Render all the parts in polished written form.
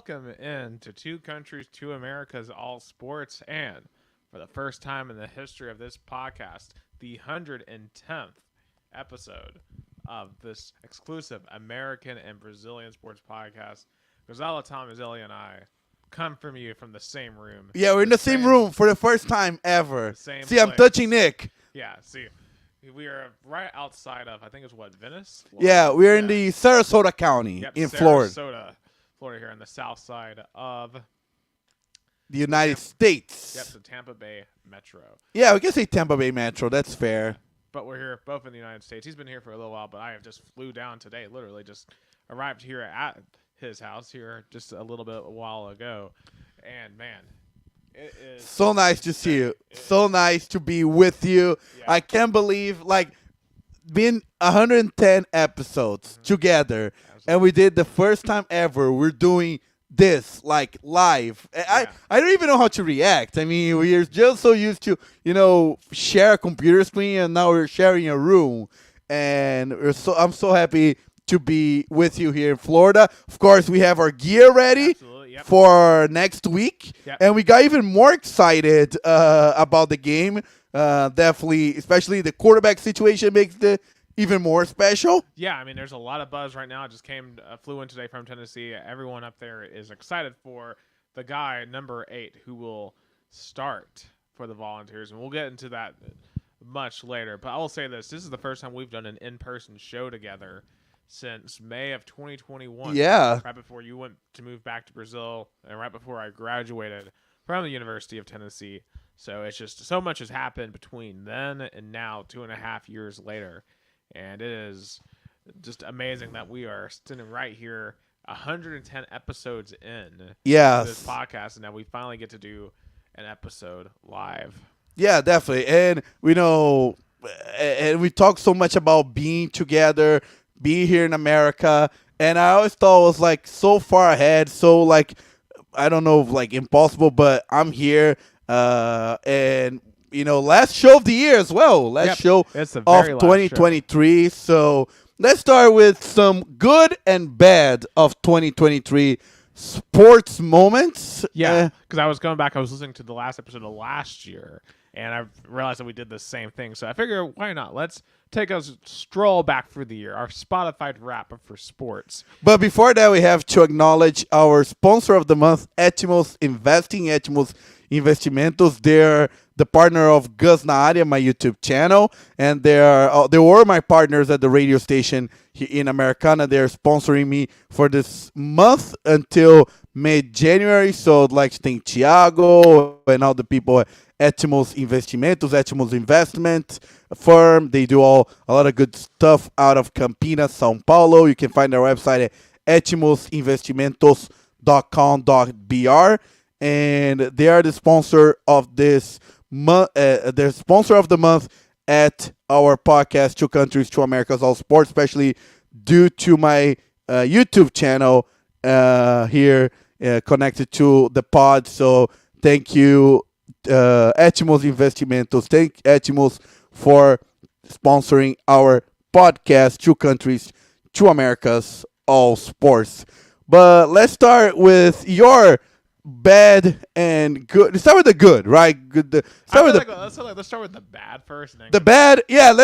welcome in to Two Countries, Two Americas, All Sports, and for the first time in the history of this podcast, the 110th episode of this exclusive American and Brazilian sports podcast. Gustavo, Tomazeli, and I come from you from the same room. Yeah, we're in the same room for the first time ever. Same See, I'm place. touching Nick. Yeah, see, we are right outside of, I think it's what, Venice? Yeah, we're in the Sarasota County in Florida. Florida here on the south side of The United States. Yep, the Tampa Bay Metro. Yeah, we can say Tampa Bay Metro. That's fair. But we're here both in the United States. He's been here for a little while, but I have just flew down today, literally just arrived here at his house here just a while ago. And, man, it is so nice to see you. So nice to be with you. Yeah. I can't believe, been 110 episodes together. Absolutely. And we did the first time ever. We're doing this live. I don't even know how to react. I mean, we're just so used to, share a computer screen, and now we're sharing a room. And I'm so happy to be with you here in Florida. Of course, we have our gear ready. Absolutely, yep. For next week. Yep. And we got even more excited about the game. Definitely, especially the quarterback situation makes it even more special. Yeah, I mean, there's a lot of buzz right now. I just flew in today from Tennessee. Everyone up there is excited for the guy, number 8, who will start for the Volunteers. And we'll get into that much later. But I will say this. This is the first time we've done an in-person show together since May of 2021. Yeah. Right before you went to move back to Brazil and right before I graduated from the University of Tennessee. So it's just so much has happened between then and now, 2.5 years later. And it is just amazing that we are sitting right here 110 episodes in to this podcast, and now we finally get to do an episode live. Yeah, definitely. And we know, and we talk so much about being together, being here in America, and I always thought it was so far ahead, so I don't know, impossible, but I'm here, and last show of the year as well. Last show of 2023. So let's start with some good and bad of 2023 sports moments. Yeah, because I was going back. I was listening to the last episode of last year, and I realized that we did the same thing. So I figure, why not? Let's take a stroll back through the year, our Spotify wrap up for sports. But before that, we have to acknowledge our sponsor of the month, Etimos Investing, Etimos Investimentos. They're the partner of Gus na Área, my YouTube channel, and they were my partners at the radio station in Americana. They're sponsoring me for this month until mid-January. So I'd like to thank Thiago and all the people at Etimos Investimentos, Etimos Investment Firm. They do a lot of good stuff out of Campinas, São Paulo. You can find their website at etimosinvestimentos.com.br. And they are the sponsor of this month. They're sponsor of the month at our podcast, Two Countries, Two Americas, All Sports, especially due to my YouTube channel here connected to the pod. So thank you, Etimos Investimentos. Thank Etimos for sponsoring our podcast, Two Countries, Two Americas, All Sports. But let's start with your bad and good. Let's start with the good, right? Let's start with the bad first. And then the bad, yeah.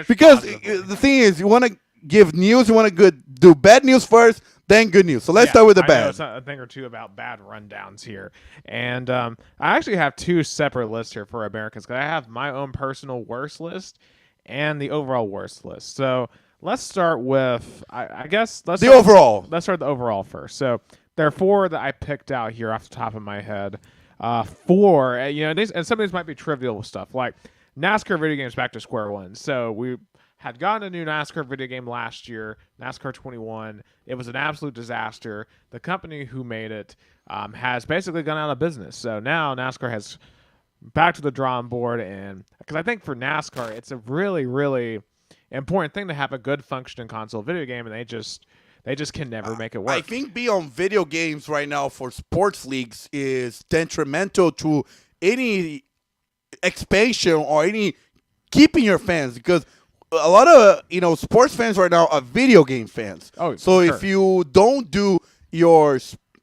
Because the thing is, you want to give news. You want to do bad news first, then good news. So let's start with the bad. I know a thing or two about bad rundowns here, and I actually have two separate lists here for Americans because I have my own personal worst list and the overall worst list. So let's start with, I guess, overall. Let's start with the overall first. So there are 4 that I picked out here off the top of my head. 4, and some of these might be trivial stuff, like NASCAR video games back to square one. So we had gotten a new NASCAR video game last year, NASCAR 21. It was an absolute disaster. The company who made it has basically gone out of business. So now NASCAR has back to the drawing board, and because I think for NASCAR, it's a really, really important thing to have a good functioning console video game, and they just can never make it work. I think being on video games right now for sports leagues is detrimental to any expansion or any keeping your fans, because a lot of sports fans right now are video game fans. Oh, so sure. if you don't do your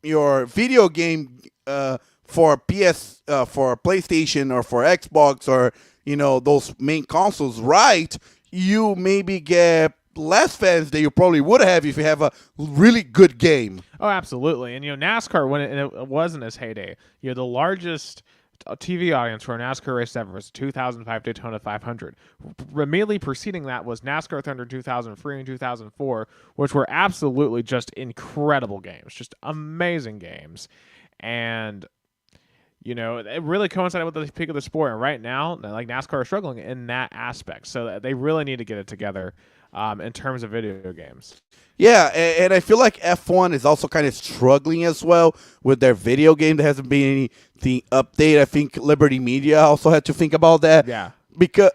your video game for for PlayStation or for Xbox or those main consoles right, you maybe get less fans than you probably would have if you have a really good game. Oh, absolutely. And NASCAR when it was in its heyday, the largest TV audience for a NASCAR race ever was 2005 Daytona 500. Immediately preceding that was NASCAR Thunder 2003 and 2004, which were absolutely just incredible games, just amazing games. And it really coincided with the peak of the sport. And right now, like NASCAR is struggling in that aspect. So they really need to get it together in terms of video games. Yeah, and I feel like F1 is also kind of struggling as well with their video game. There hasn't been anything update. I think Liberty Media also had to think about that. Yeah.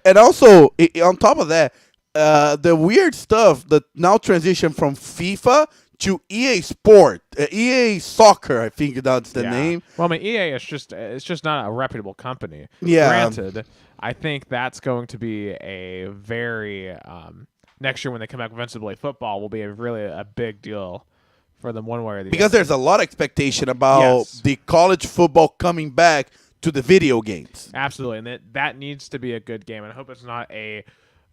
And also, on top of that, the weird stuff that now transition from FIFA to EA Sport, EA Soccer, I think that's the name. Well, I mean, EA is just not a reputable company. Yeah. Granted, I think that's going to be a very next year when they come back with NCAA football will be a big deal for them one way or the other. Because there's a lot of expectation about the college football coming back to the video games. Absolutely, and that needs to be a good game. And I hope it's not a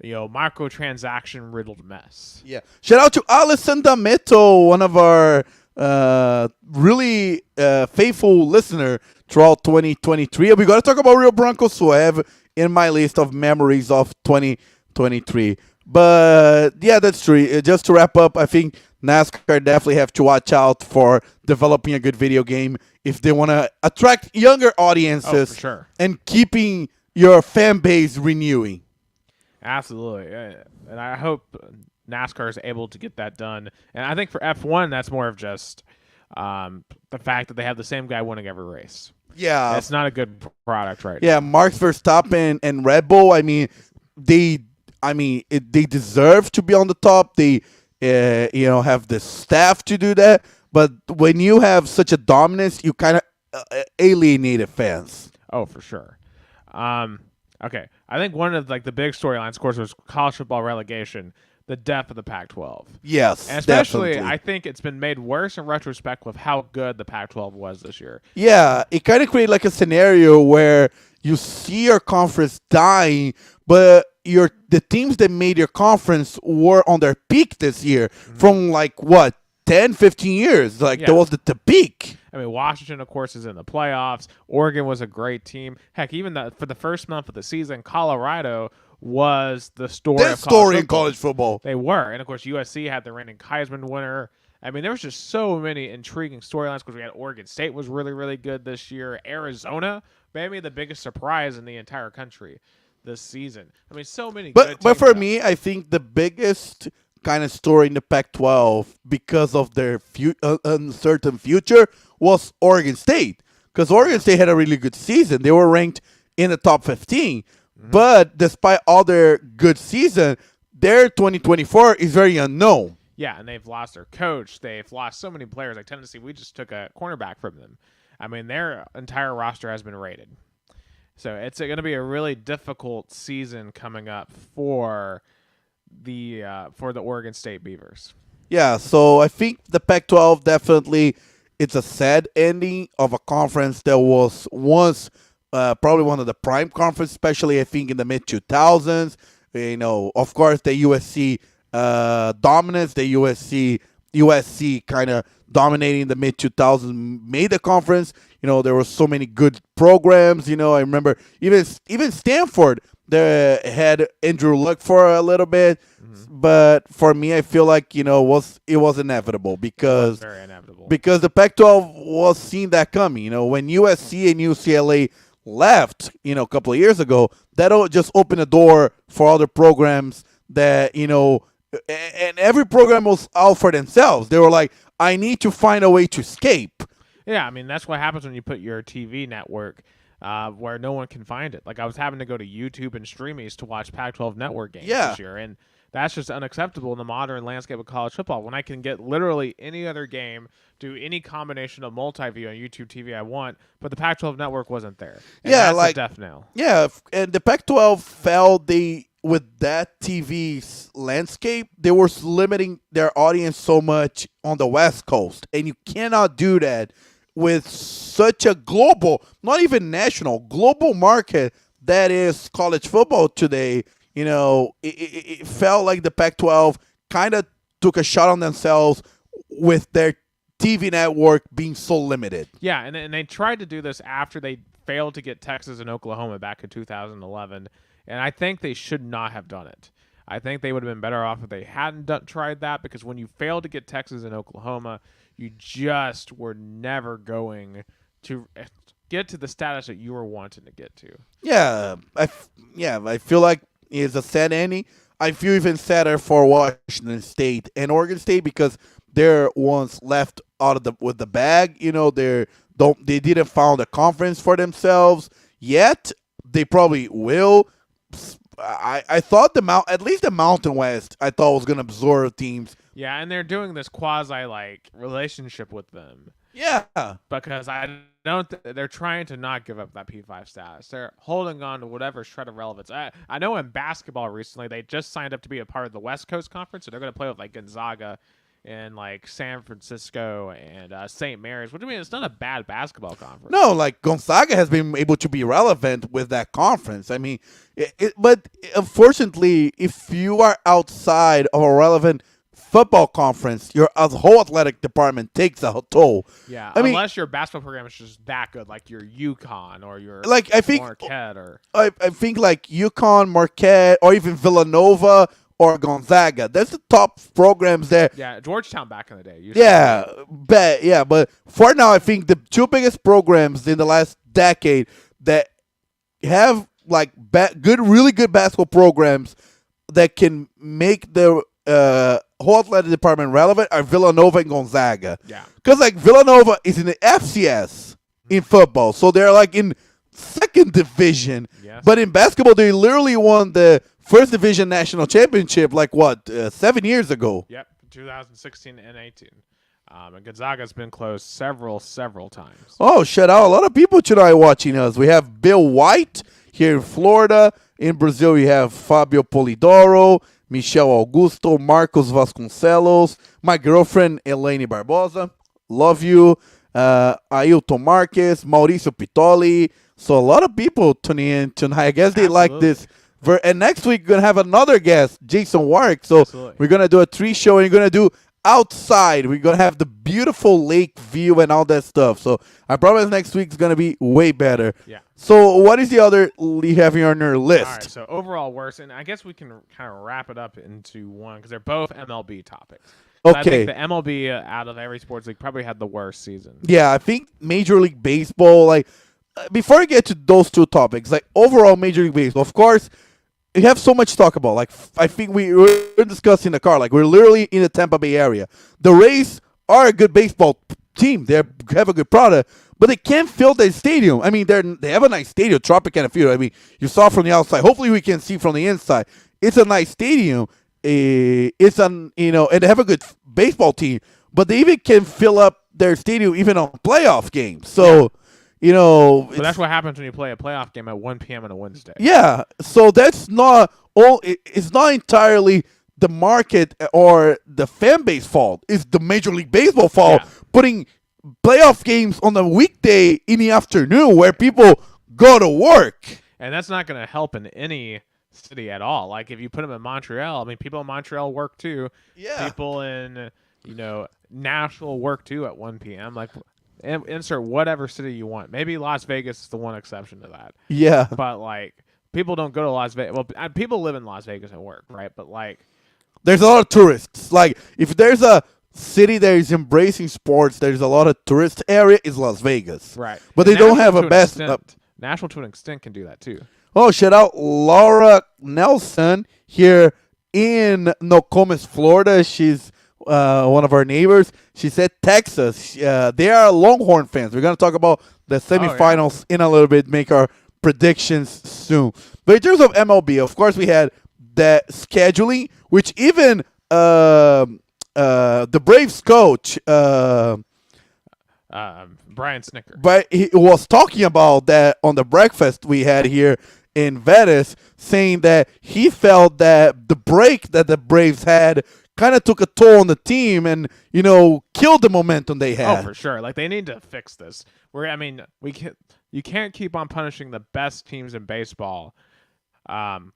microtransaction riddled mess. Yeah. Shout out to Alisson D'Ameto, one of our really faithful listener throughout 2023. And we got to talk about Rio Branco, so I have in my list of memories of 2023. But yeah, that's true. Just to wrap up, I think NASCAR definitely have to watch out for developing a good video game if they want to attract younger audiences. Oh, for sure. And keeping your fan base renewing. Absolutely. And I hope NASCAR is able to get that done. And I think for F1, that's more of just the fact that they have the same guy winning every race. Yeah. It's not a good product right now. Yeah, Max Verstappen and Red Bull, they deserve to be on the top. They have the staff to do that. But when you have such a dominance, you kind of alienated fans. Oh, for sure. Okay, I think one of the big storylines, of course, was college football relegation, the death of the Pac-12. Yes, and especially, definitely. I think it's been made worse in retrospect with how good the Pac-12 was this year. Yeah, it kind of created a scenario where you see your conference dying, but the teams that made your conference were on their peak this year from 10, 15 years. That was the peak. I mean, Washington, of course, is in the playoffs. Oregon was a great team. Heck, even for the first month of the season, Colorado was the story in college football. They were. And, of course, USC had the reigning Heisman winner. I mean, there was just so many intriguing storylines because we had Oregon State was really, really good this year. Arizona, maybe the biggest surprise in the entire country this season. I mean, so many good teams. But for me, I think the biggest kind of story in the Pac-12 because of their uncertain future was Oregon State. Because Oregon State had a really good season. They were ranked in the top 15. Mm-hmm. But despite all their good season, their 2024 is very unknown. Yeah, and they've lost their coach. They've lost so many players. Like Tennessee, we just took a cornerback from them. I mean, their entire roster has been rated. So it's going to be a really difficult season coming up for the Oregon State Beavers. Yeah, so I think the Pac-12 definitely it's a sad ending of a conference that was once probably one of the prime conference, especially I think in the mid-2000s. Of course, the USC dominance, the USC kind of dominating the mid-2000s made the conference. There were so many good programs. I remember even Stanford, they had Andrew Luck for a little bit. Mm-hmm. But for me, I feel like, it was inevitable because very inevitable. Because the Pac-12 was seeing that coming. When USC and UCLA left, a couple of years ago, that just opened a door for other programs that, and every program was out for themselves. They were like, I need to find a way to escape. Yeah, I mean, that's what happens when you put your TV network where no one can find it. Like, I was having to go to YouTube and Streamies to watch Pac-12 network games this year, and that's just unacceptable in the modern landscape of college football. When I can get literally any other game, do any combination of multi-view on YouTube TV I want, but the Pac-12 network wasn't there. And that's a death knell. Yeah, and the Pac-12 felt they with that TV landscape, they were limiting their audience so much on the West Coast, and you cannot do that with such a global, not even national, global market that is college football today. It felt like the Pac-12 kind of took a shot on themselves with their TV network being so limited. Yeah, and they tried to do this after they failed to get Texas and Oklahoma back in 2011, and I think they should not have done it. I think they would have been better off if they hadn't tried that, because when you failed to get Texas and Oklahoma, you just were never going to get to the status that you were wanting to get to. Yeah, I feel like it's a sad ending. I feel even sadder for Washington State and Oregon State because they're ones left out of with the bag. They didn't found a conference for themselves yet. They probably will. I thought at least the Mountain West, I thought was gonna absorb teams. Yeah, and they're doing this quasi relationship with them. Yeah, because they're trying to not give up that P5 status. They're holding on to whatever shred of relevance. I know in basketball recently they just signed up to be a part of the West Coast Conference, so they're going to play with Gonzaga and San Francisco and St. Mary's. What do you mean? It's not a bad basketball conference. No, Gonzaga has been able to be relevant with that conference. I mean, but unfortunately, if you are outside of a relevant football conference, your whole athletic department takes a toll. Yeah, unless your basketball program is just that good, like your UConn or your Marquette or I think UConn, Marquette, or even Villanova or Gonzaga. That's the top programs there. Yeah, Georgetown back in the day. But for now, I think the two biggest programs in the last decade that have really good basketball programs that can make the whole athletic department relevant are Villanova and Gonzaga. Yeah. Because Villanova is in the FCS in football, so they're in second division. Yes. But in basketball, they literally won the first division national championship 7 years ago. Yep, 2016 and 18. And Gonzaga's been close several times. Oh, shout out. A lot of people tonight watching us. We have Bill White here in Florida. In Brazil, we have Fabio Polidoro, Michel Augusto, Marcos Vasconcelos, my girlfriend, Elaine Barbosa. Love you. Ailton Marquez, Mauricio Pitoli. So a lot of people tuning in tonight. I guess they like this. And next week, we're going to have another guest, Jason Warwick. So we're going to do a 3 show, and we're going to do outside. We're going to have the beautiful lake view and all that stuff. So I promise next week's going to be way better. Yeah. So what is the other you have on your list? All right, so overall worst, and I guess we can kind of wrap it up into one because they're both MLB topics. Okay. I think the MLB out of every sports league probably had the worst season. Yeah, I think Major League Baseball, before I get to those two topics, overall Major League Baseball, of course, we have so much to talk about. I think we were discussing in the car. We're literally in the Tampa Bay area. The Rays are a good baseball team. They have a good product, but they can't fill their stadium. I mean, they have a nice stadium, Tropicana Field. I mean, you saw from the outside. Hopefully, we can see from the inside. It's a nice stadium. And they have a good baseball team, but they even can fill up their stadium even on playoff games. So. So that's what happens when you play a playoff game at 1 p.m. on a Wednesday. Yeah, so that's not all. It's not entirely the market or the fan base fault. It's the Major League Baseball fault putting playoff games on the weekday in the afternoon where people go to work. And that's not going to help in any city at all. If you put them in Montreal, I mean, people in Montreal work too. Yeah. People in Nashville work too at 1 p.m. Insert whatever city you want. Maybe Las Vegas is the one exception to that. Yeah. But people don't go to Las Vegas. Well, people live in Las Vegas and work, right? But there's a lot of tourists. If there's a city that is embracing sports, there's a lot of tourist area. Is Las Vegas, right? But they don't have a best. Nashville to an extent can do that too. Oh, shout out Laura Nelson here in NOKOMIS, Florida. She's one of our neighbors. She said Texas. They are Longhorn fans. We're going to talk about the semifinals in a little bit, make our predictions soon. But in terms of MLB, of course, we had the scheduling, which even the Braves coach, Brian Snicker. But he was talking about that on the breakfast we had here in Vegas, saying that he felt that the break that the Braves had kind of took a toll on the team and, killed the momentum they had. Oh, for sure. Like, they need to fix this. You can't keep on punishing the best teams in baseball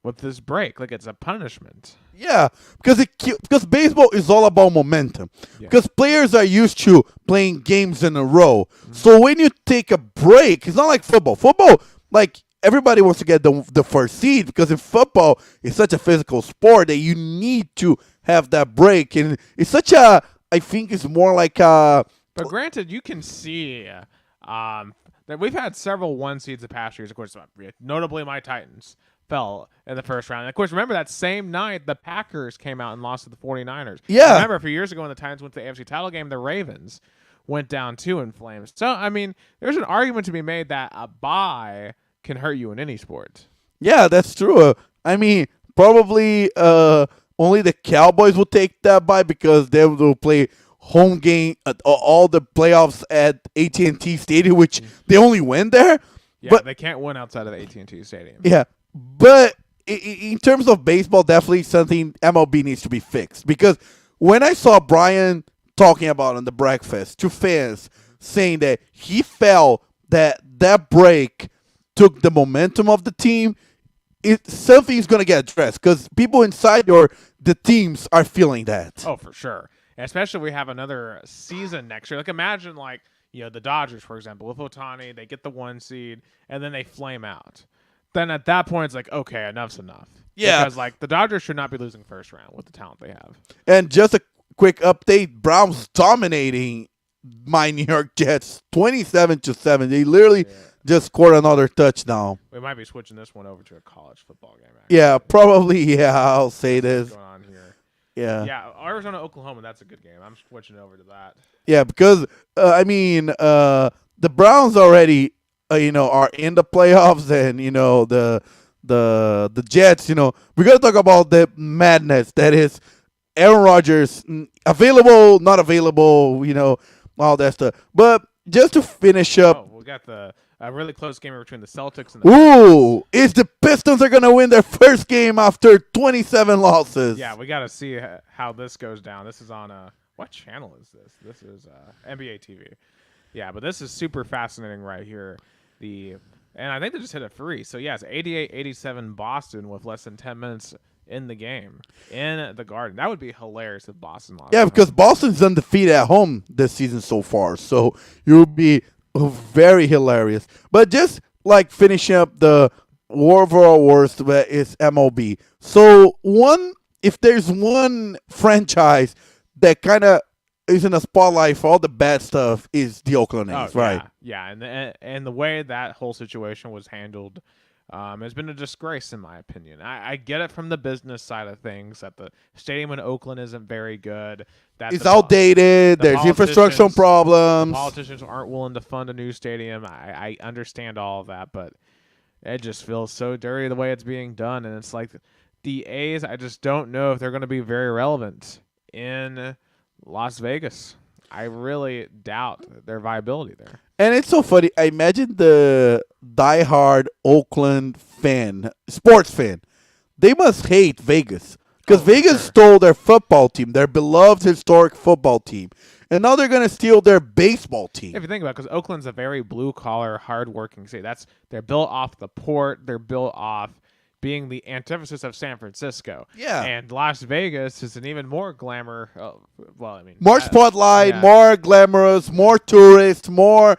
with this break. Like, it's a punishment. Yeah, because baseball is all about momentum. Yeah. Because players are used to playing games in a row. Mm-hmm. So when you take a break, it's not like football. Football, like, everybody wants to get the first seed, because in football, it's such a physical sport that you need to have that break. And it's I think it's more like a... But granted, you can see that we've had several 1 seeds the past years, of course, notably my Titans fell in the first round. And of course, remember that same night, the Packers came out and lost to the 49ers. Yeah. Remember, a few years ago when the Titans went to the AFC title game, the Ravens went down 2 in flames. So, I mean, there's an argument to be made that a bye can hurt you in any sport. Yeah, that's true. I mean, probably only the Cowboys will take that bye, because they will play home game, all the playoffs at AT&T Stadium, which they only win there. Yeah, but they can't win outside of the AT&T Stadium. Yeah, but in terms of baseball, definitely something MLB needs to be fixed. Because when I saw Brian talking about on the breakfast to fans, saying that he felt that break took the momentum of the team, something's going to get addressed, because people inside the teams are feeling that. Oh, for sure. Especially if we have another season next year. Like, imagine, the Dodgers, for example, with Ohtani, they get the 1 seed, and then they flame out. Then at that point, it's like, okay, enough's enough. Yeah. Because, the Dodgers should not be losing first round with the talent they have. And just a quick update, Browns dominating my New York Jets 27-7. They literally just scored another touchdown. We might be switching this one over to a college football game, actually. Yeah, probably. Yeah, I'll say this. What's going on here? Yeah. Yeah, Arizona, Oklahoma, that's a good game. I'm switching over to that. Yeah, because, the Browns already, are in the playoffs, and, the Jets, we're going to talk about the madness that is Aaron Rodgers, available, not available, all that stuff. But just to finish up. We got a really close game between the Celtics and the Pistons. The Pistons are going to win their first game after 27 losses. Yeah, we got to see how this goes down. This is on what channel is this? This is NBA TV. Yeah, but this is super fascinating right here. And I think they just hit a 3. So, yeah, it's 88-87 Boston with less than 10 minutes in the game in the Garden. That would be hilarious if Boston lost. Yeah, because Boston's undefeated at home this season so far. So, it would be very hilarious. But just finishing up the overall worst is MLB. So if there's one franchise that kind of is in a spotlight for all the bad stuff, is the Oakland A's, right? Yeah, and the way that whole situation was handled has been a disgrace, in my opinion. I get it from the business side of things, that the stadium in Oakland isn't very good. That it's outdated. There's infrastructural problems. The politicians aren't willing to fund a new stadium. I understand all of that, but it just feels so dirty the way it's being done. And it's like the A's, I just don't know if they're going to be very relevant in Las Vegas. I really doubt their viability there. And it's so funny. I imagine the diehard Oakland sports fan. They must hate Vegas, because Vegas stole their football team, their beloved historic football team, and now they're going to steal their baseball team. If you think about it, because Oakland's a very blue-collar, hard-working city. They're built off the port. They're built off being the antithesis of San Francisco. Yeah. And Las Vegas is an even more glamour. More spotlight, more glamorous, more tourists, more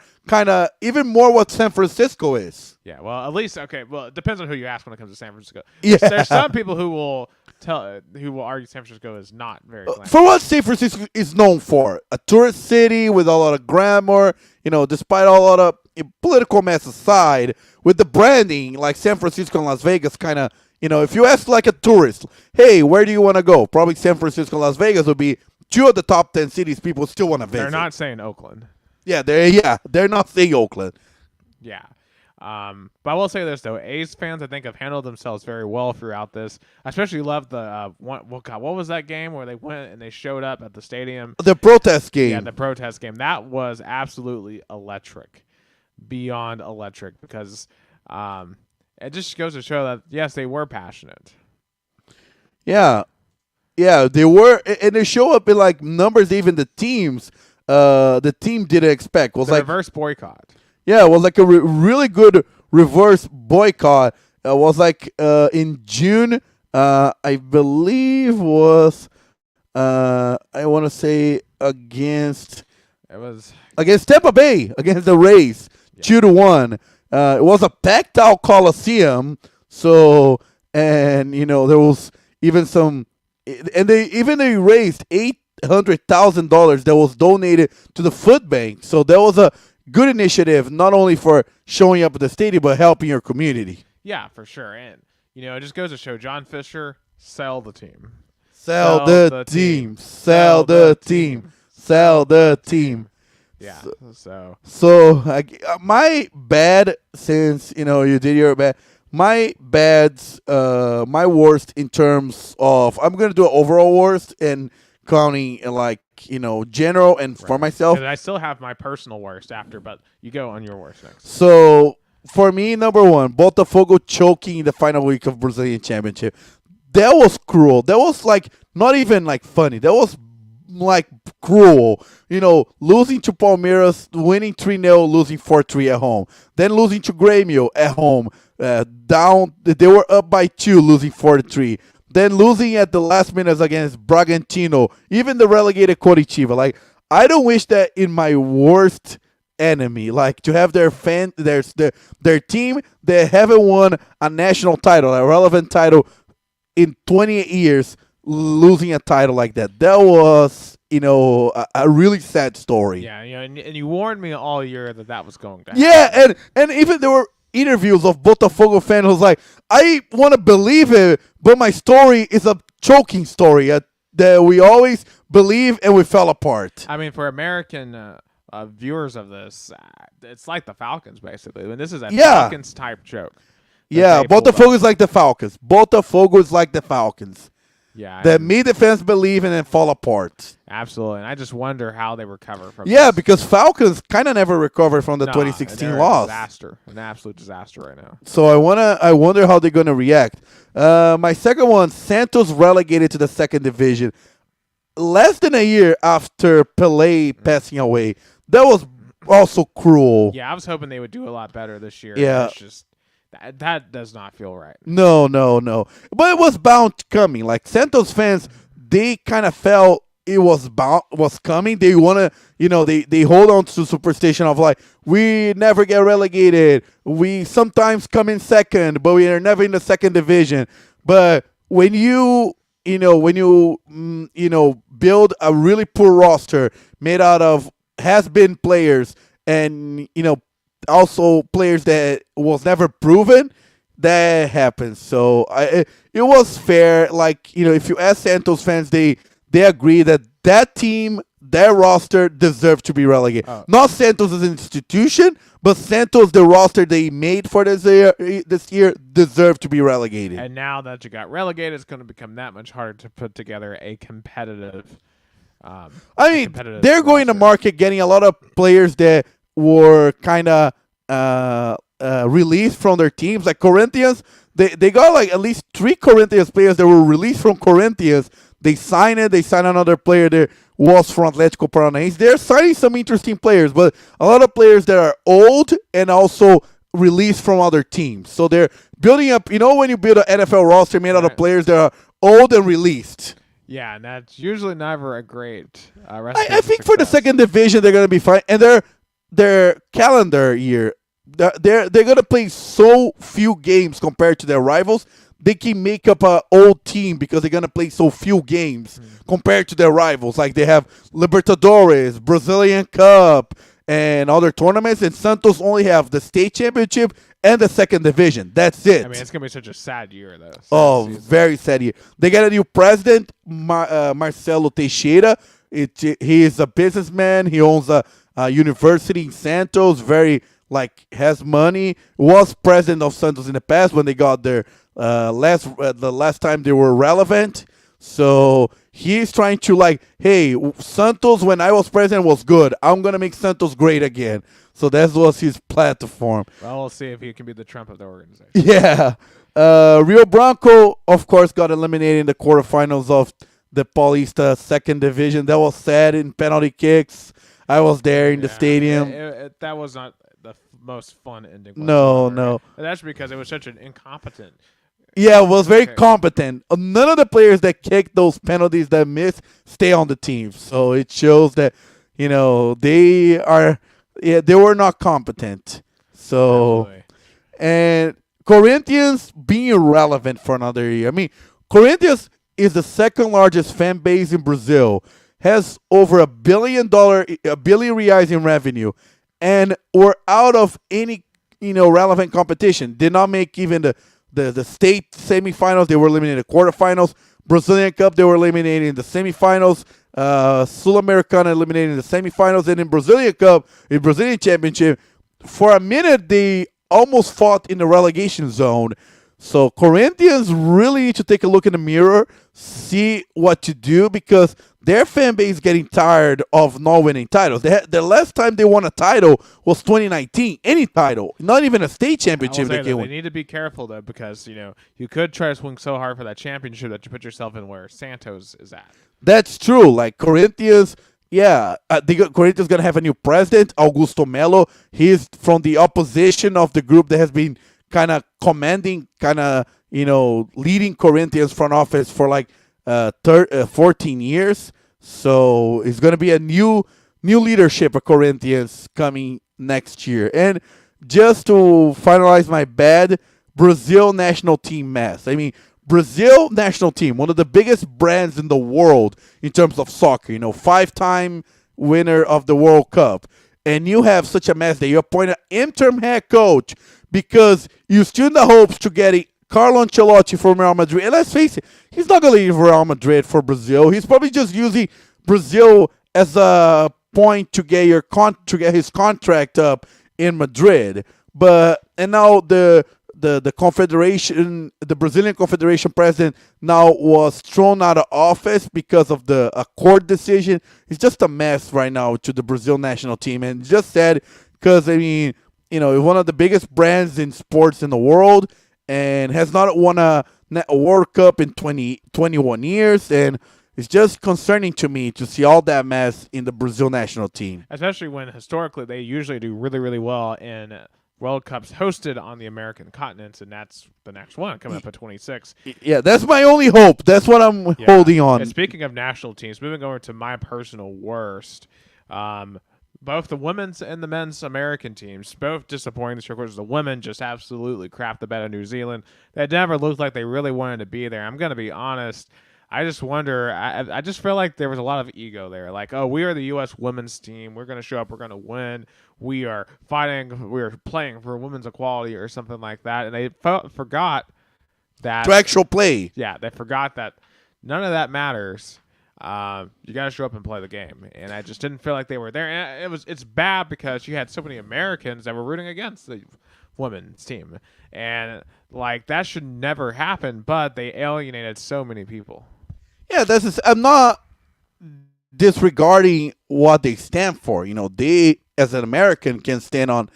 even more what San Francisco is. Yeah, well, at least, okay, well, it depends on who you ask when it comes to San Francisco. Yeah. There's some people who will argue San Francisco is not very glamorous. For what San Francisco is known for, a tourist city with a lot of glamour, despite a lot of political mess aside, with the branding, like San Francisco and Las Vegas if you ask a tourist, hey, where do you want to go? Probably San Francisco and Las Vegas would be 2 of the top 10 cities people still want to visit. They're not saying Oakland. Yeah, they're not saying Oakland. Yeah. But I will say this, though. A's fans, I think, have handled themselves very well throughout this. I especially love the what was that game where they went and they showed up at the stadium? The protest game. Yeah, the protest game. That was absolutely electric. Beyond electric, because it just goes to show that yes, they were passionate. Yeah, yeah, they were, and they show up in like numbers. Even the team didn't expect was The like reverse boycott. yeah, it was like a really good reverse boycott. It was like in June, I believe was I want to say It was against Tampa Bay, against the Rays, 2-1. It was a packed out Coliseum. So, and there was even some, and they raised $800,000 that was donated to the food bank. So that was a good initiative, not only for showing up at the stadium but helping your community. yeah, for sure. And it just goes to show John Fisher, sell the team. Sell the team. Sell the team. Sell the team. Yeah. So my bad, since you did your bad. My worst in terms of, I'm gonna do an overall worst and counting like general and for myself. And I still have my personal worst after, but you go on your worst next. So for me, number one, Botafogo choking in the final week of Brazilian Championship. That was cruel. That was like not even like funny. That was like cruel. Losing to Palmeiras, winning 3-0, losing 4-3 at home. Then losing to Grêmio at home. Down, they were up by 2, losing 4-3. Then losing at the last minutes against Bragantino, even the relegated Coritiba. Like, I don't wish that in my worst enemy. Like, to have their team that haven't won a national title, a relevant title in 28 years, losing a title like that. That was, a really sad story. Yeah, and you warned me all year that was going to happen. Yeah, and even there were interviews of Botafogo fans who was like, I want to believe it, but my story is a choking story that we always believe and we fell apart. I mean, for American viewers of this, it's like the Falcons, basically. I mean, this is a Falcons type choke. Yeah, Botafogo is like the Falcons. Botafogo is like the Falcons. Yeah, that made the fans believe and then fall apart. Absolutely, and I just wonder how they recover from. Yeah, this. Because Falcons kind of never recovered from the 2016 loss. An absolute disaster right now. So I wonder how they're gonna react. My second one, Santos relegated to the second division, less than a year after Pelé passing away. That was also cruel. Yeah, I was hoping they would do a lot better this year. Yeah. It's just that does not feel right. No. But it was bound coming. Like Santos fans, they kind of felt it was coming. They want to, they hold on to superstition of like, we never get relegated. We sometimes come in second, but we are never in the second division. But when you build a really poor roster made out of has-been players and, also players that was never proven, that happens. So it was fair. Like, if you ask Santos fans, they agree that team, their roster deserved to be relegated. Oh. Not Santos as an institution, but Santos, the roster they made for this year deserved to be relegated. And now that you got relegated, it's going to become that much harder to put together a competitive. They're going to market getting a lot of players that were kind of released from their teams. Like Corinthians, they got like at least 3 Corinthians players that were released from Corinthians. They signed another player that was from Atlético Paranaense. They're signing some interesting players, but a lot of players that are old and also released from other teams. So they're building up, when you build an NFL roster made out of players that are old and released. Yeah, and that's usually never a great recipe. I think for the second division, they're going to be fine. And their calendar year, they're going to play so few games compared to their rivals. They can make up an old team because they're going to play so few games compared to their rivals. Like they have Libertadores, Brazilian Cup, and other tournaments. And Santos only have the state championship and the second division. That's it. I mean, it's going to be such a sad year, though. Very sad year. They got a new president, Marcelo Teixeira. He is a businessman. He owns a university in Santos. Has money. Was president of Santos in the past when they got their the last time they were relevant. So he's trying to like, hey, Santos when I was president was good. I'm gonna make Santos great again. So that was his platform. Well, we'll see if he can be the Trump of the organization. Yeah. Rio Branco, of course, got eliminated in the quarterfinals of the Paulista second division. That was sad in penalty kicks. I was there in the stadium. That was not the most fun ending. No, whatsoever. no. And that's because it was such an incompetent. Yeah, it was very competent. None of the players that kicked those penalties that missed stay on the team. So it shows that, they were not competent. So, Absolutely. and Corinthians being relevant for another year. I mean, Corinthians is the second largest fan base in Brazil, has over $1 billion reais in revenue, and were out of any, relevant competition. Did not make even the state semifinals. They were eliminated in the quarterfinals. Brazilian Cup, they were eliminated in the semifinals. Sul-Americana eliminated in the semifinals. And in Brazilian Cup, in Brazilian Championship, for a minute, they almost fought in the relegation zone. So Corinthians really need to take a look in the mirror, see what to do, because their fan base is getting tired of not winning titles. The last time they won a title was 2019. Any title, not even a state championship. They need to be careful though, because you could try to swing so hard for that championship that you put yourself in where Santos is at. That's true. Like Corinthians. Yeah, Corinthians going to have a new president, Augusto Melo. He's from the opposition of the group that has been kind of commanding, leading Corinthians front office for like 14 years. So it's going to be a new leadership of Corinthians coming next year. And just to finalize my bad, Brazil national team mess. I mean, Brazil national team, one of the biggest brands in the world in terms of soccer, 5-time winner of the World Cup. And you have such a mess that you appoint an interim head coach because you still in the hopes to get Carlo Ancelotti from Real Madrid. And let's face it, he's not going to leave Real Madrid for Brazil. He's probably just using Brazil as a point to get his contract up in Madrid. And now the confederation, the Brazilian Confederation president now was thrown out of office because of a court decision. It's just a mess right now to the Brazil national team, and just sad because it's one of the biggest brands in sports in the world and has not won a World Cup in 21 years, and it's just concerning to me to see all that mess in the Brazil national team. Especially when historically they usually do really, really well in World Cups hosted on the American continents, and that's the next one coming up at 26. Yeah, that's my only hope. That's what I'm holding on. And speaking of national teams, moving over to my personal worst, both the women's and the men's American teams, both disappointing this year. Of course, the women just absolutely crapped the bed of New Zealand. They never looked like they really wanted to be there. I'm going to be honest. I just wonder. I just feel like there was a lot of ego there. Like, oh, we are the U.S. women's team. We're going to show up. We're going to win. We are fighting. We are playing for women's equality or something like that. And they forgot that to actual play. Yeah, they forgot that none of that matters. You got to show up and play the game. And I just didn't feel like they were there. And it's bad because you had so many Americans that were rooting against the women's team, and like that should never happen. But they alienated so many people. Yeah, I'm not disregarding what they stand for. They, as an American, can stand on,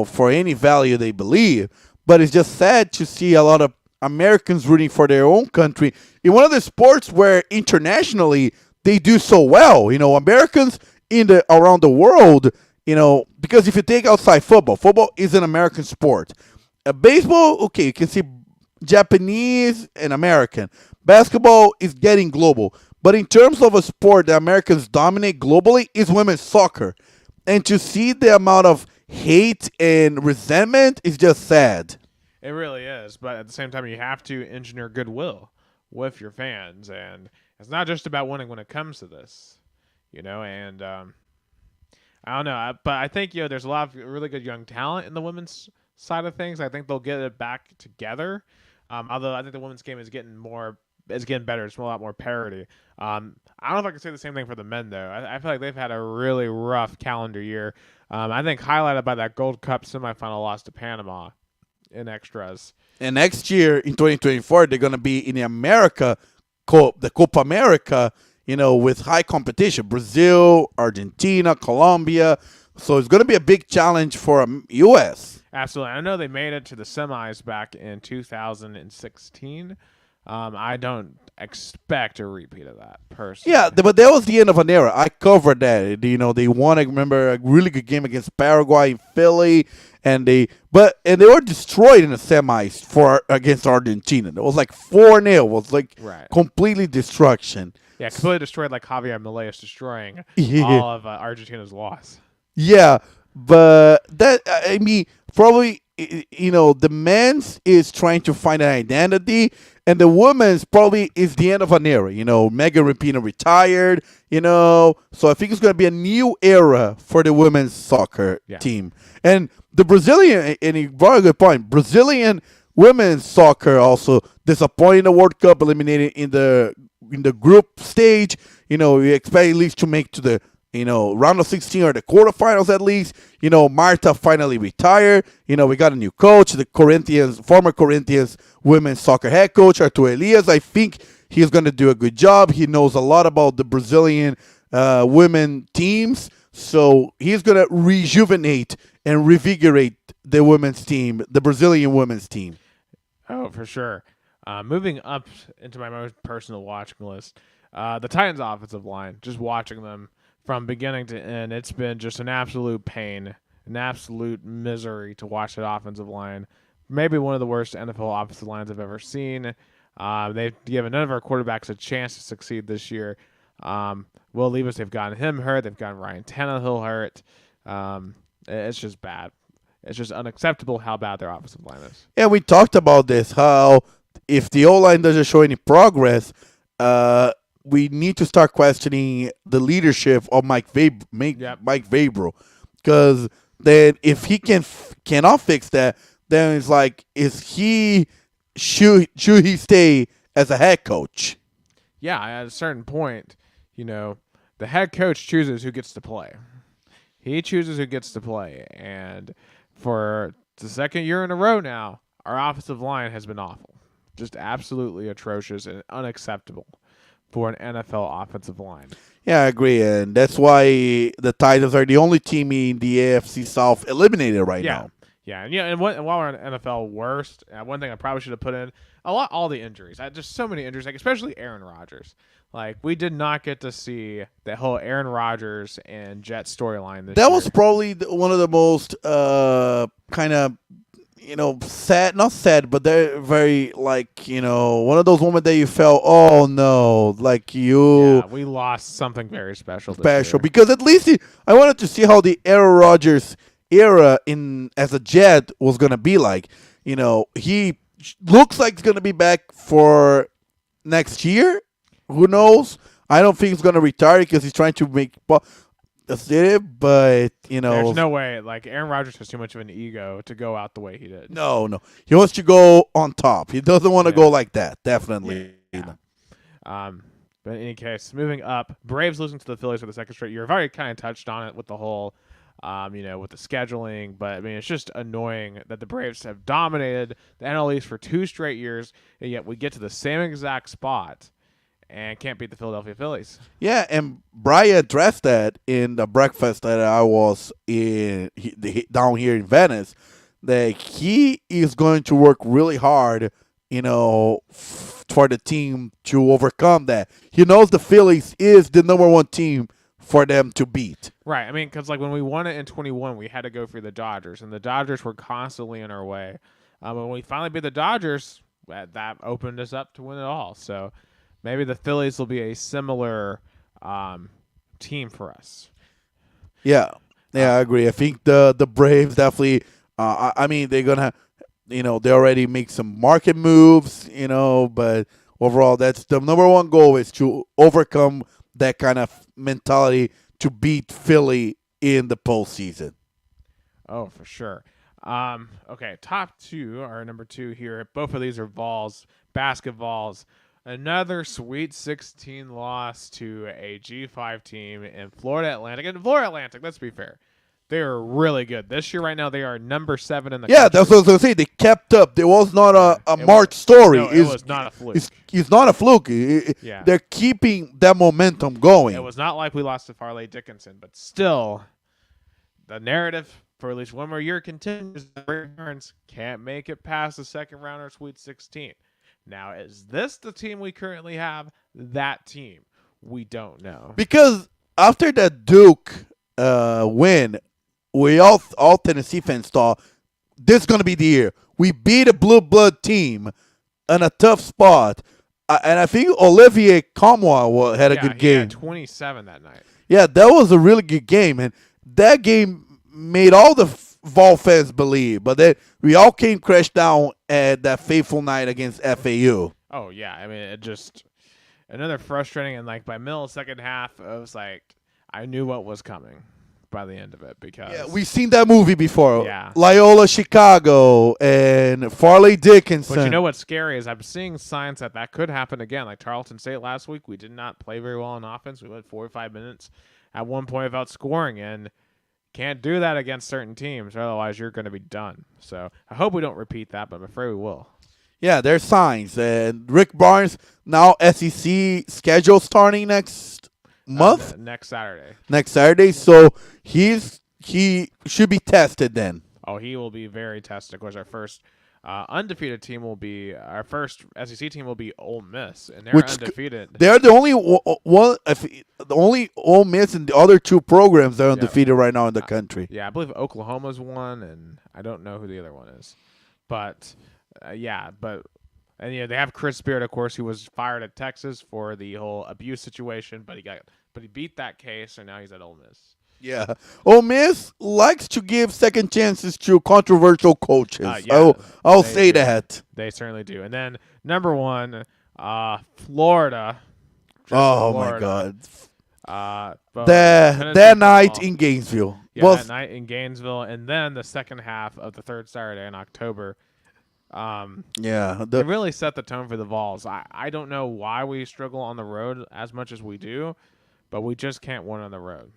for any value they believe. But it's just sad to see a lot of Americans rooting for their own country in one of the sports where internationally they do so well. Americans around the world, because if you take outside football is an American sport. Baseball, okay, you can see Japanese and American. Basketball is getting global. But in terms of a sport that Americans dominate globally is women's soccer. And to see the amount of hate and resentment is just sad. It really is. But at the same time, you have to engineer goodwill with your fans. And it's not just about winning when it comes to this, and I don't know. But I think, there's a lot of really good young talent in the women's side of things. I think they'll get it back together. Although I think the women's game is getting better. It's a lot more parity. I don't know if I can say the same thing for the men, though. I feel like they've had a really rough calendar year. I think highlighted by that Gold Cup semifinal loss to Panama in extras. And next year, in 2024, they're going to be in America the Copa America, with high competition, Brazil, Argentina, Colombia. So it's going to be a big challenge for U.S. Absolutely. I know they made it to the semis back in 2016. I don't expect a repeat of that, personally. Yeah, but that was the end of an era. I covered that. They won. I remember a really good game against Paraguay in Philly, and they were destroyed in the semis against Argentina. It was like 4-0. It was like completely destruction. Yeah, completely destroyed, like Javier Milei destroying Yeah. all of Argentina's loss. Yeah, but probably the men's is trying to find an identity, and the women's probably is the end of an era. Megan Rapinoe retired. So I think it's going to be a new era for the women's soccer team. And the Brazilian, and he brought a good point. Brazilian women's soccer also disappointed in the World Cup, eliminated in the group stage. We expect at least to make to the round of 16 or the quarterfinals at least. Marta finally retired. We got a new coach, the former Corinthians women's soccer head coach, Arthur Elias. I think he's going to do a good job. He knows a lot about the Brazilian women teams. So he's going to rejuvenate and revigorate the women's team, the Brazilian women's team. Oh, for sure. Moving up into my most personal watching list, the Titans' offensive line, just watching them from beginning to end, it's been just an absolute pain, an absolute misery to watch that offensive line. Maybe one of the worst NFL offensive lines I've ever seen. They've given none of our quarterbacks a chance to succeed this year. Will Levis, they've gotten him hurt. They've gotten Ryan Tannehill hurt. It's just bad. It's just unacceptable how bad their offensive line is. Yeah, we talked about this, how if the O-line doesn't show any progress, we need to start questioning the leadership of Mike Vabro, because then if he cannot fix that, then it's like, should he stay as a head coach? Yeah, at a certain point, the head coach chooses who gets to play. He chooses who gets to play, and for the second year in a row now, our offensive line has been awful, just absolutely atrocious and unacceptable for an NFL offensive line. Yeah, I agree, and that's why the Titans are the only team in the AFC South eliminated right now. Yeah, and while we're on NFL worst, one thing I probably should have put in all the injuries. Just so many injuries, like especially Aaron Rodgers. Like, we did not get to see the whole Aaron Rodgers and Jets storyline this year. That was probably one of the most kind of sad, not sad, but they're very one of those moments that you felt, oh no, we lost something very special. Because at least I wanted to see how the Aaron Rodgers era as a Jet was gonna be like. He looks like he's gonna be back for next year. Who knows? I don't think he's gonna retire because he's trying to make. That's it, but there's no way. Like, Aaron Rodgers has too much of an ego to go out the way he did. No, he wants to go on top. He doesn't want to go like that. Definitely. Yeah. But in any case, moving up, Braves losing to the Phillies for the second straight year. I've already kind of touched on it with the whole, with the scheduling. But I mean, it's just annoying that the Braves have dominated the NL East for 2 straight years, and yet we get to the same exact spot and can't beat the Philadelphia Phillies. Yeah, and Brian addressed that in the breakfast that I was down here in Venice, that he is going to work really hard, for the team to overcome that. He knows the Phillies is the number 1 team for them to beat. Right. I mean, because when we won it in 21, we had to go through the Dodgers, and the Dodgers were constantly in our way. When we finally beat the Dodgers, that opened us up to win it all. So maybe the Phillies will be a similar team for us. Yeah, I agree. I think the Braves definitely. They're gonna, they already make some market moves, but overall, that's the number 1 goal is to overcome that kind of mentality to beat Philly in the postseason. Oh, for sure. Okay, top 2 are number 2 here. Both of these are basketballs. Another Sweet 16 loss to a G5 team in Florida Atlantic. And Florida Atlantic, let's be fair, They are really good. This year, right now, they are number 7 in the country. Yeah, that's what I was going to say. They kept up. There was not a March story. No, it was not a fluke. It's not a fluke. They're keeping that momentum going. It was not like we lost to Farley Dickinson, but still, the narrative for at least one more year continues. The Barnes can't make it past the second round or Sweet 16. Now, is this the team we currently have? That team, we don't know. Because after that Duke win, we all Tennessee fans thought this is going to be the year. We beat a blue blood team in a tough spot. And I think Olivier Comwa had a good game. He had 27 that night. Yeah, that was a really good game. And that game made all the Vol fans believe. But then we all came crashed down at that fateful night against FAU. Oh, yeah. I mean, it just another frustrating. And, like, by middle second half, it was like I knew what was coming by the end of it because we've seen that movie before. Yeah. Loyola Chicago and Farley Dickinson. But you know what's scary is I'm seeing signs that could happen again. Like Tarleton State last week, we did not play very well on offense. We went 4 or 5 minutes at one point without scoring, and can't do that against certain teams. Otherwise, you're going to be done. So I hope we don't repeat that, but I'm afraid we will. Yeah, there's signs. And Rick Barnes, now SEC schedule starting next month? Next Saturday. Next Saturday. So he should be tested then. Oh, he will be very tested. Of course, our first undefeated team will be our first SEC team will be Ole Miss, and they're undefeated. They're the only one, the only Ole Miss and the other two programs that are undefeated right now in the country. Yeah, I believe Oklahoma's one, and I don't know who the other one is, but and they have Chris Beard, of course, who was fired at Texas for the whole abuse situation, but he beat that case, and now he's at Ole Miss. Yeah. Ole Miss likes to give second chances to controversial coaches. I'll say that. They certainly do. And then number 1, Florida. My God. That night in Gainesville. Yeah, that night in Gainesville. And then the second half of the third Saturday in October. They really set the tone for the Vols. I don't know why we struggle on the road as much as we do, but we just can't win on the road.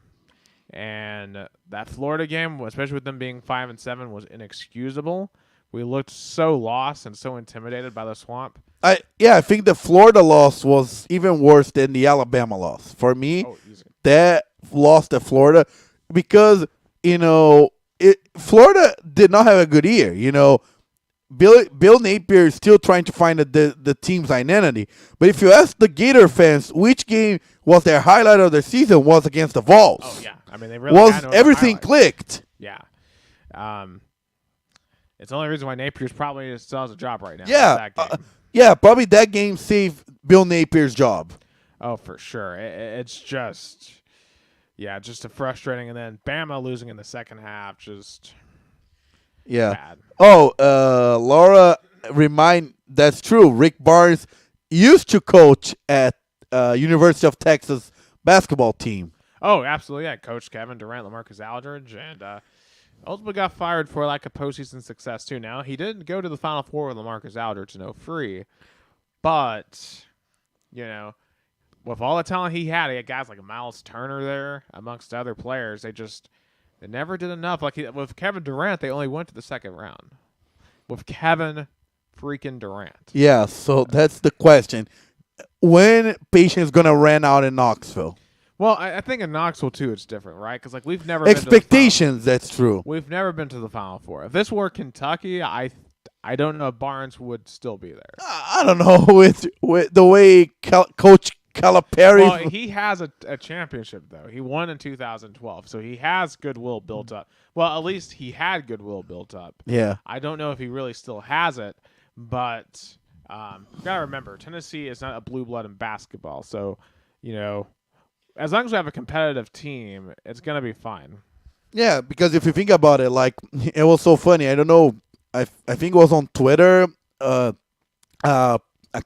And that Florida game, especially with them being 5-7, was inexcusable. We looked so lost and so intimidated by the Swamp. I think the Florida loss was even worse than the Alabama loss. For me, that loss to Florida, because, Florida did not have a good year. Bill Napier is still trying to find the team's identity. But if you ask the Gator fans which game was their highlight of the season, was against the Vols. Oh, yeah. I mean, they really everything clicked. Yeah. It's the only reason why Napier's probably still has a job right now. Yeah. That game. Probably that game saved Bill Napier's job. Oh, for sure. It's just a frustrating. And then Bama losing in the second half, just bad. Oh, Laura, that's true. Rick Barnes used to coach at University of Texas basketball team. Oh, absolutely. Yeah, Coach Kevin Durant, LaMarcus Aldridge, and ultimately got fired for lack of postseason success, too. Now, he did go to the Final Four with LaMarcus Aldridge, free. But, with all the talent he had guys like Miles Turner there, amongst other players. They never did enough. Like with Kevin Durant, they only went to the second round. With Kevin freaking Durant. Yeah, so that's the question. When patience going to run out in Knoxville? Well, I think in Knoxville, too, it's different, right? Because we've never expectations, that's true. We've never been to the Final Four. If this were Kentucky, I don't know if Barnes would still be there. I don't know with the way Coach Calipari. Well, he has a championship, though. He won in 2012, so he has goodwill built up. Well, at least he had goodwill built up. Yeah. I don't know if he really still has it, but you got to remember, Tennessee is not a blue blood in basketball. So, as long as we have a competitive team, it's going to be fine. Yeah, because if you think about it, it was so funny. I don't know. I think it was on Twitter, a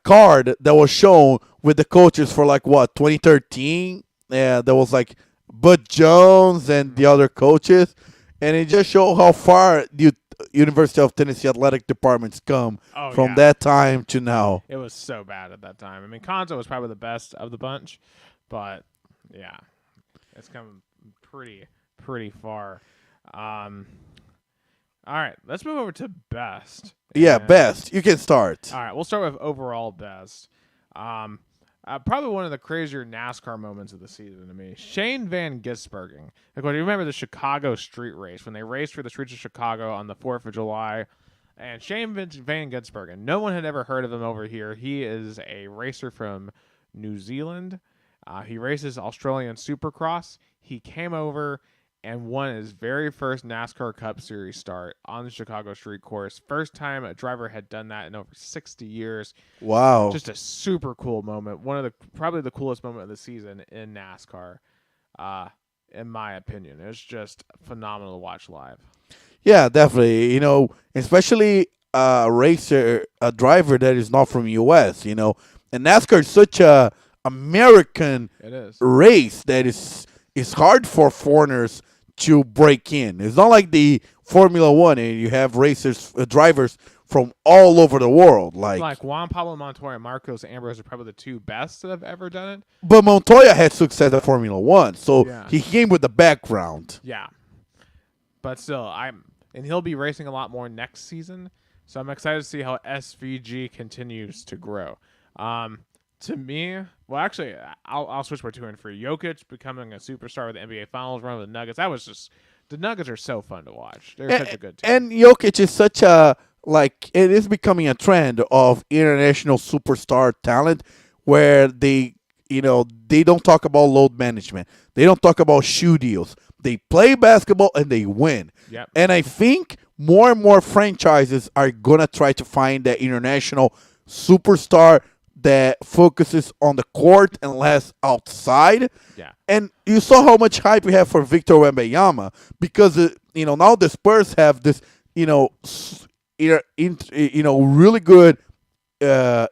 card that was shown with the coaches for 2013. Yeah, there was Bud Jones and the other coaches, and it just showed how far the University of Tennessee athletic departments come from that time to now. It was so bad at that time. I mean, Konzo was probably the best of the bunch, but yeah, it's come pretty far. Um, all right, let's move over to best. Yeah, And- best. You can start. All right, we'll start with overall best. Um, probably one of the crazier NASCAR moments of the season to me. Shane Van Gisbergen. Like, when you remember the Chicago street race, when they raced for the streets of Chicago on the 4th of July, and Shane Van Gisbergen, no one had ever heard of him over here. He is a racer from New Zealand. He races Australian Supercross. He came over and won his very first NASCAR Cup Series start on the Chicago street course. First time a driver had done that in over 60 years. Wow. Just a super cool moment. One of the probably the coolest moment of the season in NASCAR, in my opinion. It was just phenomenal to watch live. Yeah, definitely. Especially a driver that is not from U.S. And NASCAR is such a American It is. race that it's hard for foreigners to break in. It's not like the Formula One, and you have drivers from all over the world. Like Juan Pablo Montoya and Marcos Ambrose are probably the two best that have ever done it. But Montoya had success at Formula One, so Yeah. he came with the background. Yeah, but still, and he'll be racing a lot more next season. So I'm excited to see how SVG continues to grow. To me, well, actually, I'll switch my two in for Jokic becoming a superstar with the NBA Finals run with the Nuggets. That was just the Nuggets are so fun to watch. They're such a good team. And Jokic is such a it is becoming a trend of international superstar talent where they don't talk about load management. They don't talk about shoe deals. They play basketball and they win. Yep. And I think more and more franchises are gonna try to find that international superstar that focuses on the court and less outside. Yeah. And you saw how much hype we have for Victor Wembanyama because now the Spurs have this really good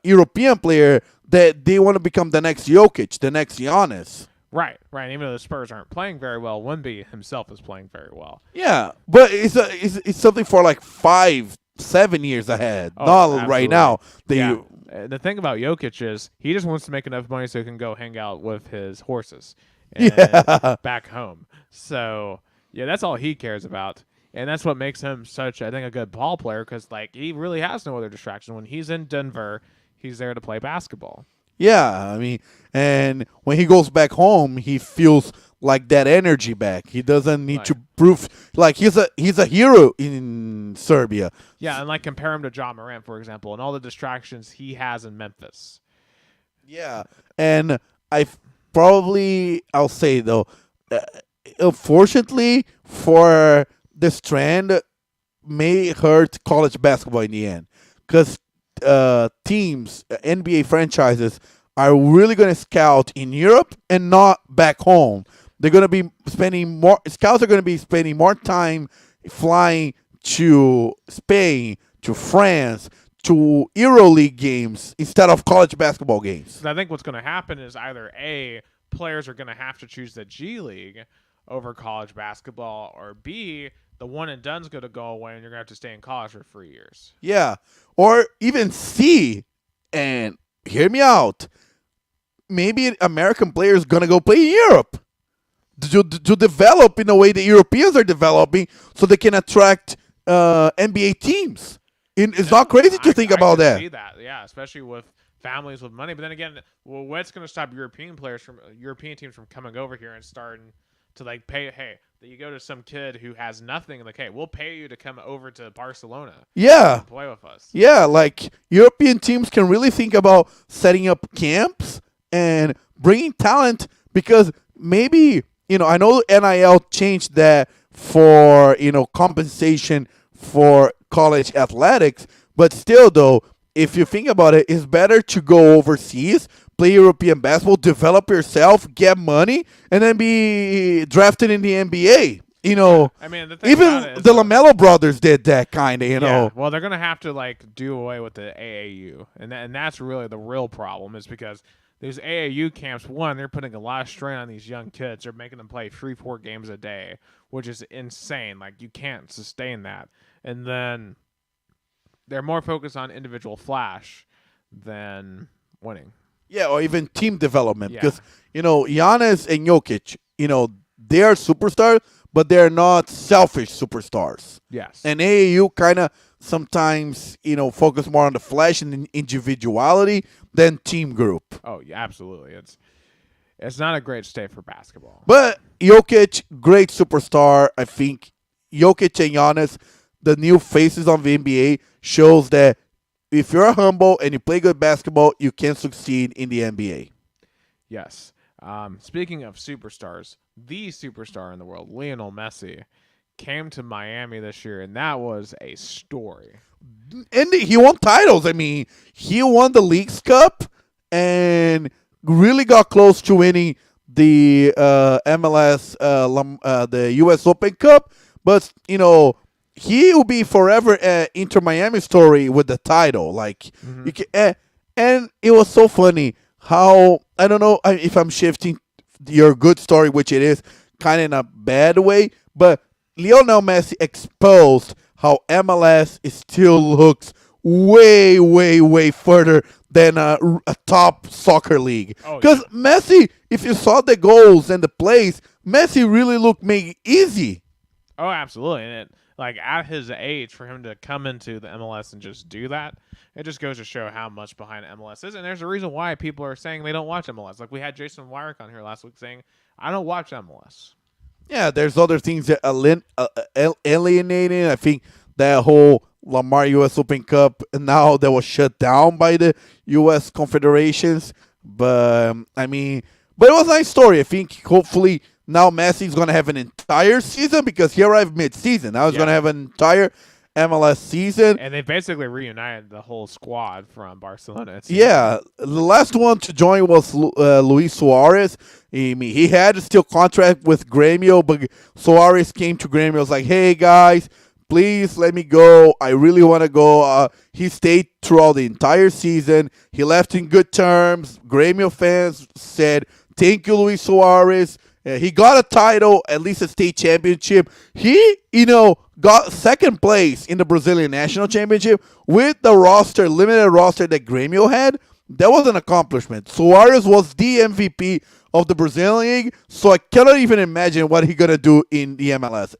European player that they want to become the next Jokic, the next Giannis. Right. And even though the Spurs aren't playing very well, Wemby himself is playing very well. Yeah, but it's something for like 5-7 years ahead, not absolutely. right now. The thing about Jokic is he just wants to make enough money so he can go hang out with his horses back home. So, yeah, that's all he cares about. And that's what makes him such, I think, a good ball player because, he really has no other distraction. When he's in Denver, he's there to play basketball. Yeah, I mean, and when he goes back home, he feels like that energy back. He doesn't need to prove he's a hero in Serbia. Yeah, and compare him to John Morant, for example, and all the distractions he has in Memphis. Yeah, and I'll say though, unfortunately for this trend, may hurt college basketball in the end because teams, NBA franchises are really going to scout in Europe and not back home. They're going to be spending more. Scouts are going to be spending more time flying to Spain, to France, to EuroLeague games instead of college basketball games. I think what's going to happen is either A, players are going to have to choose the G League over college basketball, or B, the one and done's going to go away and you're going to have to stay in college for 3 years. Yeah. Or even C, and hear me out, maybe an American player is going to go play in Europe to develop in the way the Europeans are developing so they can attract NBA teams. It's not crazy to think about I that. see that. Yeah, especially with families with money. But then again, what's going to stop European teams from coming over here and starting to pay? Hey, you go to some kid who has nothing, hey, we'll pay you to come over to Barcelona. Yeah, and play with us. Yeah, European teams can really think about setting up camps and bringing talent because maybe I know NIL changed that for compensation for college athletics, but still though, if you think about it, it's better to go overseas, play European basketball, develop yourself, get money, and then be drafted in the NBA. I mean, even the LaMelo brothers did that kind of, Yeah, well, they're gonna have to do away with the AAU, and that's really the real problem is because these AAU camps, one, they're putting a lot of strain on these young kids. They're making them play 3-4 games a day, which is insane. You can't sustain that. And then they're more focused on individual flash than winning. Yeah, or even team development because Giannis and Jokic, they are superstars, but they're not selfish superstars. Yes. And AAU kind of sometimes, focus more on the flash and individuality than team group. Oh, yeah, absolutely. It's not a great state for basketball. But Jokic, great superstar. I think Jokic and Giannis, the new faces of the NBA, shows that if you're humble and you play good basketball, you can succeed in the NBA. Yes. Speaking of superstars, the superstar in the world, Lionel Messi, came to Miami this year, and that was a story. And he won titles. I mean, he won the Leagues Cup and really got close to winning the MLS, the U.S. Open Cup. But, he will be forever Inter Miami story with the title. Like, and it was so funny how, I don't know if I'm shifting your good story, which it is, kind of in a bad way, but Lionel Messi exposed how MLS still looks way, way, way further than a top soccer league. Because Messi, if you saw the goals and the plays, Messi really looked made easy. Oh, absolutely. And at his age, for him to come into the MLS and just do that, it just goes to show how much behind MLS is. And there's a reason why people are saying they don't watch MLS. Like we had Jason Wyrick on here last week saying, I don't watch MLS. Yeah, there's other things that alienating. I think that whole Lamar U.S. Open Cup now that was shut down by the U.S. Confederations. But, but it was a nice story. I think hopefully now Messi's going to have an entire season because he arrived mid-season. Now he's going to have an entire MLS season. And they basically reunited the whole squad from Barcelona. Yeah, the last one to join was Luis Suarez. He had a still contract with Grêmio, but Suarez came to Grêmio. Was like, hey, guys, please let me go. I really want to go. He stayed throughout the entire season. He left in good terms. Grêmio fans said, thank you, Luis Suarez. He got a title, at least a state championship. He, got second place in the Brazilian National Championship with the limited roster that Grêmio had. That was an accomplishment. Suarez was the MVP of the Brazilian League, so I cannot even imagine what he's going to do in the MLS.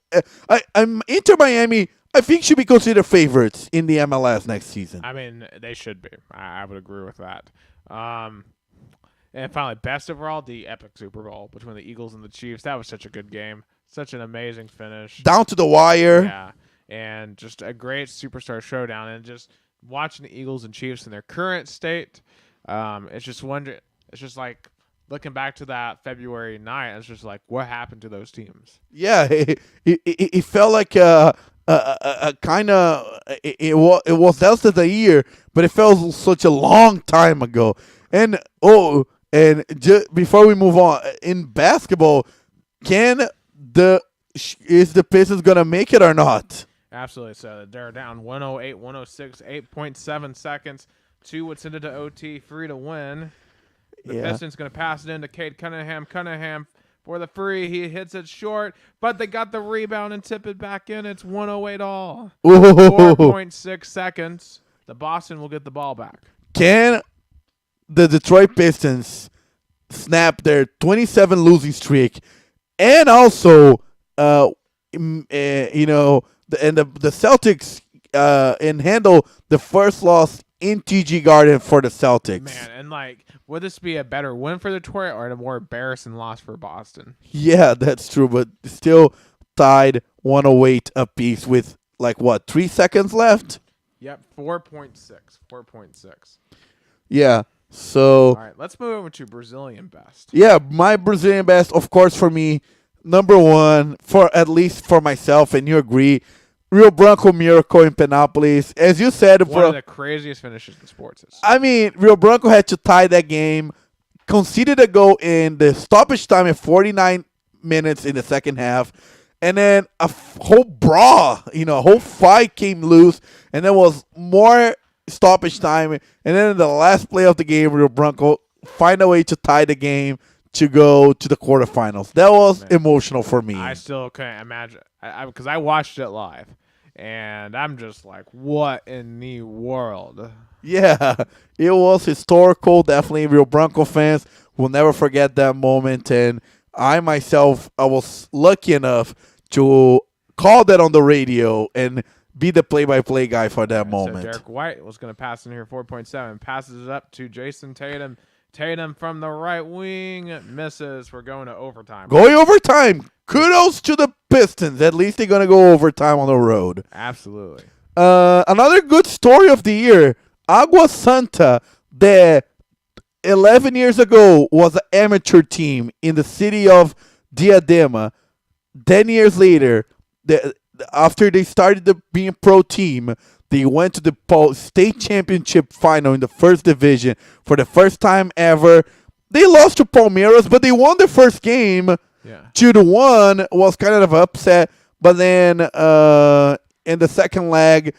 I'm Inter Miami, I think, should be considered favorites in the MLS next season. I mean, they should be. I would agree with that. And finally, best overall, the epic Super Bowl between the Eagles and the Chiefs. That was such a good game. Such an amazing finish. Down to the wire. Yeah, and just a great superstar showdown. And just watching the Eagles and Chiefs in their current state, it's just like looking back to that February night. It's just like, what happened to those teams? Yeah, it felt like a kind of it was that's the year, but it felt such a long time ago. And just before we move on, in basketball, is the Pistons gonna make it or not? Absolutely. So they're down 108, 106, 8.7 seconds. 2 would send it to OT, 3 to win. The Pistons going to pass it into Cade Cunningham. Cunningham for the free. He hits it short, but they got the rebound and tip it back in. It's 108 all. 4.6 seconds. The Boston will get the ball back. Can the Detroit Pistons snap their 27 losing streak and also, the Celtics and handle the first loss in TG Garden for the Celtics? Man, and would this be a better win for Detroit or a more embarrassing loss for Boston? Yeah, that's true, but still tied 108 apiece with 3 seconds left? Yep, 4.6. Yeah. So, all right, let's move over to Brazilian best. Yeah, my Brazilian best, of course, for me, number one, for at least for myself, and you agree, Rio Branco Miracle in Penápolis. As you said, one of the craziest finishes in sports. Rio Branco had to tie that game, conceded a goal in the stoppage time at 49 minutes in the second half, and then a whole brawl, a whole fight came loose, and there was more stoppage time, and then in the last play of the game, Rio Branco find a way to tie the game to go to the quarterfinals. That was emotional for me. I still can't imagine, because I watched it live, and I'm just like, what in the world? Yeah, it was historical. Definitely, Rio Branco fans will never forget that moment. And I myself, I was lucky enough to call that on the radio and be the play-by-play guy for that moment. So Derek White was going to pass in here 4.7. Passes it up to Jason Tatum. Tatum from the right wing misses. We're going to overtime. Going overtime. Kudos to the Pistons. At least they're going to go overtime on the road. Absolutely. Another good story of the year. Agua Santa, that 11 years ago was an amateur team in the city of Diadema. 10 years later, after they started being a pro team, they went to the state championship final in the first division for the first time ever. They lost to Palmeiras, but they won the first game. Yeah. 2-1 was kind of an upset. But then in the second leg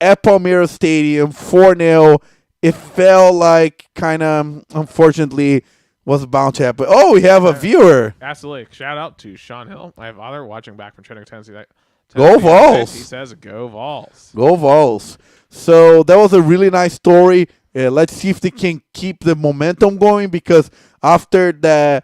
at Palmeiras Stadium, 4-0, it felt like kind of, unfortunately, was bound to happen. Oh, we have a viewer. Absolutely. Shout out to Sean Hill, my father, watching back from Chattanooga, Tennessee. Go Vols. He says, go Vols. Go Vols. So that was a really nice story. Let's see if they can keep the momentum going, because after the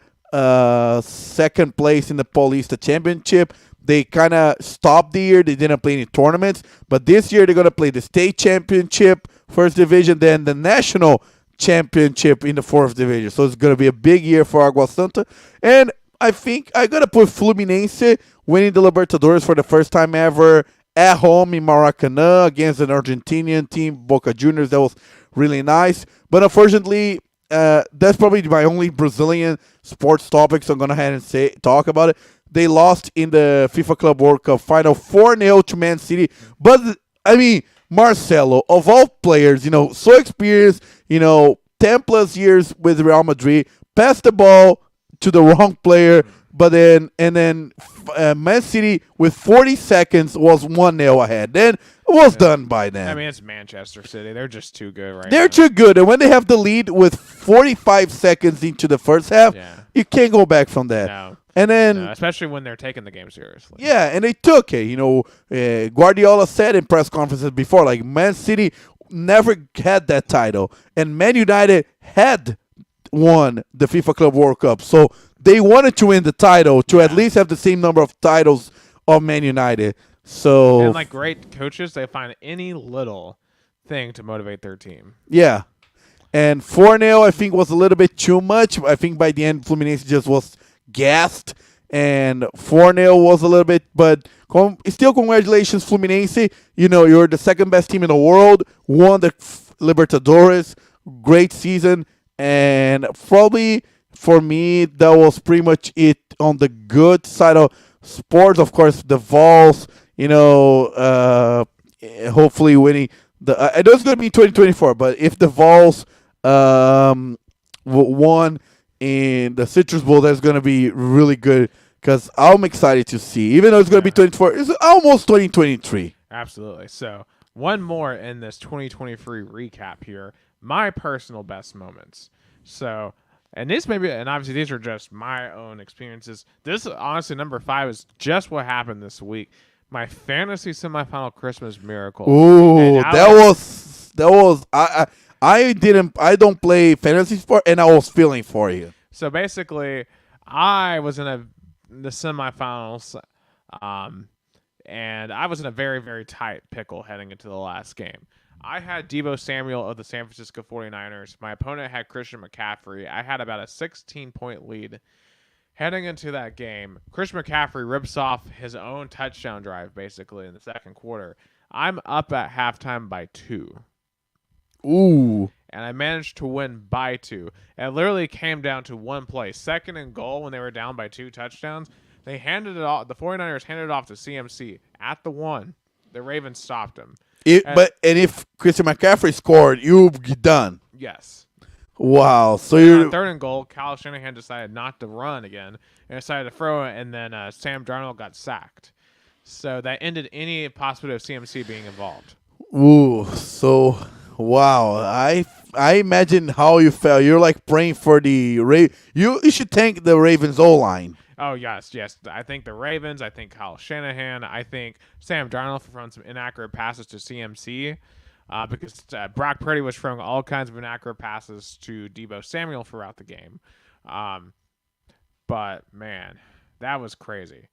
second place in the Paulista Championship, they kind of stopped the year. They didn't play any tournaments. But this year they're going to play the state championship, first division, then the national championship in the fourth division. So it's going to be a big year for Agua Santa. And I think I'm going to put Fluminense winning the Libertadores for the first time ever at home in Maracanã against an Argentinian team, Boca Juniors. That was really nice. But unfortunately, that's probably my only Brazilian sports topic, so I'm going to ahead and talk about it. They lost in the FIFA Club World Cup final 4-0 to Man City. But, I mean, Marcelo, of all players, so experienced, 10-plus years with Real Madrid, passed the ball to the wrong player, but then Man City with 40 seconds was 1-0 ahead. Then it was done by them. I mean, it's Manchester City. They're just too good right now. They're too good. And when they have the lead with 45 seconds into the first half, you can't go back from that. No. And then, especially when they're taking the game seriously. Yeah, and they took it. Guardiola said in press conferences before, like, Man City never had that title, and Man United had won the FIFA Club World Cup. So they wanted to win the title to at least have the same number of titles of Man United. So, and like great coaches, they find any little thing to motivate their team. Yeah. And 4-0, I think, was a little bit too much. I think by the end, Fluminense just was gassed, and 4-0 was a little bit, but still congratulations, Fluminense. You're the second best team in the world, won the Libertadores, great season, and probably for me, that was pretty much it on the good side of sports. Of course, the Vols, hopefully winning I know it's going to be 2024, but if the Vols won in the Citrus Bowl, that's going to be really good, because I'm excited to see. Even though it's going to be 24, it's almost 2023. Absolutely. So one more in this 2023 recap here. My personal best moments. So, and obviously these are just my own experiences. This, honestly, number 5 is just what happened this week. My fantasy semifinal Christmas miracle. Ooh, that was I don't play fantasy sport, and I was feeling for you. So basically, I was in the semifinals, and I was in a very, very tight pickle heading into the last game. I had Deebo Samuel of the San Francisco 49ers. My opponent had Christian McCaffrey. I had about a 16-point lead. Heading into that game, Christian McCaffrey rips off his own touchdown drive, basically, in the second quarter. I'm up at halftime by 2. Ooh. And I managed to win by 2. It literally came down to one play. Second and goal, when they were down by 2 touchdowns, they handed it off. The 49ers handed it off to CMC at the 1. The Ravens stopped him. If Christian McCaffrey scored, you're done. Yes. Wow. So on third and goal, Kyle Shanahan decided not to run again and decided to throw it, and then Sam Darnold got sacked. So that ended any possibility of CMC being involved. Ooh. So, wow. I imagine how you felt. You're like praying for the You should thank the Ravens O-line. Oh, yes. I think the Ravens. I think Kyle Shanahan. I think Sam Darnold for throwing some inaccurate passes to CMC. Because Brock Purdy was throwing all kinds of inaccurate passes to Deebo Samuel throughout the game. But, man, that was crazy.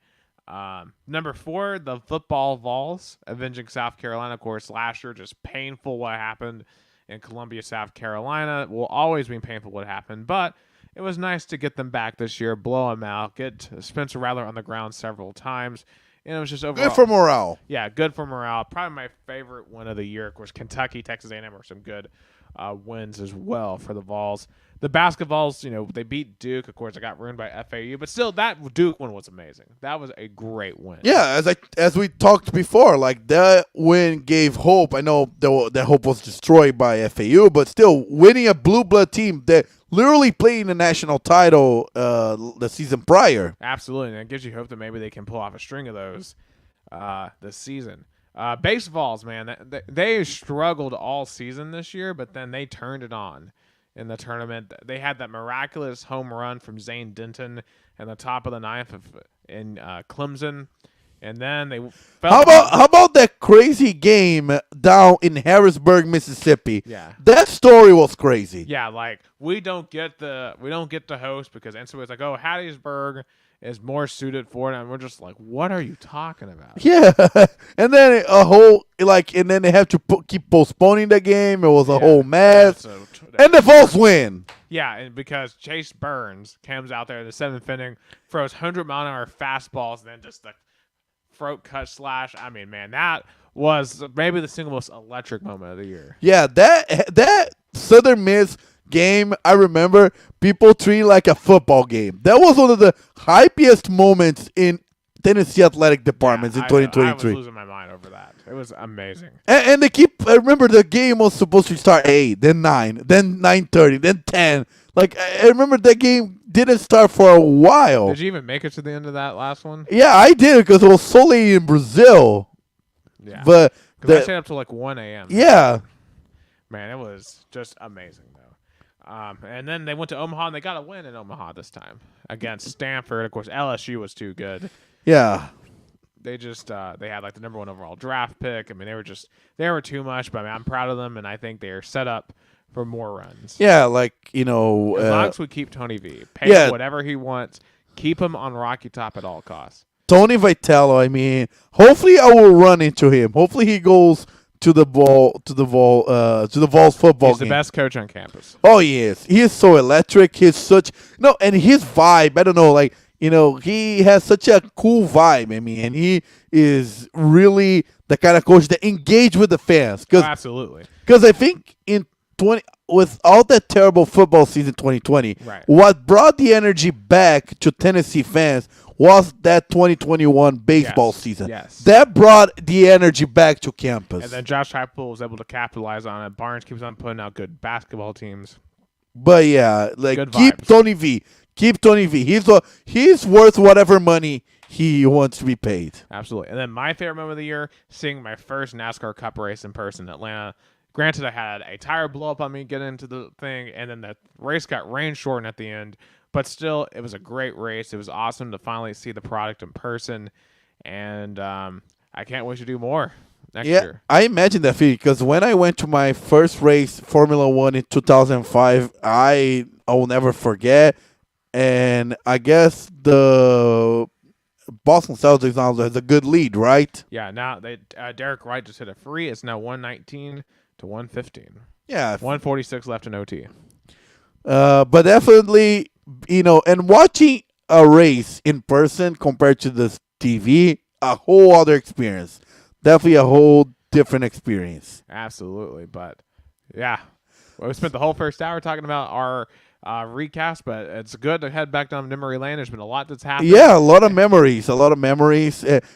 Number 4, the football Vols, avenging South Carolina. Of course, last year, just painful what happened in Columbia, South Carolina. Will always be painful what happened, but it was nice to get them back this year, blow them out, get Spencer Rattler on the ground several times. And it was just overall Good for morale. Yeah, good for morale. Probably my favorite win of the year. Of course, Kentucky, Texas A&M were some good wins as well for the Vols. The basketballs, they beat Duke. Of course, it got ruined by FAU, but still, that Duke one was amazing. That was a great win. Yeah, as we talked before, like that win gave hope. I know that hope was destroyed by FAU, but still, winning a blue blood team that literally playing the national title the season prior. Absolutely, and it gives you hope that maybe they can pull off a string of those this season. Baseballs, man, they struggled all season this year, but then they turned it on in the tournament. They had that miraculous home run from Zane Denton in the top of the ninth in Clemson, and then they How about that crazy game down in Harrisburg, Mississippi? Yeah, that story was crazy. Yeah, like we don't get the host because NCAA's like, oh, Hattiesburg is more suited for it, and we're just like, what are you talking about? Yeah, and then and then they have to keep postponing the game. It was a whole mess, and the Vols win. Yeah, and because Chase Burns comes out there in the 7th inning, throws 100-mile-an-hour fastballs, and then just the throat cut slash. I mean, man, that was maybe the single most electric moment of the year. Yeah, that Southern Miss game, I remember people treat like a football game. That was one of the hypest moments in Tennessee athletic departments in 2023. I was losing my mind over that. It was amazing. And they I remember the game was supposed to start 8, then 9, then 9:30, then 10. Like, I remember that game didn't start for a while. Did you even make it to the end of that last one? Yeah, I did because it was solely in Brazil. Yeah. But I stayed up till like 1 a.m. Yeah. Man, it was just amazing, though. And then they went to Omaha, and they got a win in Omaha this time against Stanford. Of course, LSU was too good. Yeah. They just they had like the number 1 overall draft pick. I mean, they were too much, but I mean, I'm proud of them, and I think they are set up for more runs. Yeah, like, as long as we keep Tony V, pay him whatever he wants, keep him on Rocky Top at all costs. Tony Vitello, I mean, hopefully I will run into him. Hopefully he goes to the Vols football He's game. the best coach on campus. Oh, he is. He is so electric. And his vibe, I don't know, like, he has such a cool vibe. I mean, and he is really the kind of coach that engage with the fans. Absolutely. Because I think with all that terrible football season 2020, what brought the energy back to Tennessee fans was that 2021 baseball season. Yes. That brought the energy back to campus. And then Josh Heupel was able to capitalize on it. Barnes keeps on putting out good basketball teams. But yeah, like, good keep vibes. Tony V. Keep Tony V. He's worth whatever money he wants to be paid. Absolutely. And then my favorite moment of the year, seeing my first NASCAR Cup race in person in Atlanta. Granted, I had a tire blow up on me getting into the thing, and then the race got rain shortened at the end. But still, it was a great race. It was awesome to finally see the product in person, and I can't wait to do more next year. I imagine that feeling because when I went to my first race, Formula One in 2005, I will never forget. And I guess the Boston Celtics now has a good lead, right? Yeah. Now Derek Wright just hit a free. It's now 119 to 115. Yeah, 146 left in OT. But definitely, and watching a race in person compared to the TV, a whole other experience. Definitely a whole different experience. Absolutely. But yeah, we spent the whole first hour talking about our recast, but it's good to head back down memory lane. There's been a lot that's happened. Yeah, a lot of memories.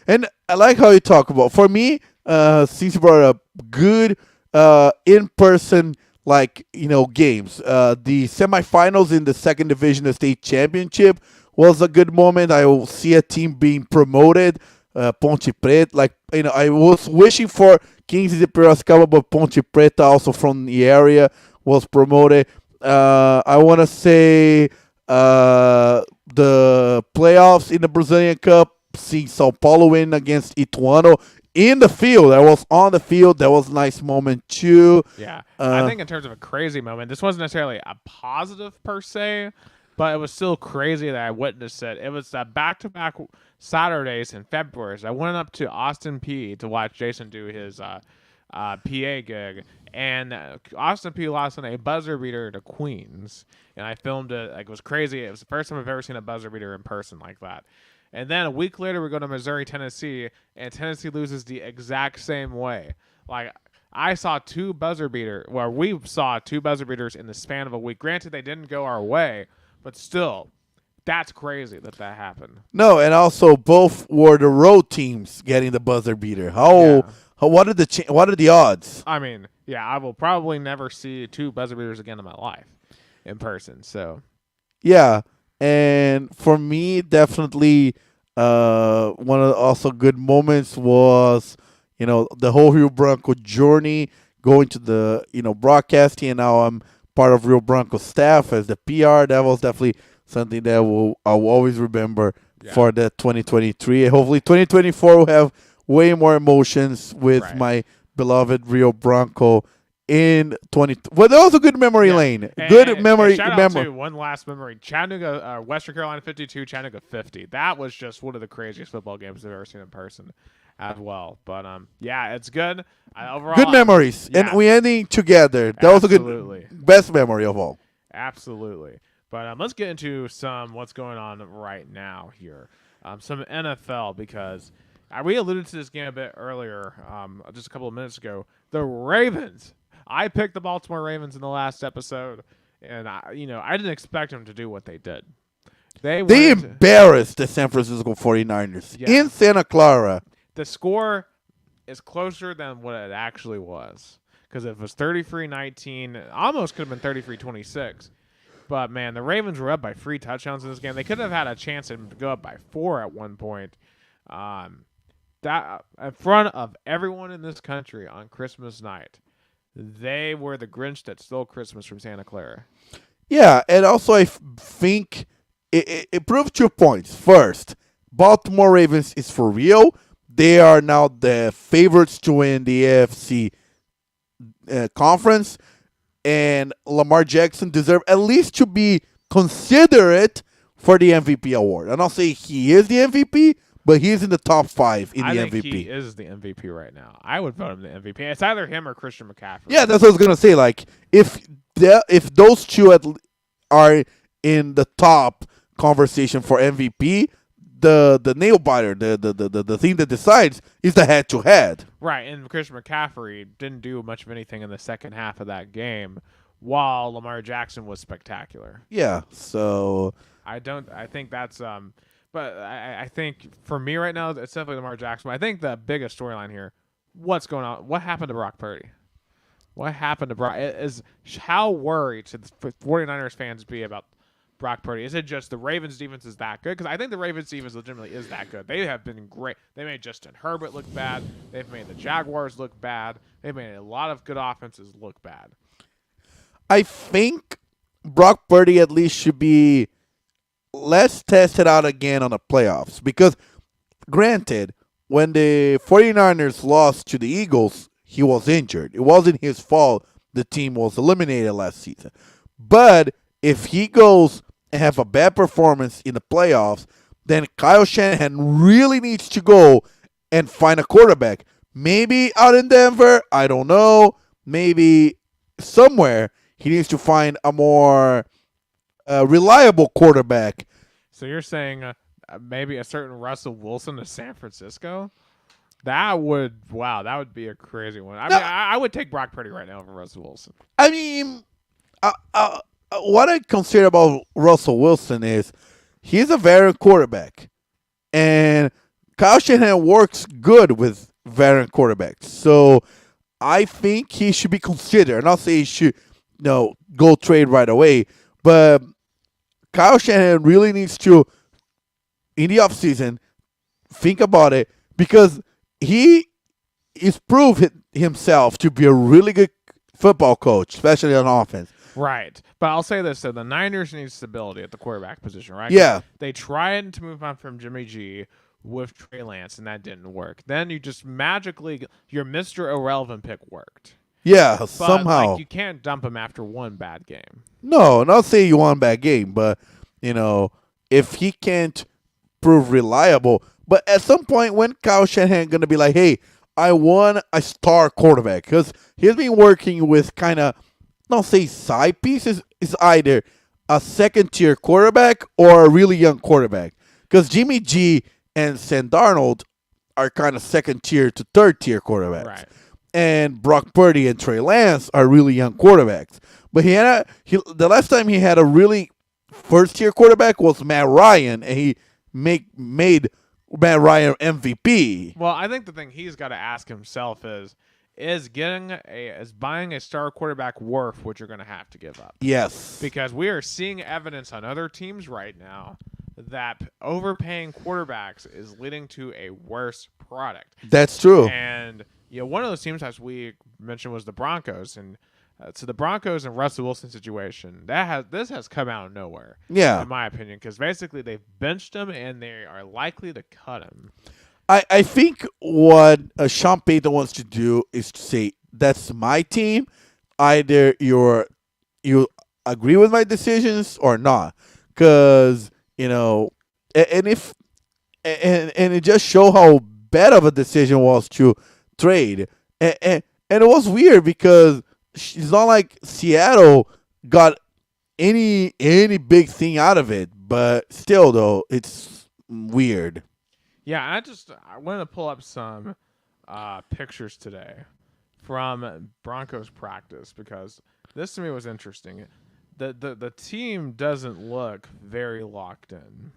And I like how you talk about, for me, since you brought up good in-person games. The semifinals in the second division of state championship was a good moment. I will see a team being promoted. Ponte Preta, I was wishing for Kings de Piracicaba, but Ponte Preta, also from the area, was promoted. I want to say the playoffs in the Brazilian Cup, seeing Sao Paulo win against Ituano. In the field, I was on the field. That was a nice moment too. Yeah, I think in terms of a crazy moment, this wasn't necessarily a positive per se, but it was still crazy that I witnessed it. It was a back-to-back Saturdays in February. So I went up to Austin P to watch Jason do his PA gig, and Austin P lost on a buzzer beater to Queens, and I filmed it. Like, it was crazy. It was the first time I've ever seen a buzzer beater in person like that. And then a week later, we go to Missouri, Tennessee, and Tennessee loses the exact same way. Like, we saw two buzzer beaters in the span of a week. Granted, they didn't go our way, but still, that's crazy that happened. No, and also both were the road teams getting the buzzer beater. What are the odds? I mean, yeah, I will probably never see two buzzer beaters again in my life in person. So, yeah, and for me, definitely one of the also good moments was the whole Rio Branco journey, going to the broadcasting, and now I'm part of Rio Branco staff as the PR. That was definitely something that I will always remember for that 2023. And hopefully 2024 will have way more emotions with my beloved Rio Branco in 20. Well, that was a good memory lane. Good memory. Shout out to one last memory. Chattanooga, Western Carolina 52, Chattanooga 50. That was just one of the craziest football games I've ever seen in person as well. But yeah, it's good. Overall, good memories, and we ending together. That was a good, best memory of all. Absolutely. But let's get into what's going on right now here. Some NFL, because we alluded to this game a bit earlier, just a couple of minutes ago. The Ravens. I picked the Baltimore Ravens in the last episode, and I didn't expect them to do what they did. They embarrassed the San Francisco 49ers in Santa Clara. The score is closer than what it actually was, because if it was 33-19, almost could have been 33-26. But, man, the Ravens were up by 3 touchdowns in this game. They could have had a chance to go up by 4 at one point. That in front of everyone in this country on Christmas night, they were the Grinch that stole Christmas from Santa Clara. Yeah, and also I think it proved 2 points. First, Baltimore Ravens is for real. They are now the favorites to win the AFC conference. And Lamar Jackson deserves at least to be considered for the MVP award. I'm not saying he is the MVP, but he's in the top 5 in the MVP. I think he is the MVP right now. I would vote him the MVP. It's either him or Christian McCaffrey. Yeah, that's what I was gonna say. Like, if those two are in the top conversation for MVP, the nail biter, the thing that decides is the head-to-head. Right, and Christian McCaffrey didn't do much of anything in the second half of that game, while Lamar Jackson was spectacular. Yeah, so I think that's but I think for me right now it's definitely Lamar Jackson. But I think the biggest storyline here, what's going on? What happened to Brock Purdy? What happened to Brock? How worried should the 49ers fans be about Brock Purdy? Is it just the Ravens defense is that good? Because I think the Ravens defense legitimately is that good. They have been great. They made Justin Herbert look bad. They've made the Jaguars look bad. They've made a lot of good offenses look bad. I think Brock Purdy at least should be less tested out again on the playoffs. Because, granted, when the 49ers lost to the Eagles, he was injured. It wasn't his fault the team was eliminated last season. But if he goes and have a bad performance in the playoffs, then Kyle Shanahan really needs to go and find a quarterback. Maybe out in Denver, I don't know. Maybe somewhere he needs to find a more reliable quarterback. So you're saying maybe a certain Russell Wilson to San Francisco? That would be a crazy one. I would take Brock Purdy right now over Russell Wilson. I mean, what I consider about Russell Wilson is he's a veteran quarterback. And Kyle Shanahan works good with veteran quarterbacks. So I think he should be considered. I'm not saying he should go trade right away. But Kyle Shanahan really needs to, in the offseason, think about it. Because he is proved himself to be a really good football coach, especially on offense. Right. But I'll say this, so the Niners need stability at the quarterback position, right? Yeah. They tried to move on from Jimmy G with Trey Lance, and that didn't work. Then you just magically, your Mr. Irrelevant pick worked. Yeah, but, somehow. You can't dump him after one bad game. No, not saying you won a bad game, but, if he can't prove reliable. But at some point, when Kyle Shanahan going to be like, hey, I want a star quarterback? Because he's been working with kind of, don't say side pieces, it's either a second-tier quarterback or a really young quarterback. Because Jimmy G and Sam Darnold are kind of second-tier to third-tier quarterbacks. Right. And Brock Purdy and Trey Lance are really young quarterbacks. But the last time he had a really first-tier quarterback was Matt Ryan, and he made Matt Ryan MVP. Well, I think the thing he's got to ask himself is buying a star quarterback worth what you're going to have to give up? Yes. Because we are seeing evidence on other teams right now that overpaying quarterbacks is leading to a worse product. That's true. And one of those teams, as we mentioned, was the Broncos, and so the Broncos and Russell Wilson situation this has come out of nowhere. Yeah, in my opinion, because basically they've benched him and they are likely to cut him. I think what Sean Payton wants to do is to say, that's my team. Either you agree with my decisions or not, because and it just show how bad of a decision was to trade, and it was weird because it's not like Seattle got any big thing out of it, but still though it's weird. Yeah, I wanted to pull up some pictures today from Broncos practice because this to me was interesting. The team doesn't look very locked in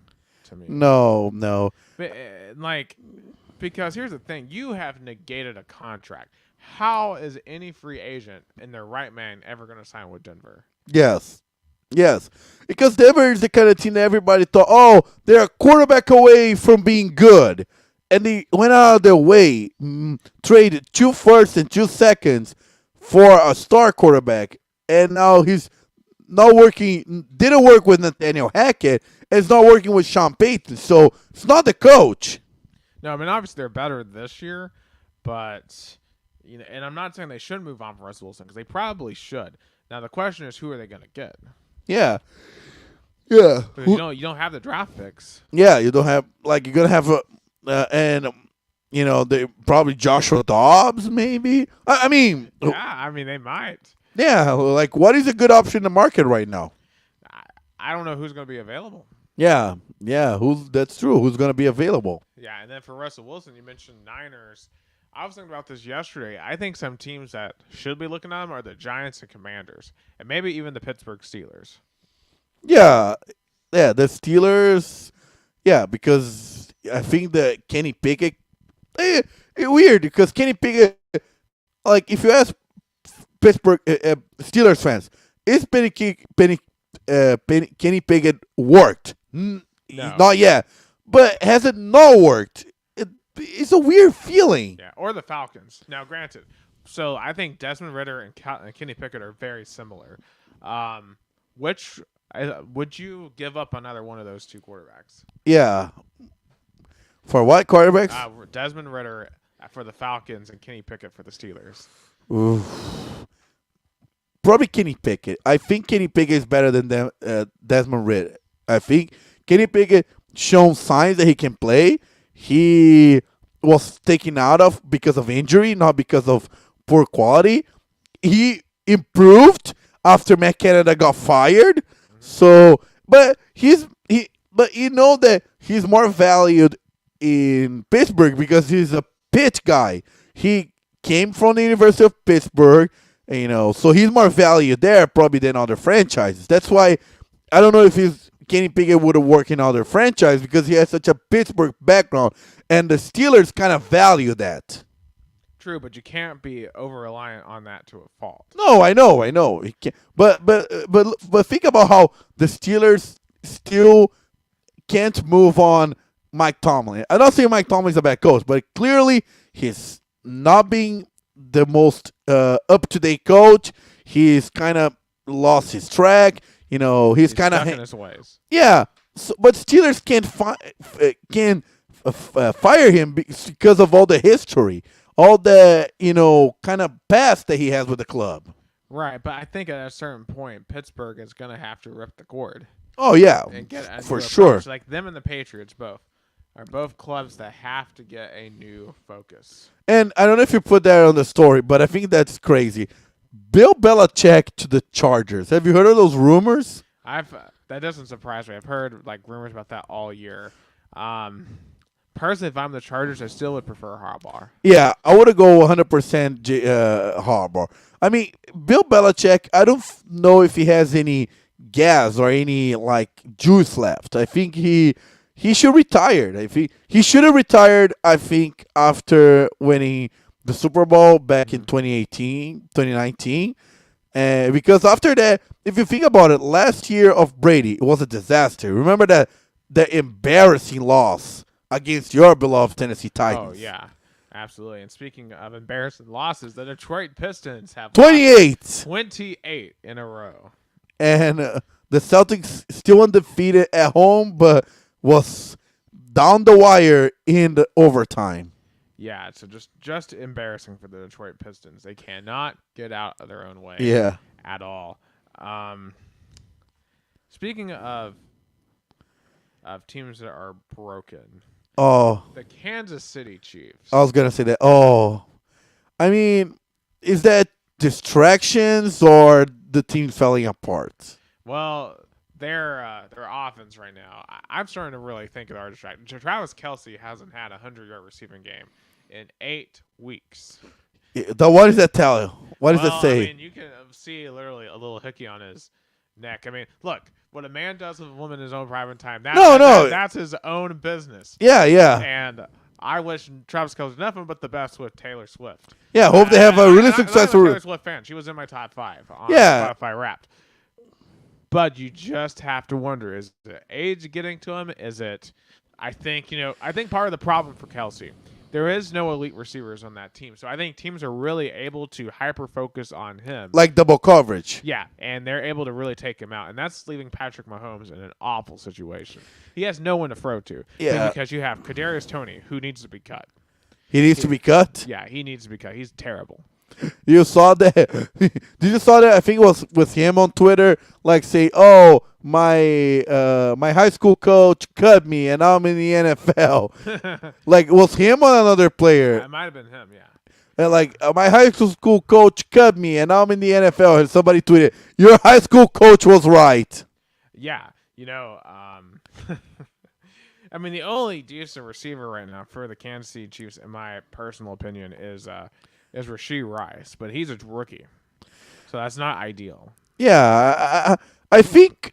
to me. No. But, because here's the thing, you have negated a contract. How is any free agent in their right mind ever going to sign with Denver? Yes. Because Denver is the kind of team that everybody thought, oh, they're a quarterback away from being good. And they went out of their way, traded 2 firsts and 2 seconds for a star quarterback. And now he's not working, didn't work with Nathaniel Hackett, and it's not working with Sean Payton. So it's not the coach. No, I mean, obviously they're better this year, but, and I'm not saying they should move on from Russell Wilson because they probably should. Now, the question is, who are they going to get? Yeah. Because you don't have the draft picks. Yeah, you don't have, you're going to have they probably Joshua Dobbs, maybe. I mean, they might. Yeah, what is a good option in the market right now? I don't know who's going to be available. Yeah, that's true. Who's going to be available? Yeah, and then for Russell Wilson, you mentioned Niners. I was thinking about this yesterday. I think some teams that should be looking at him are the Giants and Commanders, and maybe even the Pittsburgh Steelers. Yeah, the Steelers. Yeah, because I think that Kenny Pickett. It's weird because Kenny Pickett, if you ask Pittsburgh Steelers fans, is Kenny Pickett worked? No. Not yet. But has it not worked? It's a weird feeling. Yeah, or the Falcons. Now, granted, so I think Desmond Ridder and Kenny Pickett are very similar. Which would you give up another one of those two quarterbacks? Yeah. For what quarterbacks? Desmond Ridder for the Falcons and Kenny Pickett for the Steelers. Oof. Probably Kenny Pickett. I think Kenny Pickett is better than Desmond Ridder. I think Kenny Pickett shown signs that he can play. He was taken out of because of injury, not because of poor quality. He improved after Matt Canada got fired. So, but that he's more valued in Pittsburgh because he's a Pitt guy. He came from the University of Pittsburgh, so he's more valued there probably than other franchises. That's why I don't know if Kenny Pickett would have worked in other franchise because he has such a Pittsburgh background, and the Steelers kind of value that. True, but you can't be over reliant on that to a fault. No, I know. He can't, but think about how the Steelers still can't move on Mike Tomlin. I don't say Mike Tomlin is a bad coach, but clearly he's not being the most up-to-date coach. He's kind of lost his track. He's kind of in his ways. Yeah, but Steelers can't fire him because of all the history, all the kind of past that he has with the club. Right, but I think at a certain point, Pittsburgh is going to have to rip the cord. Oh yeah, and get for sure. Like them and the Patriots both. are both clubs that have to get a new focus. And I don't know if you put that on the story, but I think that's crazy. Bill Belichick to the Chargers. Have you heard of those rumors? That doesn't surprise me. I've heard like rumors about that all year. Personally, if I'm the Chargers, I still would prefer Harbaugh. Yeah, I would go 100% Harbaugh. I mean, Bill Belichick, I don't know if he has any gas or any like juice left. I think he should retire. I think he should have retired, I think, after winning the Super Bowl back in 2019. Because after that, if you think about it, last year of Brady, it was a disaster. Remember that the embarrassing loss against your beloved Tennessee Titans. Oh, yeah. Absolutely. And speaking of embarrassing losses, the Detroit Pistons have 28 in a row. And the Celtics still undefeated at home, but was down the wire in the overtime. Yeah, so just embarrassing for the Detroit Pistons. They cannot get out of their own way at all. Speaking of teams that are broken, the Kansas City Chiefs. I was going to say that. I mean, is that distractions or the team falling apart? Well, their offense right now, I'm starting to really think of our distractions. Travis Kelce hasn't had a 100-yard receiving game in 8 weeks. What does that tell you? What does that say? I mean, you can see literally a little hickey on his neck. I mean, look, what a man does with a woman in his own private time, that's his own business. Yeah. And I wish Travis Kelce nothing but the best with Taylor Swift. Yeah, hope they have a really successful. I'm a Taylor Swift fan. She was in my top 5 on Spotify Wrapped. But you just have to wonder: is the age getting to him? Is it? I think part of the problem for Kelce, there is no elite receivers on that team. So I think teams are really able to hyper focus on him, like double coverage. Yeah, and they're able to really take him out, and that's leaving Patrick Mahomes in an awful situation. He has no one to throw to. Yeah, because you have Kadarius Toney, who needs to be cut. He needs to be cut. Yeah, he needs to be cut. He's terrible. You saw that? Did you saw that? I think it was with him on Twitter, like say, "Oh, my high school coach cut me, and I'm in the NFL." Like, it was him or another player? It might have been him, yeah. And like, my high school coach cut me, and I'm in the NFL. And somebody tweeted, "Your high school coach was right." Yeah, I mean, the only decent receiver right now for the Kansas City Chiefs, in my personal opinion, is Rashee Rice, but he's a rookie, so that's not ideal. Yeah, I think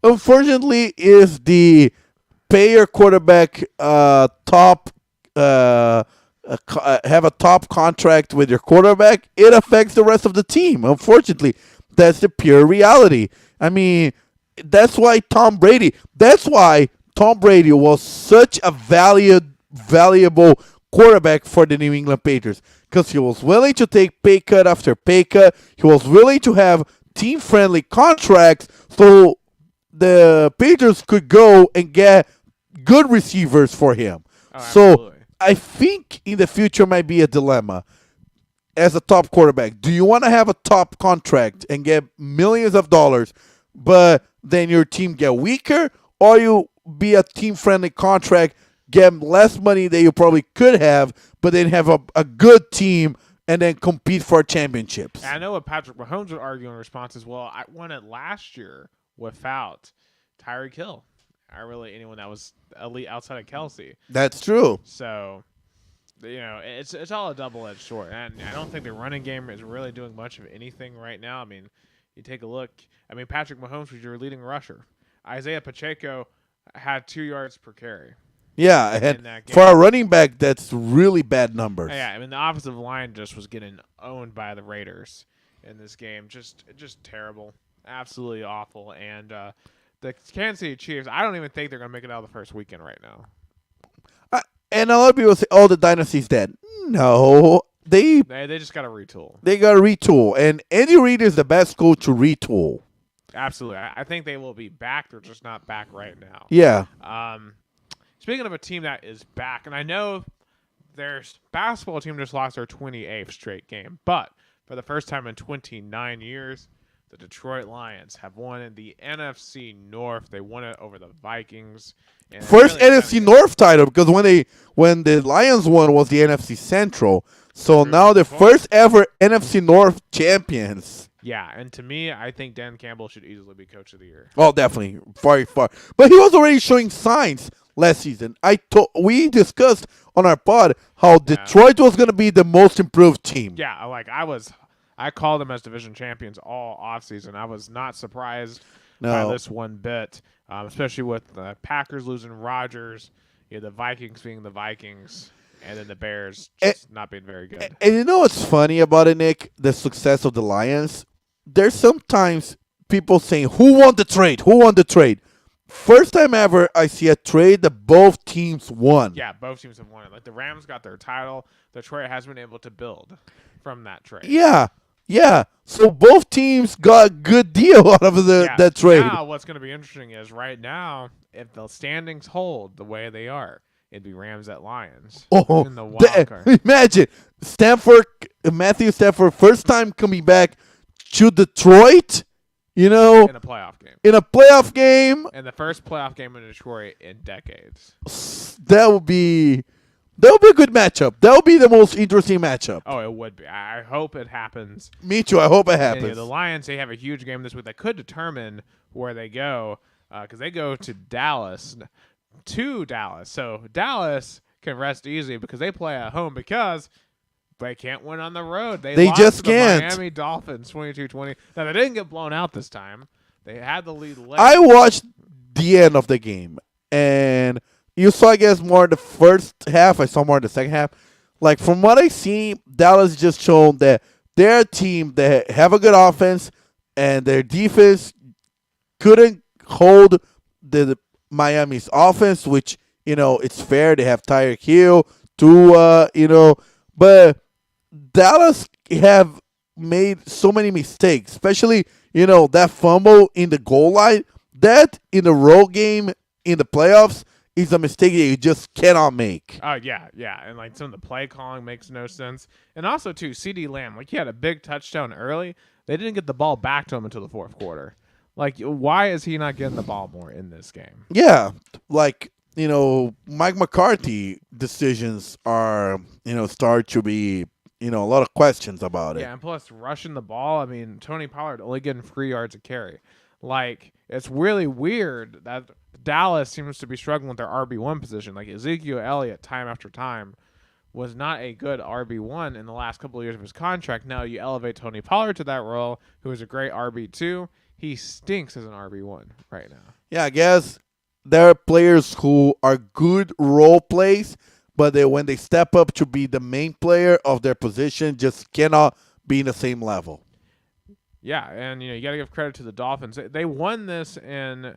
unfortunately is the payer quarterback top have a top contract with your quarterback. It affects the rest of the team. Unfortunately, that's the pure reality. I mean, that's why Tom Brady was such a valuable quarterback for the New England Patriots, because he was willing to take pay cut after pay cut. He was willing to have team-friendly contracts so the Patriots could go and get good receivers for him. So I think in the future might be a dilemma as a top quarterback. Do you want to have a top contract and get millions of dollars, but then your team get weaker, or you be a team-friendly contract, get less money than you probably could have, but then have a good team and then compete for championships? And I know what Patrick Mahomes would argue in response is, well, I won it last year without Tyreek Hill. Or really anyone that was elite outside of Kelce. That's true. So, it's all a double-edged sword. And I don't think the running game is really doing much of anything right now. I mean, you take a look. I mean, Patrick Mahomes was your leading rusher. Isaiah Pacheco had 2 yards per carry. Yeah, and for a running back, that's really bad numbers. Yeah, I mean, the offensive line just was getting owned by the Raiders in this game. Just terrible. Absolutely awful. And the Kansas City Chiefs, I don't even think they're going to make it out of the first weekend right now. And a lot of people say, "Oh, the dynasty's dead." No, they just got to retool. They got to retool, and Andy Reid is the best coach to retool. Absolutely, I think they will be back. They're just not back right now. Yeah. Speaking of a team that is back, and I know their basketball team just lost their 28th straight game, but for the first time in 29 years, the Detroit Lions have won the NFC North. They won it over the Vikings. And First really NFC North title, because when the Lions won was the NFC Central. So now the first ever NFC North champions. Yeah, and to me, I think Dan Campbell should easily be Coach of the Year. Oh, definitely, far. But he was already showing signs last season. We discussed on our pod how Detroit was going to be the most improved team. Yeah, like I called them as division champions all offseason. I was not surprised by this one bit, especially with the Packers losing Rodgers, the Vikings being the Vikings. And then the Bears just not being very good. And you know what's funny about it, Nick? The success of the Lions. There's sometimes people saying, who won the trade? Who won the trade? First time ever I see a trade that both teams won. Yeah, both teams have won it. Like the Rams got their title. Detroit has been able to build from that trade. Yeah. So both teams got a good deal out of that trade. Now what's going to be interesting is right now, if the standings hold the way they are, it'd be Rams at Lions. Oh, in the wild card. Imagine Matthew Stafford, first time coming back to Detroit, in a playoff game. And the first playoff game in Detroit in decades. That would be a good matchup. That would be the most interesting matchup. Oh, it would be. I hope it happens. Me too. I hope it happens. And, the Lions, they have a huge game this week that could determine where they go because they go to Dallas. So Dallas can rest easy because they play at home because they can't win on the road. They lost just to can't. The Miami Dolphins 22-20. Now, they didn't get blown out this time. They had the lead late. I watched the end of the game, and you saw, I guess, more in the first half. I saw more in the second half. Like, from what I see, Dallas just shown that they're a team that have a good offense, and their defense couldn't hold the Miami's offense, which, it's fair. They have Tyreek Hill, Tua, but Dallas have made so many mistakes, especially, that fumble in the goal line. That in the road game in the playoffs is a mistake that you just cannot make. Oh, yeah. And, like, some of the play calling makes no sense. And also, too, CeeDee Lamb, like, he had a big touchdown early. They didn't get the ball back to him until the fourth quarter. Like, why is he not getting the ball more in this game? Yeah, like, Mike McCarthy decisions are, start to be, a lot of questions about it. Yeah, and plus rushing the ball, I mean, Tony Pollard only getting 3 yards a carry. Like, it's really weird that Dallas seems to be struggling with their RB1 position. Like, Ezekiel Elliott, time after time, was not a good RB1 in the last couple of years of his contract. Now you elevate Tony Pollard to that role, who is a great RB2. He stinks as an RB1 right now. Yeah, I guess there are players who are good role plays, but when they step up to be the main player of their position, just cannot be in the same level. Yeah, and you got to give credit to the Dolphins. They won this in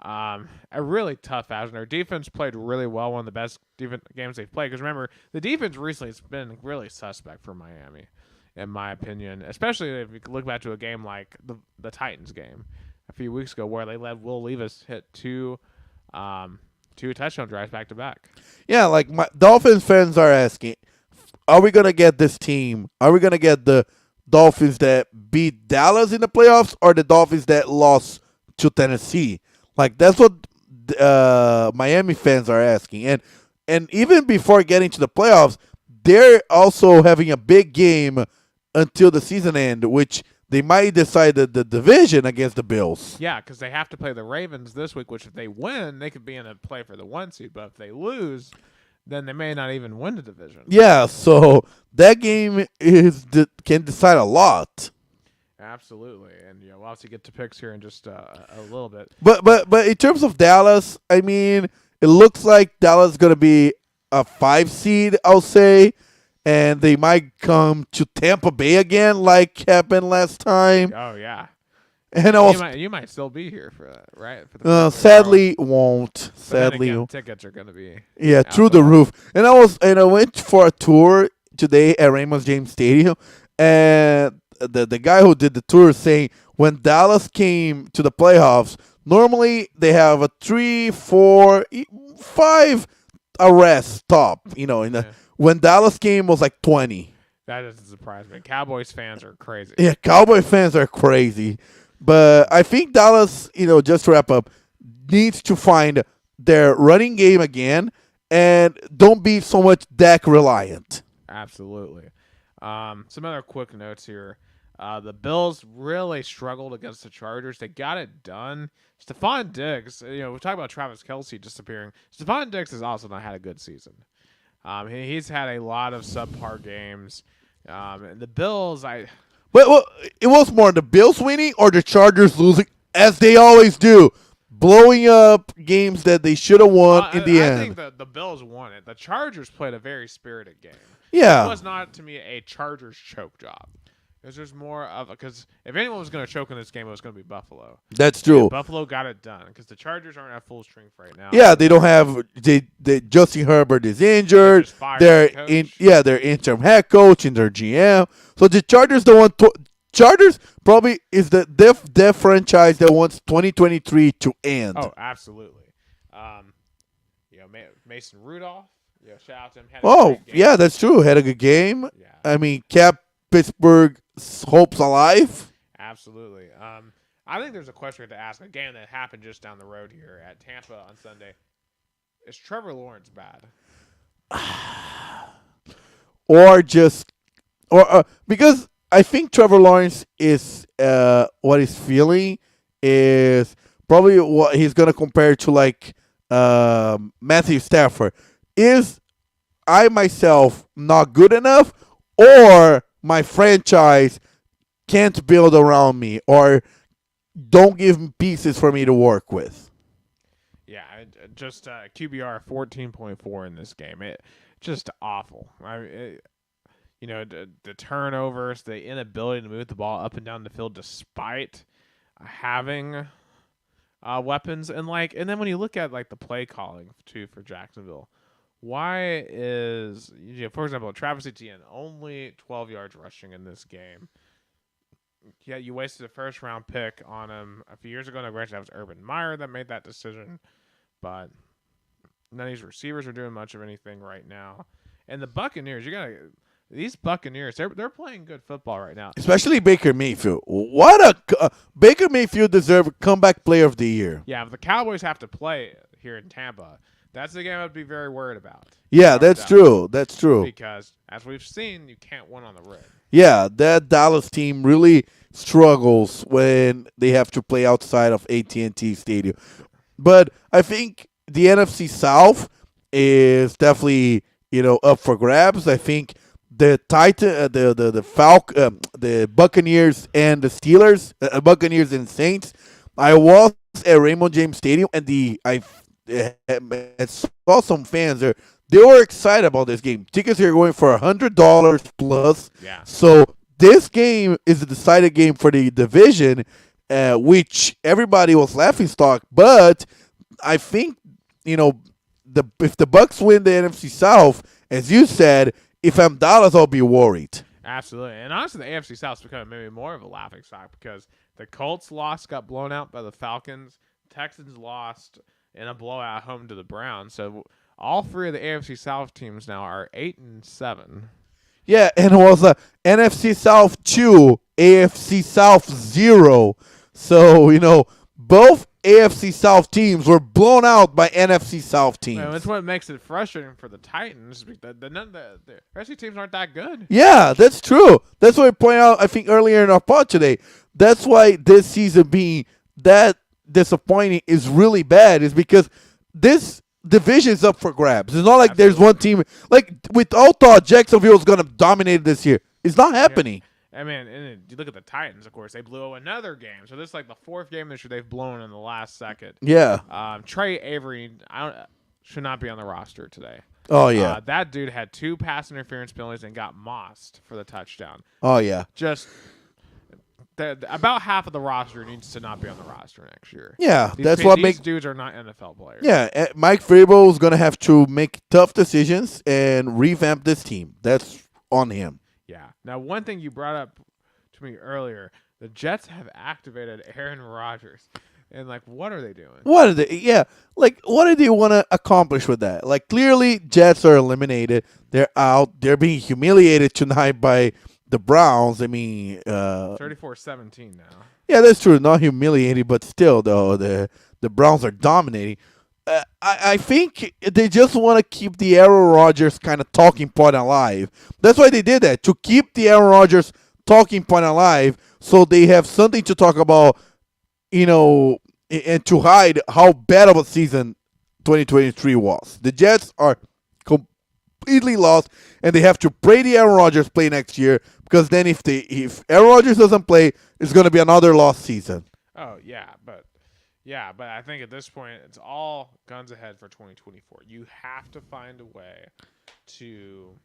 a really tough fashion. Their defense played really well, one of the best defense games they've played. Because remember, the defense recently has been really suspect for Miami, in my opinion. Especially if you look back to a game like the Titans game a few weeks ago, where they let Will Levis hit two touchdown drives back to back. Yeah, like my Dolphins fans are asking, are we gonna get this team? Are we gonna get the Dolphins that beat Dallas in the playoffs, or the Dolphins that lost to Tennessee? Like, that's what Miami fans are asking. And even before getting to the playoffs, they're also having a big game until the season end, which they might decide the division against the Bills. Yeah, because they have to play the Ravens this week, which if they win, they could be in a play for the 1 seed. But if they lose, then they may not even win the division. Yeah, so that game can decide a lot. Absolutely, and we'll obviously get to picks here in just a little bit. But in terms of Dallas, I mean, it looks like Dallas is going to be a 5 seed, I'll say, and they might come to Tampa Bay again, like happened last time. Oh yeah, and you might still be here for that, right? For sadly, won't. Sadly, again, tickets are going to be through the roof. And I went for a tour today at Raymond James Stadium, and the guy who did the tour saying when Dallas came to the playoffs, normally they have a 3, 4, 5 arrests top. When Dallas came was like 20. That doesn't surprise me. Cowboys fans are crazy. Yeah, Cowboy fans are crazy. But I think Dallas, just to wrap up, needs to find their running game again and don't be so much Dak reliant. Absolutely. Some other quick notes here. The Bills really struggled against the Chargers. They got it done. Stephon Diggs, we talk about Travis Kelce disappearing. Stephon Diggs has also not had a good season. He's had a lot of subpar games. And the Bills, But it was more the Bills winning or the Chargers losing, as they always do, blowing up games that they should have won in the end. I think the Bills won it. The Chargers played a very spirited game. Yeah. It was not, to me, a Chargers choke job. Because there's more of because if anyone was going to choke in this game, it was going to be Buffalo. That's true. And Buffalo got it done because the Chargers aren't at full strength right now. Yeah, they don't have Justin Herbert is injured. They're interim head coach and their GM. So the Chargers Chargers probably is the franchise that wants 2023 to end. Oh, absolutely. Mason Rudolph. Shout out to him. Yeah, that's true. Had a good game. Yeah. I mean, kept Pittsburgh's hopes alive. Absolutely. I think there's a question to ask. A game that happened just down the road here at Tampa on Sunday. Is Trevor Lawrence bad? Because I think Trevor Lawrence is what he's feeling is probably what he's gonna compare to like Matthew Stafford. Is I myself not good enough, or my franchise can't build around me, or don't give me pieces for me to work with? Yeah, just QBR 14.4 in this game. It just awful. The turnovers, the inability to move the ball up and down the field despite having weapons, and then when you look at like the play calling too for Jacksonville, why is for example Travis Etienne only 12 yards rushing in this game? Yeah, you wasted a first-round pick on him a few years ago. Now, granted, that was Urban Meyer that made that decision, but none of these receivers are doing much of anything right now. And the Buccaneers, these Buccaneers, they're playing good football right now. Especially Baker Mayfield. Baker Mayfield deserves comeback player of the year. Yeah, if the Cowboys have to play here in Tampa, that's the game I'd be very worried about. Yeah, that's true. That's true. Because as we've seen, you can't win on the road. Yeah, that Dallas team really struggles when they have to play outside of AT&T Stadium. But I think the NFC South is definitely up for grabs. I think the the Buccaneers and the Steelers, Buccaneers and Saints. I was at Raymond James Stadium and I saw some fans there. They were excited about this game. Tickets are going for $100 plus. Yeah. So this game is a decided game for the division, which everybody was laughing stock. But I think if the Bucks win the NFC South, as you said, if I'm Dallas, I'll be worried. Absolutely. And honestly, the AFC South's becoming maybe more of a laughing stock because the Colts got blown out by the Falcons. Texans lost in a blowout home to the Browns. So all three of the AFC South teams now are 8-7. Yeah, and it was a NFC South 2, AFC South 0. So, both AFC South teams were blown out by NFC South teams. And that's what makes it frustrating for the Titans. The rest of the teams aren't that good. Yeah, that's true. That's what I pointed out, I think, earlier in our pod today. That's why this season being that disappointing is really bad, is because this division is up for grabs. It's not like There's one team. Like, we all thought Jacksonville was going to dominate this year. It's not happening. Yeah. I mean, and you look at the Titans, of course. They blew another game. So this is like the fourth game this year they've blown in the last second. Yeah. Trey Avery should not be on the roster today. Oh, yeah. That dude had 2 pass interference penalties and got mossed for the touchdown. Oh, yeah. Just about half of the roster needs to not be on the roster next year. Yeah, these dudes are not NFL players. Yeah, Mike Vrabel is going to have to make tough decisions and revamp this team. That's on him. Yeah. Now, one thing you brought up to me earlier, the Jets have activated Aaron Rodgers. And like, what are they doing? What are they? Yeah, like what do they want to accomplish with that? Like clearly, Jets are eliminated. They're out. They're being humiliated tonight by the Browns. I mean, 34-17 now. yeah, that's true. Not humiliated, but still, though the Browns are dominating. I think they just want to keep the Aaron Rodgers kind of talking point alive. That's why they did that, to keep the Aaron Rodgers talking point alive, so they have something to talk about, and to hide how bad of a season 2023 was. The Jets are completely lost, and they have to pray the Aaron Rodgers play next year, because then if Aaron Rodgers doesn't play, it's going to be another lost season. Oh, yeah, but I think at this point, it's all guns ahead for 2024. You have to find a way to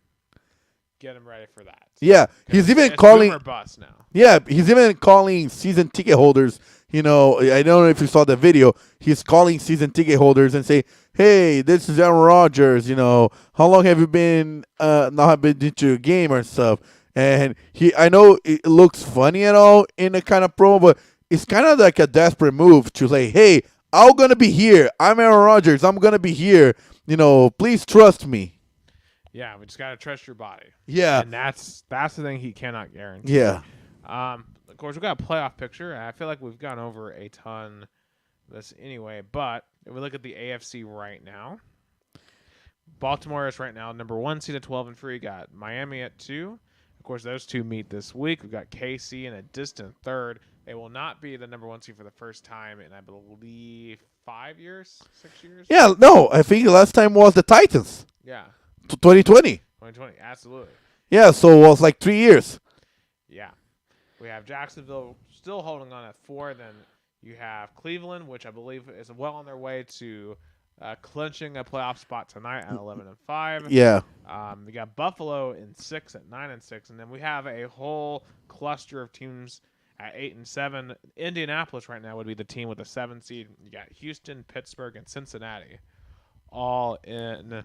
get him ready for that. Yeah, he's even it's calling. Boom or bust now. Yeah, he's even calling season ticket holders. I don't know if you saw the video. He's calling season ticket holders and say, "Hey, this is Aaron Rodgers. How long have you been not been into a game or stuff?" And I know it looks funny and all in a kind of promo, but it's kind of like a desperate move to say, "Hey, I'm gonna be here. I'm Aaron Rodgers. I'm gonna be here. Please trust me." Yeah, we just gotta trust your body. Yeah, and that's the thing he cannot guarantee. Yeah. Of course, we've got a playoff picture, and I feel like we've gone over a ton of this anyway. But if we look at the AFC right now, Baltimore is right now number 1 seed at 12-3. You got Miami at 2. Of course, those two meet this week. We've got KC in a distant third. They will not be the number 1 seed for the first time in, I believe, 5 years, 6 years. Yeah, no, I think the last time was the Titans. Yeah. 2020. 2020, absolutely. Yeah, so it was like 3 years. Yeah. We have Jacksonville still holding on at 4. Then you have Cleveland, which I believe is well on their way to clinching a playoff spot tonight at 11-5. Yeah. We got Buffalo in 6 at 9-6, and then we have a whole cluster of teams at 8-7. Indianapolis right now would be the team with the 7 seed. You got Houston, Pittsburgh, and Cincinnati, all in.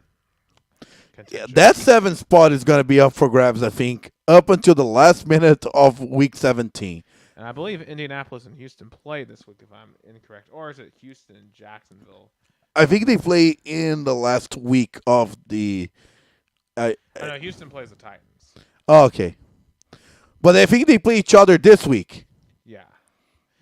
Yeah, that 7th spot is going to be up for grabs, I think, up until the last minute of Week 17. And I believe Indianapolis and Houston play this week, if I'm incorrect. Or is it Houston and Jacksonville? I think they play in the last week of the... No, Houston plays the Titans. Oh, okay. But I think they play each other this week. Yeah.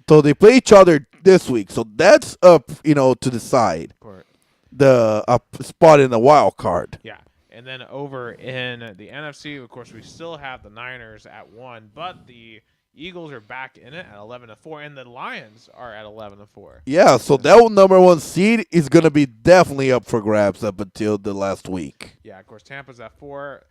So they play each other this week. So that's up, to the side. Correct. The spot in the wild card. Yeah. And then over in the NFC, of course, we still have the Niners at 1, but the Eagles are back in it at 11-4, and the Lions are at 11-4. Yeah, so that number 1 seed is going to be definitely up for grabs up until the last week. Yeah, of course, Tampa's at 4.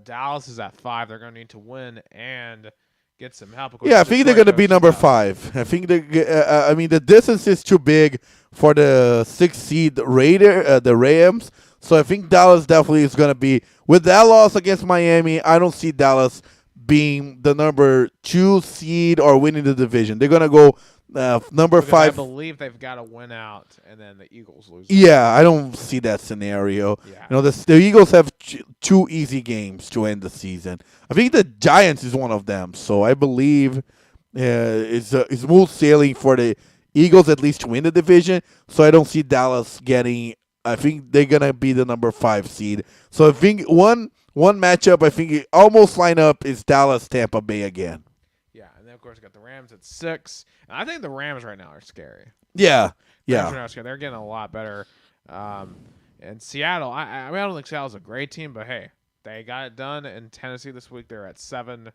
Dallas is at 5. They're going to need to win and get some help. Yeah, I think they're going to be number 5. I think the distance is too big for the 6th seed the Rams. So I think Dallas definitely is going to be, with that loss against Miami, I don't see Dallas being the number 2 seed or winning the division. They're going to go number 5. I believe they've got to win out, and then the Eagles lose. Yeah, I don't see that scenario. Yeah. The Eagles have 2 easy games to end the season. I think the Giants is one of them. So I believe it's smooth sailing for the Eagles at least to win the division. So I don't see Dallas getting... I think they're going to be the number 5 seed. So I think one matchup I think it almost line up is Dallas-Tampa Bay again. Yeah, and then, of course, you got the Rams at 6. And I think the Rams right now are scary. Yeah. Rams right now are scary. They're getting a lot better. And Seattle, I don't think Seattle's a great team, but, hey, they got it done. In Tennessee this week, they're at 7.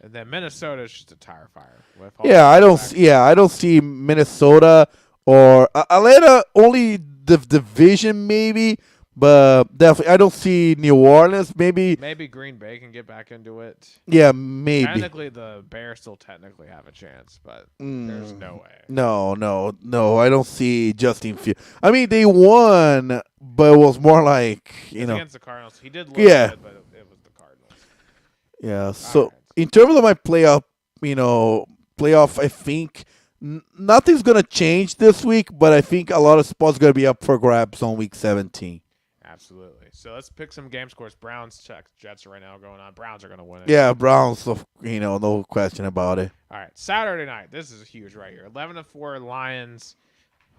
And then Minnesota is just a tire fire. I don't see Minnesota or Atlanta only the division maybe, but definitely I don't see New Orleans maybe. Maybe Green Bay can get back into it. Yeah, maybe. Technically, the Bears still technically have a chance, but there's no way. No. I don't see Justin Fields. I mean, they won, but it was more like against the Cardinals. He did look good, but it was the Cardinals. Yeah. So in terms of my playoff, I think. Nothing's going to change this week, but I think a lot of spots going to be up for grabs on Week 17. Absolutely. So let's pick some game scores. Browns, Jets are right now going on. Browns are going to win it. Yeah, Browns, no question about it. All right, Saturday night. This is huge right here. 11-4 Lions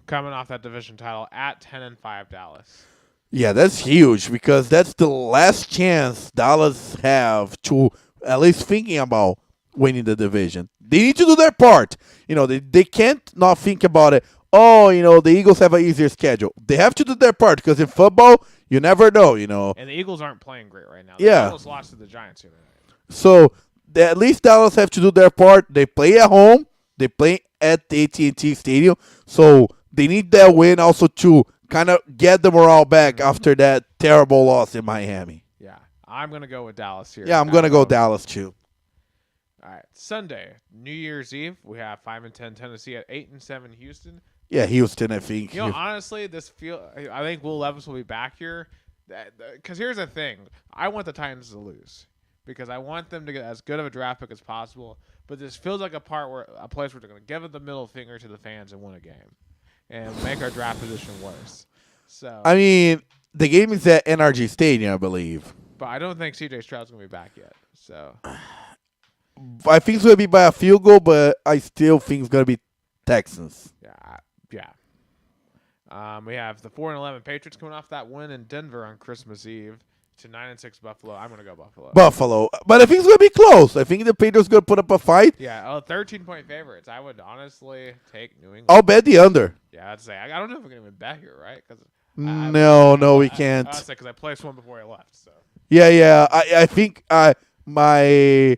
coming off that division title at 10-5 Dallas. Yeah, that's huge because that's the last chance Dallas have to at least thinking about winning the division. They need to do their part. They can't not think about it. Oh, the Eagles have an easier schedule. They have to do their part because in football, you never know, And the Eagles aren't playing great right now. Yeah. The Eagles lost to the Giants tonight. So at least Dallas have to do their part. They play at home. They play at the AT&T Stadium. So they need that win also to kind of get the morale back after that terrible loss in Miami. Yeah, I'm going to go with Dallas here. Yeah, I'm going to go Dallas too. All right, Sunday, New Year's Eve, we have 5-10 Tennessee at 8-7 Houston. Yeah, Houston, I think. Honestly, I think Will Levis will be back here. Because here's the thing. I want the Titans to lose because I want them to get as good of a draft pick as possible. But this feels like a place where they're going to give it the middle finger to the fans and win a game and make our draft position worse. So I mean, the game is at NRG Stadium, I believe. But I don't think C.J. Stroud's going to be back yet. So I think it's going to be by a field goal, but I still think it's going to be Texans. Yeah. We have the 4-11 Patriots coming off that win in Denver on Christmas Eve to 9-6 Buffalo. I'm going to go Buffalo. But I think it's going to be close. I think the Patriots going to put up a fight. Yeah, 13-point favorites. I would honestly take New England. I'll bet the under. Yeah, I'd say. I don't know if we can even bet here, right? No, we can't. I'd say because I placed one before I left. So. Yeah. I think my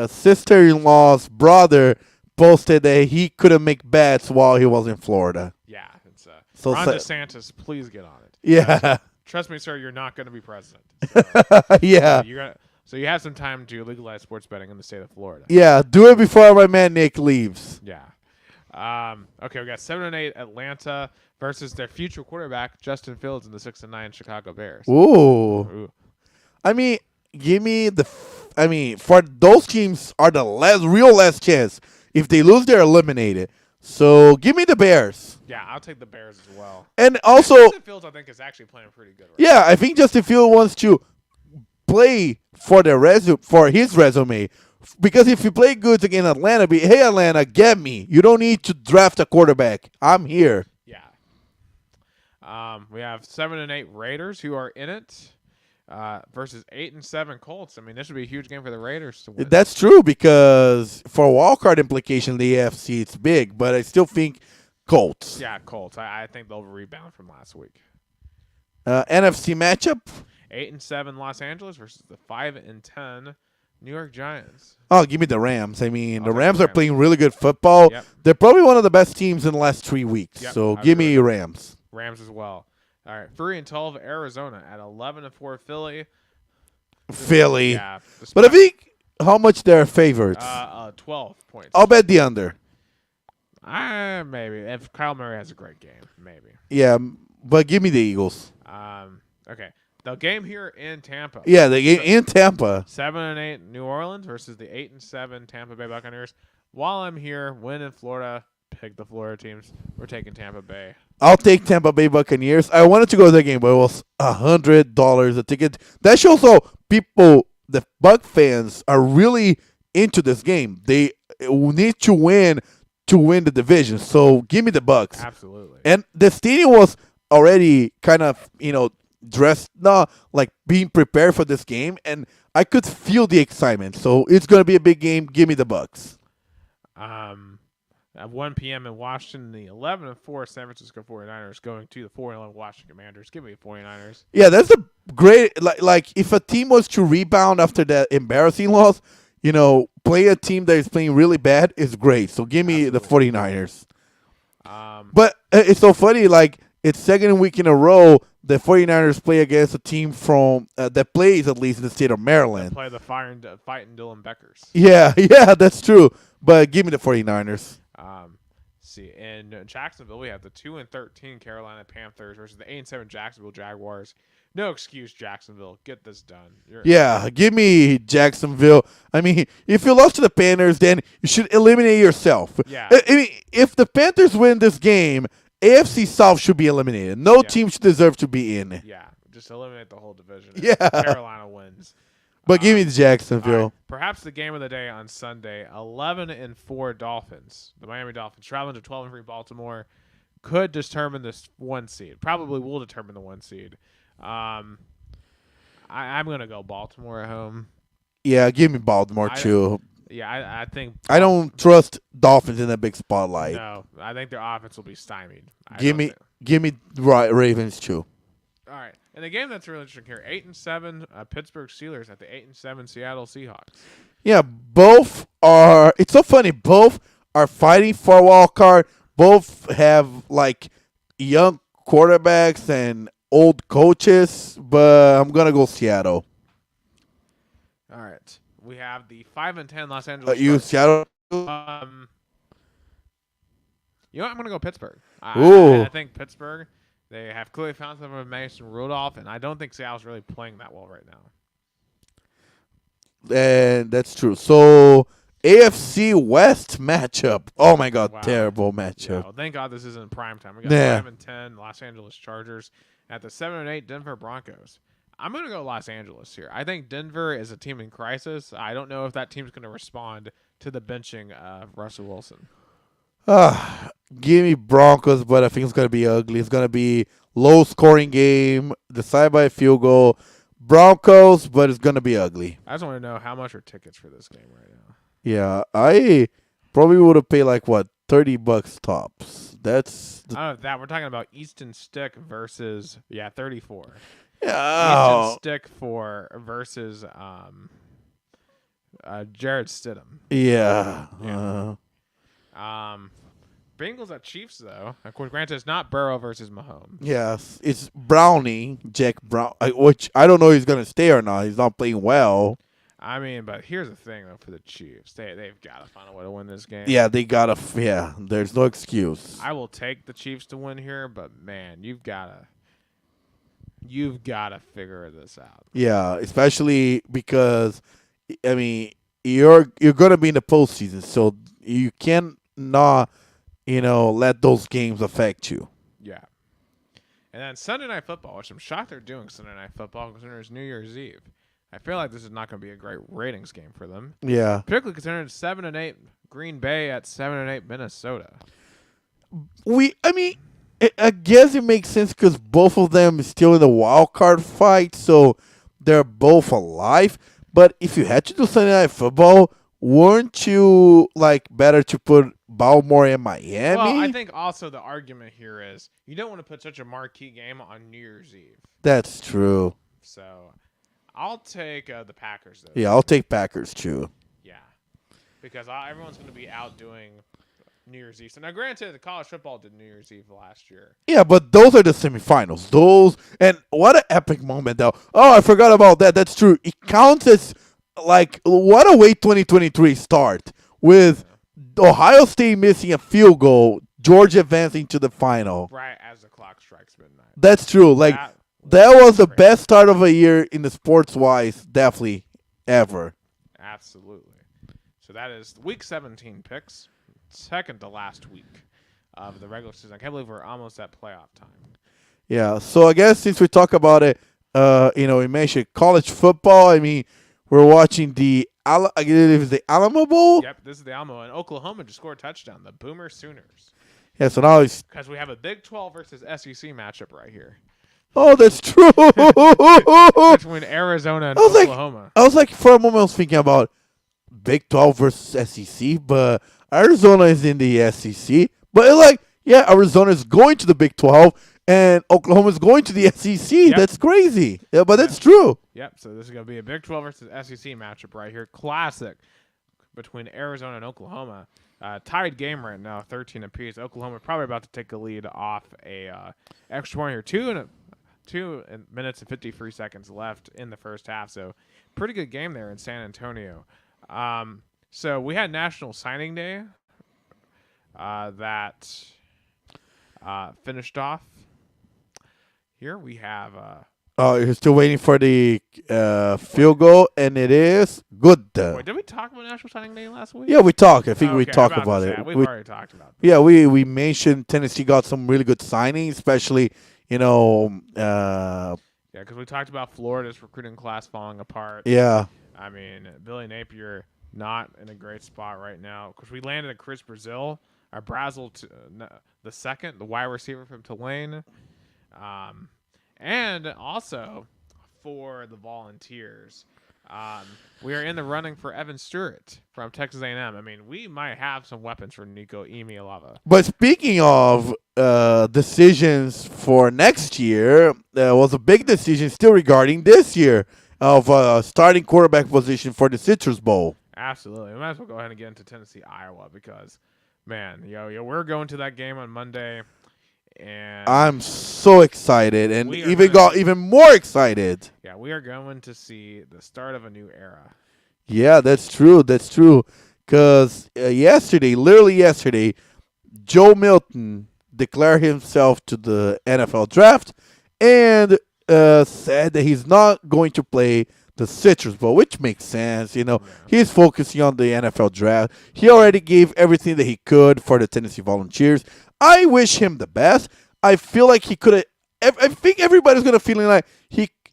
sister-in-law's brother posted that he couldn't make bets while he was in Florida. Yeah, it's so Ron DeSantis, please get on it. Yeah. Trust me, sir, you're not going to be president. So, yeah. So you have some time to legalize sports betting in the state of Florida. Yeah, do it before my man Nick leaves. Yeah. Okay, we got 7-8 Atlanta versus their future quarterback Justin Fields and the 6-9 Chicago Bears. Ooh. I mean, for those teams are the real last chance. If they lose, they're eliminated. So give me the Bears. Yeah, I'll take the Bears as well. And also, Justin Fields, I think, is actually playing pretty good. Yeah, I think Justin Fields wants to play for his resume. Because if you play good against Atlanta, hey Atlanta, get me. You don't need to draft a quarterback. I'm here. Yeah. We have 7-8 Raiders who are in it. Versus 8-7 Colts. I mean, this would be a huge game for the Raiders to win. That's true because for wildcard implication, the AFC it's big, but I still think Colts. Yeah, Colts. I think they'll rebound from last week. NFC matchup. 8-7 Los Angeles versus the 5-10 New York Giants. Oh, give me the Rams. I mean, the Rams are playing really good football. Yep. They're probably one of the best teams in the last 3 weeks. Yep, So give me Rams. Rams as well. All right, 3-12 Arizona at 11-4 Philly. Philly. Yeah, but I think how much they're favorites? 12 points. I'll bet the under. Maybe if Kyle Murray has a great game, maybe. Yeah, but give me the Eagles. Okay, the game here in Tampa. Yeah, the game in Tampa. 7-8 New Orleans versus the 8-7 Tampa Bay Buccaneers. While I'm here, win in Florida. Pick the Florida teams. We're taking Tampa Bay. I'll take Tampa Bay Buccaneers. I wanted to go to the game, but it was $100 a ticket. That shows how the Buc fans are really into this game. They need to win the division. So give me the Bucs. Absolutely. And the stadium was already kind of, dressed, like being prepared for this game, and I could feel the excitement. So it's going to be a big game. Give me the Bucs. At 1 p.m. in Washington, the 11-4 San Francisco 49ers going to the 4-11 Washington Commanders. Give me the 49ers. Yeah, that's a great, like if a team was to rebound after that embarrassing loss, play a team that is playing really bad is great. So give me the 49ers. But it's so funny, like it's second week in a row the 49ers play against a team from that plays at least in the state of Maryland. Play the fighting Dylan Beckers. Yeah, that's true. But give me the 49ers. See, in Jacksonville, we have the 2-13 Carolina Panthers versus the 8-7 Jacksonville Jaguars. No excuse, Jacksonville. Get this done. Give me Jacksonville. I mean, if you lost to the Panthers, then you should eliminate yourself. Yeah. I mean, if the Panthers win this game, AFC South should be eliminated. No team should deserve to be in. Yeah, just eliminate the whole division. Yeah. Carolina wins. But give me All Jacksonville. right, perhaps the game of the day on Sunday: 11-4 Dolphins. The Miami Dolphins traveling to 12-3 Baltimore could determine this 1 seed. Probably will determine the 1 seed. I'm gonna go Baltimore at home. Yeah, give me Baltimore too. Yeah, I think I don't trust Dolphins in that big spotlight. No, I think their offense will be stymied. Give me Ravens too. All right, and the game that's really interesting here: 8-7 Pittsburgh Steelers at the 8-7 Seattle Seahawks. Yeah, both are. It's so funny. Both are fighting for a wild card. Both have like young quarterbacks and old coaches, but I'm gonna go Seattle. All right, we have the 5-10 Los Angeles. You Chargers. Seattle? You know what? I'm gonna go Pittsburgh. Ooh. I think Pittsburgh. They have clearly found something with Mason Rudolph, and I don't think Seattle's really playing that well right now. And that's true. So AFC West matchup. Oh my God, Wow. terrible matchup. Yeah, well, thank God this isn't prime time. We got 5-10 Los Angeles Chargers at the 7-8 Denver Broncos. I'm gonna go Los Angeles here. I think Denver is a team in crisis. I don't know if that team's gonna respond to the benching of Russell Wilson. Give me Broncos, but I think it's gonna be ugly. It's gonna be low scoring game, decided by a field goal. Broncos, but it's gonna be ugly. I just want to know how much are tickets for this game right now. Yeah, I probably would have paid like what $30 tops. That's We're talking about Easton Stick versus 34. yeah. Easton Stick versus Jared Stidham. Yeah. Bengals at Chiefs though. Of course, granted, it's not Burrow versus Mahomes. Yes, it's Brownie, Jack Brown, which I don't know if he's gonna stay or not. He's not playing well. I mean, but here's the thing though for the Chiefs, they've got to find a way to win this game. Yeah, they gotta. Yeah, there's no excuse. I will take the Chiefs to win here, but man, you've gotta figure this out. Yeah, especially because I mean you're gonna be in the postseason, so you can't not let those games affect you. Yeah. And then Sunday Night Football, which I'm shocked they're doing Sunday Night Football considering it's New Year's Eve. I feel like this is not going to be a great ratings game for them. Yeah. Particularly considering it's 7-8 Green Bay at 7-8 Minnesota. I guess it makes sense because both of them is still in the wild card fight, so they're both alive. But if you had to do Sunday Night Football, weren't you like better to put Baltimore and Miami? Well, I think also the argument here is you don't want to put such a marquee game on New Year's Eve. That's true. So I'll take the Packers, though. Yeah, I'll take Packers, too. Yeah. Because everyone's going to be out doing New Year's Eve. So now, granted, the college football did New Year's Eve last year. Yeah, but those are the semifinals. And what an epic moment, though. Oh, I forgot about that. That's true. It counts as, like, what a way 2023 start with Ohio State missing a field goal, Georgia advancing to the final. Right as the clock strikes midnight. That's true. Like, that was the best start of a year in the sports-wise, definitely, ever. Absolutely. So that is Week 17 picks, second to last week of the regular season. I can't believe we're almost at playoff time. Yeah, so I guess since we talk about it, we mentioned college football. I mean, we're watching the Alamo Bowl. Yep, this is the Alamo, and Oklahoma just scored a touchdown. The Boomer Sooners. Yeah, so now it's because we have a Big 12 versus SEC matchup right here. Oh, that's true. Between Arizona and Oklahoma. I was like, for a moment, I was thinking about Big 12 versus SEC, but Arizona is in the SEC. But Arizona is going to the Big 12, and Oklahoma is going to the SEC. Yep. That's crazy. Yeah, but that's true. Yep, so this is going to be a Big 12 versus SEC matchup right here. Classic between Arizona and Oklahoma. Tied game right now, 13 apiece. Oklahoma probably about to take a lead off a extra point here. 2 minutes and 53 seconds left in the first half. So pretty good game there in San Antonio. So we had National Signing Day that finished off. Here we have... you're still waiting for the field goal, and it is good. Wait, did we talk about National Signing Day last week? Yeah, we talked. I think we talked about it. We've already talked about it. Yeah, we mentioned Tennessee got some really good signings, especially, Yeah, because we talked about Florida's recruiting class falling apart. Yeah. I mean, Billy Napier not in a great spot right now because we landed a Chris Brazil, our the second, the wide receiver from Tulane, um, and also for the Volunteers. We are in the running for Evan Stewart from Texas A&M. I mean, we might have some weapons for Nico Imialava. But speaking of decisions for next year, there was a big decision still regarding this year of starting quarterback position for the Citrus Bowl. Absolutely. We might as well go ahead and get into Tennessee, Iowa because, man, we're going to that game on Monday. And I'm so excited and got even more excited. Yeah, we are going to see the start of a new era. Yeah, that's true. That's true. Because literally yesterday, Joe Milton declared himself to the NFL draft and said that he's not going to play the Citrus Bowl, which makes sense. He's focusing on the NFL draft. He already gave everything that he could for the Tennessee Volunteers. I wish him the best. I feel like he could have. I think everybody's gonna feeling like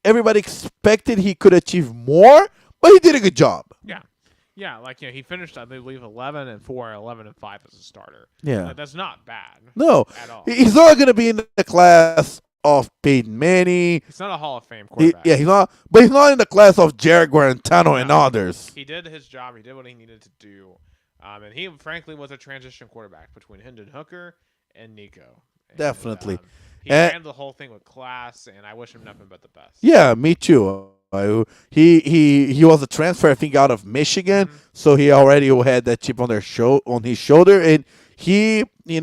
everybody expected he could achieve more, but he did a good job. Yeah. He finished, I believe, 11-4, 11-5 as a starter. Yeah, that's not bad. No, at all. He's not gonna be in the class of Peyton Manning. He's not a Hall of Fame quarterback. He's not. But he's not in the class of Jared Guarantano and others. He did his job. He did what he needed to do, and he frankly was a transition quarterback between Hendon Hooker and Nico. And, Definitely. He handled the whole thing with class, and I wish him nothing but the best. Yeah, me too. He was a transfer, I think, out of Michigan, so he already had that chip on his shoulder, and he, did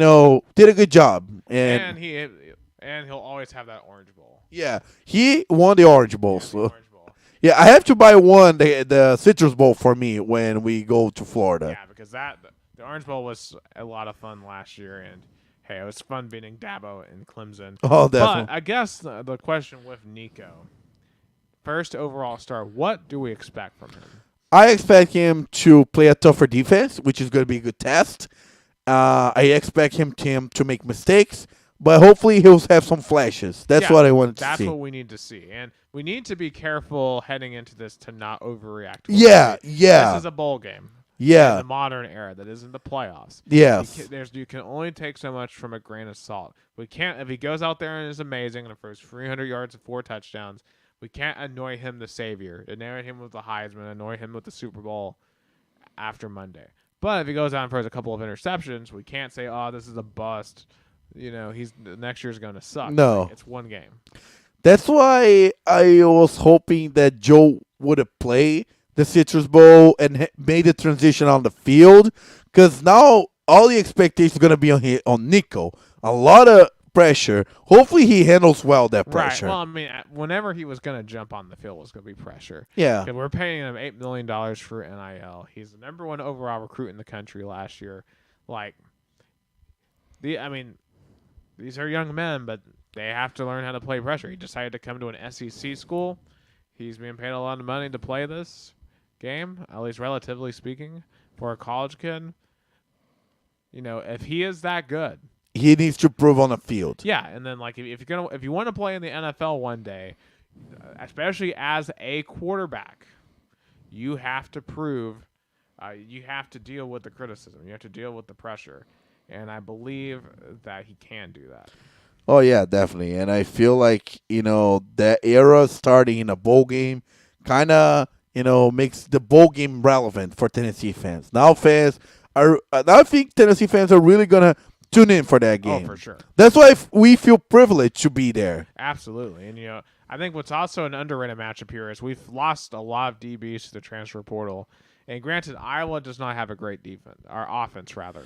a good job. And he'll always have that Orange Bowl. Yeah, he won the Orange Bowl. Yeah, I have to buy the Citrus Bowl for me when we go to Florida. Yeah, because the Orange Bowl was a lot of fun last year, and hey, it was fun beating Dabo and Clemson. Oh, definitely. But I guess the question with Nico, first overall star, what do we expect from him? I expect him to play a tougher defense, which is going to be a good test. I expect him to make mistakes, but hopefully he'll have some flashes. That's what I wanted to see. That's what we need to see. And we need to be careful heading into this to not overreact. Yeah. This is a bowl game. Yeah. In the modern era, that isn't the playoffs. Yes. You can only take so much from a grain of salt. We can't, if he goes out there and is amazing and throws 300 yards and 4 touchdowns, we can't annoy him the savior, annoy him with the Heisman, annoy him with the Super Bowl after Monday. But if he goes out and throws a couple of interceptions, we can't say, "Oh, this is a bust." Next year's going to suck. No, it's one game. That's why I was hoping that Joe would have played the Citrus Bowl and made the transition on the field, because now all the expectations are going to be on Nico. A lot of pressure. Hopefully he handles well that pressure. Right. Well, I mean, whenever he was going to jump on the field, it was going to be pressure. Yeah. We're paying him $8 million for NIL. He's the number 1 overall recruit in the country last year. These are young men, but they have to learn how to play pressure. He decided to come to an SEC school. He's being paid a lot of money to play this game, at least relatively speaking, for a college kid. If he is that good, he needs to prove on the field. Yeah, and then if you want to play in the NFL one day, especially as a quarterback, you have to prove, you have to deal with the criticism, you have to deal with the pressure, and I believe that he can do that. Oh yeah, definitely, and I feel like that era starting in a bowl game, kind of makes the bowl game relevant for Tennessee fans. Now I think Tennessee fans are really gonna tune in for that game. Oh, for sure. That's why we feel privileged to be there. Absolutely. And, I think what's also an underrated matchup here is we've lost a lot of DBs to the transfer portal. And granted, Iowa does not have a great defense, or offense, rather.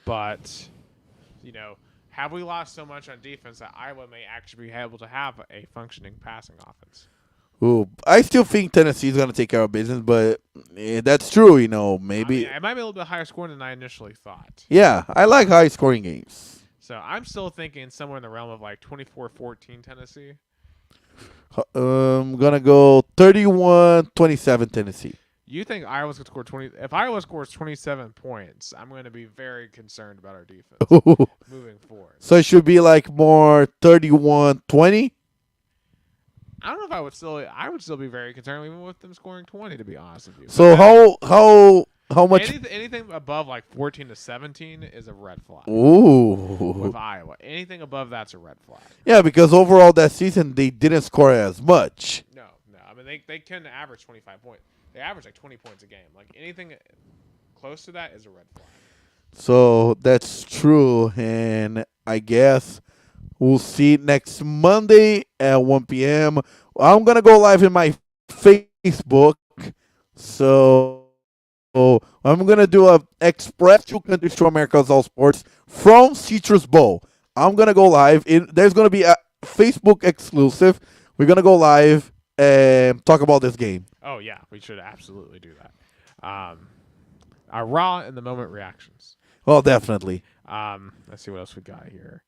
But, have we lost so much on defense that Iowa may actually be able to have a functioning passing offense? Ooh, I still think Tennessee is going to take care of business, but that's true, maybe. It might be a little bit higher scoring than I initially thought. Yeah, I like high-scoring games. So I'm still thinking somewhere in the realm of 24-14 Tennessee. I'm going to go 31-27 Tennessee. You think Iowa's going to score 20? If Iowa scores 27 points, I'm going to be very concerned about our defense moving forward. So it should be more 31-20? I don't know if I would still. I would still be very concerned even with them scoring 20. To be honest with you. So how much? Anything above like 14 to 17 is a red flag. Ooh. With Iowa, anything above that's a red flag. Yeah, because overall that season they didn't score as much. No. I mean they can average 25 points. They average like 20 points a game. Like anything close to that is a red flag. So that's true, and I guess we'll see next Monday at 1 p.m. I'm gonna go live in my Facebook, so I'm gonna do a Express Two Countries to America's All Sports from Citrus Bowl. I'm gonna go live. There's gonna be a Facebook exclusive. We're gonna go live and talk about this game. Oh yeah, we should absolutely do that. Our raw in the moment reactions. Well, definitely. Let's see what else we got here.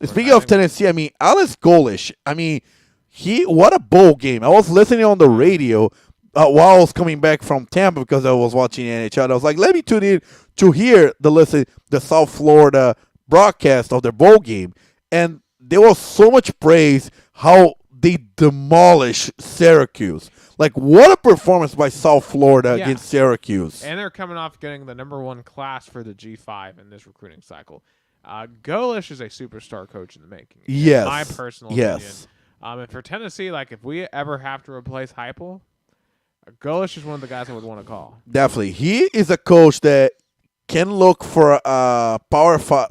Speaking of Tennessee, I mean, Alex Golish, what a bowl game. I was listening on the radio while I was coming back from Tampa because I was watching NHL. I was like, let me tune in to hear the South Florida broadcast of their bowl game. And there was so much praise how they demolished Syracuse. Like, what a performance by South Florida against Syracuse. And they're coming off getting the #1 class for the G5 in this recruiting cycle. Golish is a superstar coach in the making. Yes. In my personal opinion. And for Tennessee, like if we ever have to replace Heupel, Golish is one of the guys I would want to call. Definitely. He is a coach that can look for a Power 4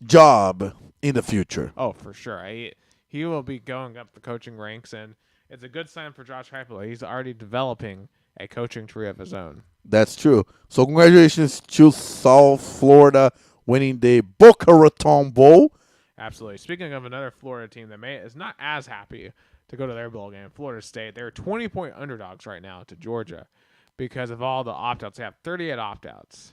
job in the future. Oh, for sure. He will be going up the coaching ranks, and it's a good sign for Josh Heupel. He's already developing a coaching tree of his own. That's true. So congratulations to South Florida winning the Boca Raton Bowl. Absolutely. Speaking of another Florida team that is not as happy to go to their bowl game, Florida State. They're 20-point underdogs right now to Georgia because of all the opt-outs. They have 38 opt-outs.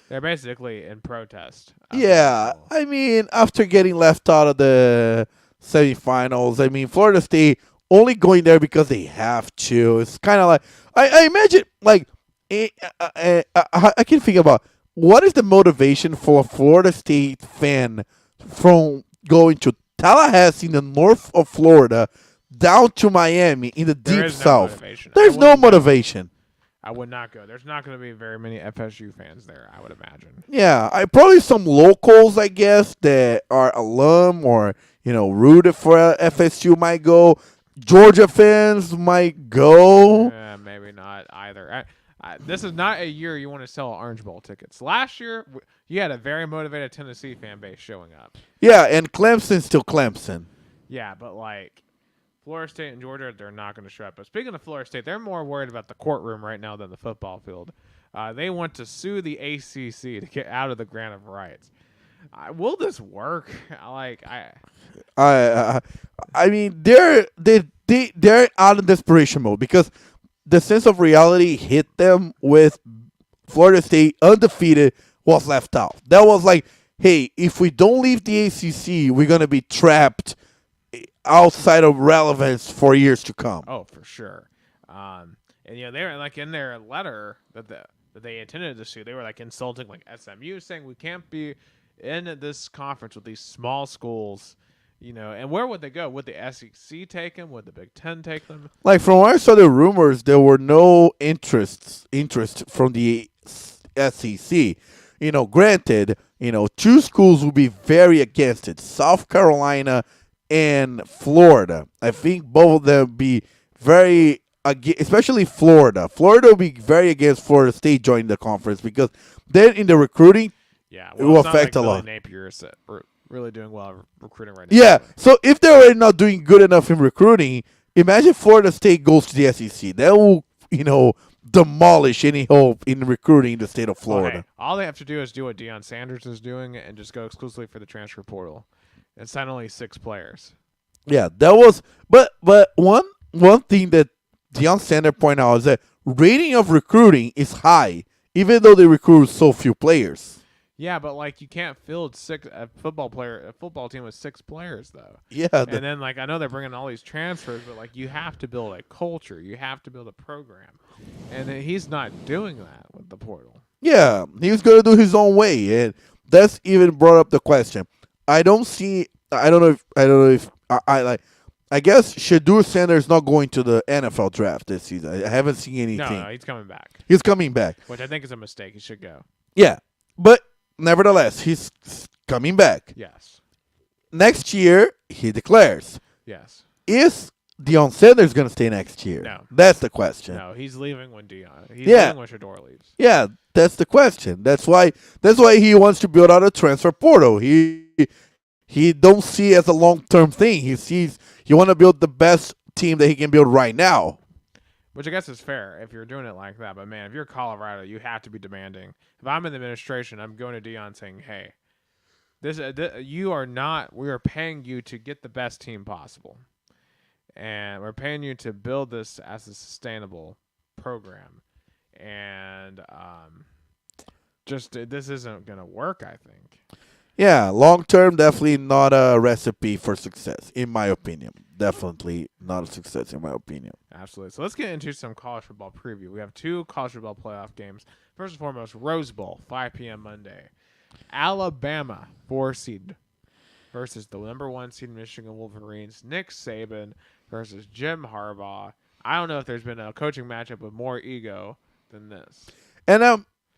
They're basically in protest. Yeah, I mean, after getting left out of the semifinals, I mean, Florida State only going there because they have to. It's kind of like, I imagine, like, I can think about what is the motivation for a Florida State fan from going to Tallahassee in the north of Florida down to Miami in the deep south. There's no motivation. I would not go. There's not going to be very many FSU fans there, I would imagine. Yeah, probably some locals, I guess, that are alum or, rooted for FSU might go. Georgia fans might go. Maybe not either. This is not a year you want to sell Orange Bowl tickets. Last year, you had a very motivated Tennessee fan base showing up. Yeah, and Clemson's still Clemson. Yeah, but like Florida State and Georgia, they're not going to show up. But speaking of Florida State, they're more worried about the courtroom right now than the football field. They want to sue the ACC to get out of the grant of rights. Will this work? I mean, they're out of desperation mode because the sense of reality hit them with Florida State undefeated was left out. That was like, hey, if we don't leave the ACC, we're gonna be trapped outside of relevance for years to come. Oh, for sure. And they were like in their letter that they intended to sue. They were like insulting like SMU, saying we can't be in this conference with these small schools. And where would they go? Would the SEC take them? Would the Big Ten take them? Like from what I saw the rumors, there were no interest from the SEC. Granted, two schools will be very against it: South Carolina and Florida. I think both of them be very, especially Florida. Florida will be very against Florida State joining the conference because then in the recruiting, it will affect a lot. Napier is really doing well recruiting right now. Yeah, so if they're already not doing good enough in recruiting, imagine Florida State goes to the SEC. That will, demolish any hope in recruiting in the state of Florida. Okay. All they have to do is do what Deion Sanders is doing and just go exclusively for the transfer portal and sign only 6 players. Yeah, that was, but one thing that Deion Sanders pointed out is that rating of recruiting is high, even though they recruit so few players. Yeah, but like you can't field a football team with 6 players though. Yeah, and then like I know they're bringing all these transfers, but like you have to build a culture, you have to build a program, and he's not doing that with the portal. Yeah, he's gonna do his own way, and that's even brought up the question. I don't see I like. I guess Shadur Sanders not going to the NFL draft this season. I haven't seen anything. No, he's coming back. He's coming back, which I think is a mistake. He should go. Yeah, but nevertheless, he's coming back. Yes. Next year, he declares. Yes. Is Deion Sanders going to stay next year? No. That's the question. No, he's leaving when leaving when Shador leaves. Yeah, that's the question. That's why he wants to build out a transfer portal. He don't see it as a long-term thing. He want to build the best team that he can build right now. Which I guess is fair if you're doing it like that. But, man, if you're Colorado, you have to be demanding. If I'm in the administration, I'm going to Deion saying, hey, we are paying you to get the best team possible. And we're paying you to build this as a sustainable program. And this isn't going to work, I think. Yeah, long term, definitely not a recipe for success, in my opinion. Definitely not a success, in my opinion. Absolutely. So let's get into some college football preview. We have 2 college football playoff games. First and foremost, Rose Bowl, 5 p.m. Monday. Alabama, 4 seed, versus the number 1 seed Michigan Wolverines. Nick Saban versus Jim Harbaugh. I don't know if there's been a coaching matchup with more ego than this. And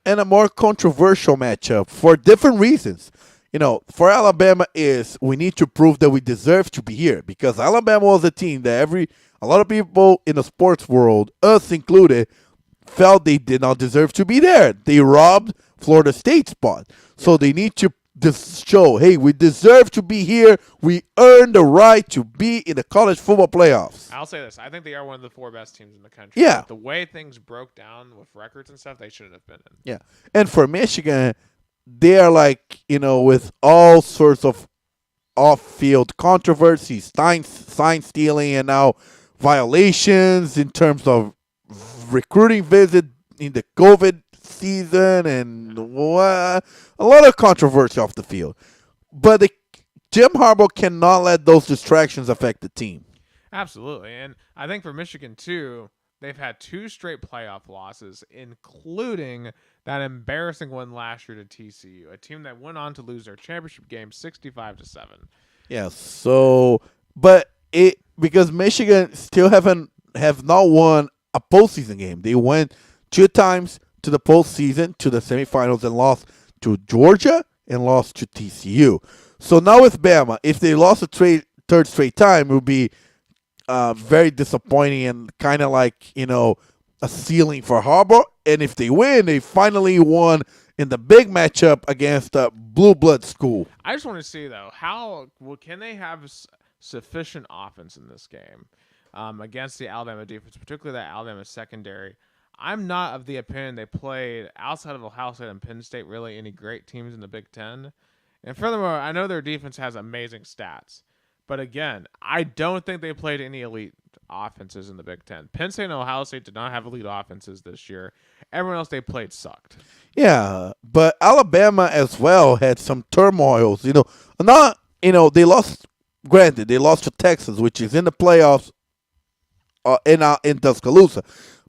a more controversial matchup for different reasons. For Alabama is we need to prove that we deserve to be here, because Alabama was a team that a lot of people in the sports world, us included, felt they did not deserve to be there. They robbed Florida State's spot. So they need to show, hey, we deserve to be here. We earned the right to be in the college football playoffs. I'll say this. I think they are one of the 4 best teams in the country. Yeah. The way things broke down with records and stuff, they shouldn't have been in. Yeah. And for Michigan, they are with all sorts of off-field controversies, sign stealing, and now violations in terms of recruiting visit in the COVID season, and a lot of controversy off the field. But Jim Harbaugh cannot let those distractions affect the team. Absolutely. And I think for Michigan, too, they've had 2 straight playoff losses, including that embarrassing one last year to TCU, a team that went on to lose their championship game 65-7. Yeah, because Michigan still have not won a postseason game. They went 2 times to the postseason, to the semifinals, and lost to Georgia and lost to TCU. So now with Bama, if they lost a third straight time, it would be very disappointing and kind of a ceiling for Harbaugh. And if they win, they finally won in the big matchup against a blue blood school. I just want to see, though, can they have sufficient offense in this game against the Alabama defense, particularly that Alabama secondary. I'm not of the opinion they played, outside of Ohio State and Penn State, really any great teams in the Big Ten. And furthermore, I know their defense has amazing stats. But again, I don't think they played any elite offenses in the Big Ten. Penn State and Ohio State did not have elite offenses this year. Everyone else they played sucked. Yeah, but Alabama as well had some turmoils. They lost. Granted, they lost to Texas, which is in the playoffs in Tuscaloosa.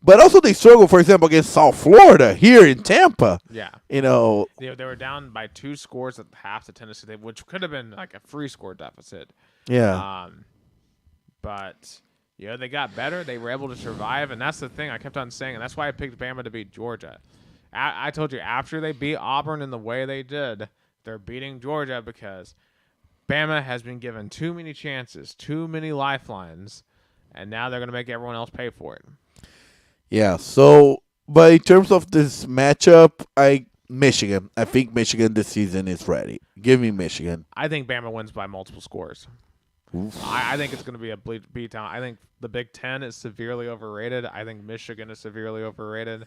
But also they struggled, for example, against South Florida here in Tampa. Yeah. They were down by 2 scores at half to Tennessee, which could have been like a 3-score deficit. Yeah. But they got better. They were able to survive, and that's the thing I kept on saying, and that's why I picked Bama to beat Georgia. I told you, after they beat Auburn in the way they did, they're beating Georgia because Bama has been given too many chances, too many lifelines, and now they're going to make everyone else pay for it. Yeah, but in terms of this matchup, Michigan. I think Michigan this season is ready. Give me Michigan. I think Bama wins by multiple scores. I think it's going to be a beatdown. I think the Big Ten is severely overrated. I think Michigan is severely overrated.